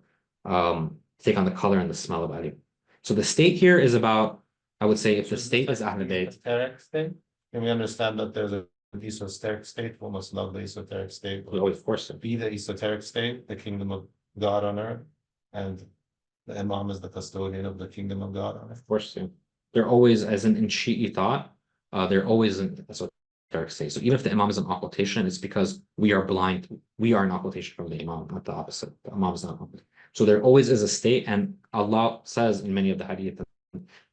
take on the color and the smell of Ali. So the state here is about, I would say, if the state is Ahl Bayt. Esoteric state? Can we understand that there's an esoteric state? We must love the esoteric state. Oh, of course. Be the esoteric state, the kingdom of God on earth, and the Imam is the custodian of the kingdom of God on earth. Of course, yeah. They're always, as in Shi'i thought, they're always in esoteric state. So even if the Imam is an occultation, it's because we are blind. We are an occultation from the Imam, not the opposite. The Imam is not an occultation. So there always is a state, and Allah says in many of the hadith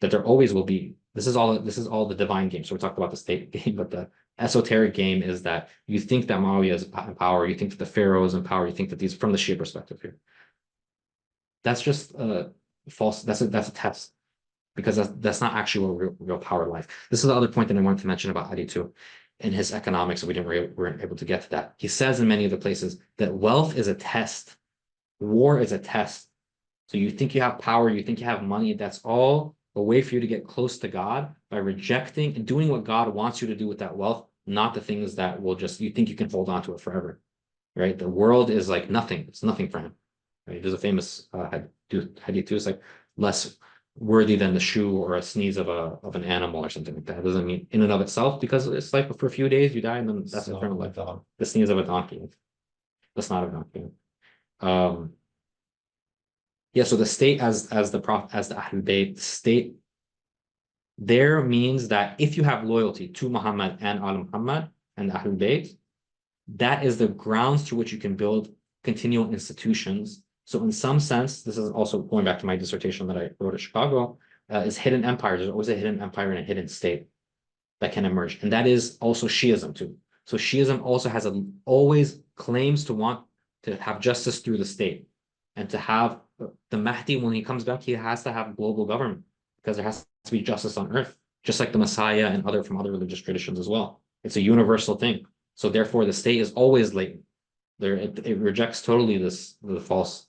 that there always will be. This is all the divine game. So we talked about the state game, but the esoteric game is that you think that Mu'awiya is in power, you think that the Pharaoh is in power, you think that these, from the Shia perspective here. That's just false. That's a test, because that's not actually what real power lies. This is the other point that I wanted to mention about Ali too. In his economics, we weren't able to get to that. He says in many of the places that wealth is a test. War is a test. So you think you have power, you think you have money, that's all a way for you to get close to God by rejecting and doing what God wants you to do with that wealth, not the things that will you think you can hold on to it forever, right? The world is like nothing. It's nothing for him. Right? There's a famous hadith too. It's less worthy than the shoe or a sneeze of an animal or something like that. It doesn't mean in and of itself, because it's for a few days you die and then that's eternal life. The sneeze of a donkey. That's not a donkey. So the state as the Ahl Bayt, the state there means that if you have loyalty to Muhammad and Al Muhammad and Ahl Bayt, that is the grounds to which you can build continual institutions. So in some sense, this is also going back to my dissertation that I wrote at Chicago, is hidden empires. There's always a hidden empire and a hidden state. that can emerge, and that is also Shi'ism too. So Shi'ism also has always claims to want to have justice through the state, and to have the Mahdi, when he comes back, he has to have global government, because there has to be justice on earth, just like the Messiah and from other religious traditions as well. It's a universal thing. So therefore, the state is always latent. It rejects totally the false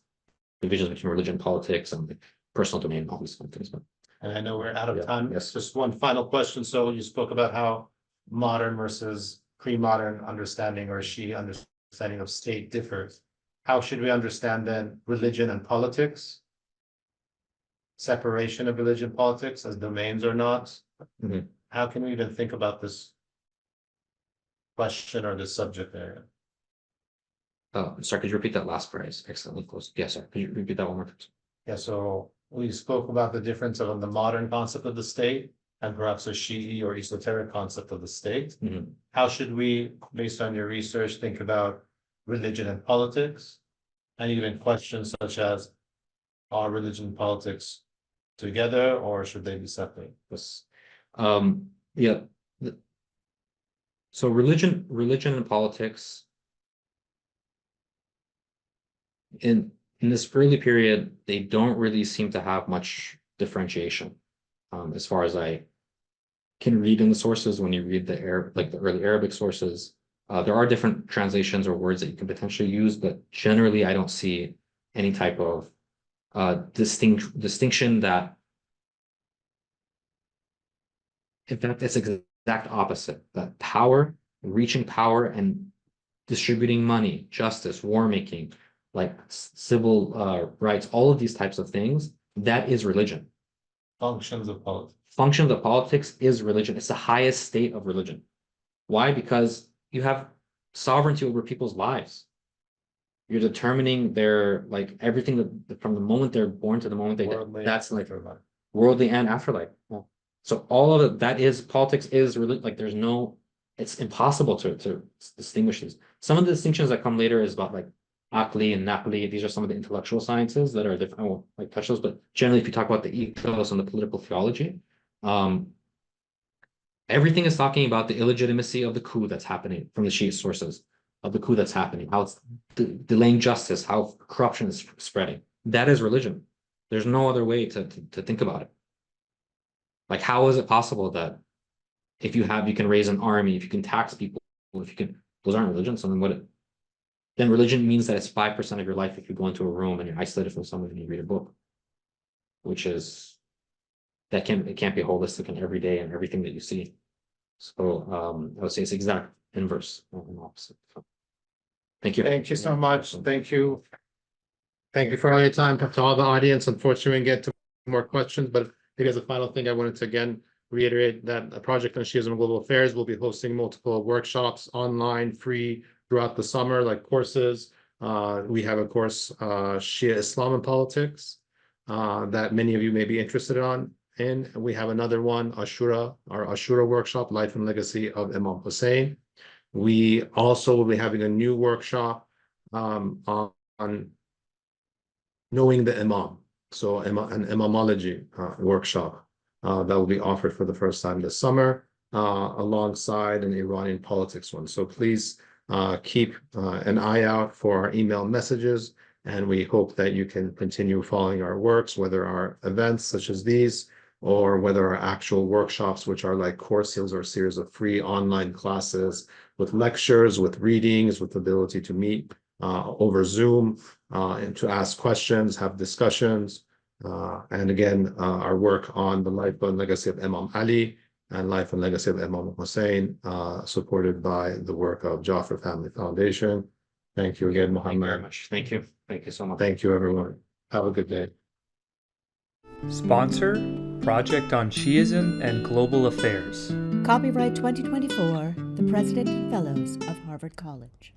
divisions between religion, politics, and the personal domain, and all these things. But And I know we're out of time. Yes. Just one final question. So you spoke about how modern versus pre-modern understanding or Shia understanding of state differs. How should we understand then religion and politics? Separation of religion and politics as domains or not? Mhm. How can we even think about this question or this subject area? Sorry, could you repeat that last part? It's excellently close. Yes, sir. Could you repeat that one more time? Yeah, so we spoke about the difference of the modern concept of the state and perhaps a Shi'i or esoteric concept of the state. Mhm. How should we, based on your research, think about religion and politics? And even questions such as, are religion and politics together or should they be separate? Yes. Yeah. So religion and politics in this early period, they don't really seem to have much differentiation, as far as I can read in the sources. When you read the early Arabic sources, there are different translations or words that you can potentially use, but generally I don't see any type of distinction that, in fact, it's exact opposite. That power, reaching power and distributing money, justice, war making, like civil rights, all of these types of things, that is religion. Functions of politics. Function of politics is religion. It's the highest state of religion. Why? Because you have sovereignty over people's lives. You're determining their, like, everything from the moment they're born to the moment they die. Worldly That's and like afterlife. worldly and afterlife. Yeah. So all of it, that is politics, is really, like, there's no, it's impossible to distinguish these. Some of the distinctions that come later is about like Aqli and Naqli. These are some of the intellectual sciences that are different. I won't like touch those, but generally, if you talk about the ethos and the political theology, everything is talking about the illegitimacy of the coup that's happening from the Shia sources, of the coup that's happening, how it's delaying justice, how corruption is spreading. That is religion. There's no other way to think about it. Like, how is it possible that if you can raise an army, if you can tax people, if you can, those aren't religion. So then religion means that it's 5% of your life if you go into a room and you're isolated from someone and you read a book, which is, it can't be holistic in every day and everything that you see. So I would say it's exact inverse and opposite. So, thank you. Thank you so much. Thank you. Thank you for all your time. To all the audience, unfortunately, we get to more questions, but I think as a final thing, I wanted to again reiterate that a project on Shi'ism and Global Affairs will be hosting multiple workshops online, free throughout the summer, like courses. We have a course, Shia Islam and Politics, that many of you may be interested in. We have another one, Ashura, our Ashura workshop, Life and Legacy of Imam Hussein. We also will be having a new workshop on knowing the Imam. So an imamology workshop that will be offered for the first time this summer, alongside an Iranian politics one. So please keep an eye out for our email messages, and we hope that you can continue following our works, whether our events such as these, or whether our actual workshops, which are like courses or a series of free online classes with lectures, with readings, with the ability to meet over Zoom and to ask questions, have discussions. And again, our work on the life and legacy of Imam Ali and life and legacy of Imam Hussein, supported by the work of Jaffer Family Foundation. Thank you again, Muhammad. Thank you very much. Thank you. Thank you so much. Thank you, everyone. Have a good day. Sponsor, Project on Shi'ism and Global Affairs. Copyright 2024, the President and Fellows of Harvard College.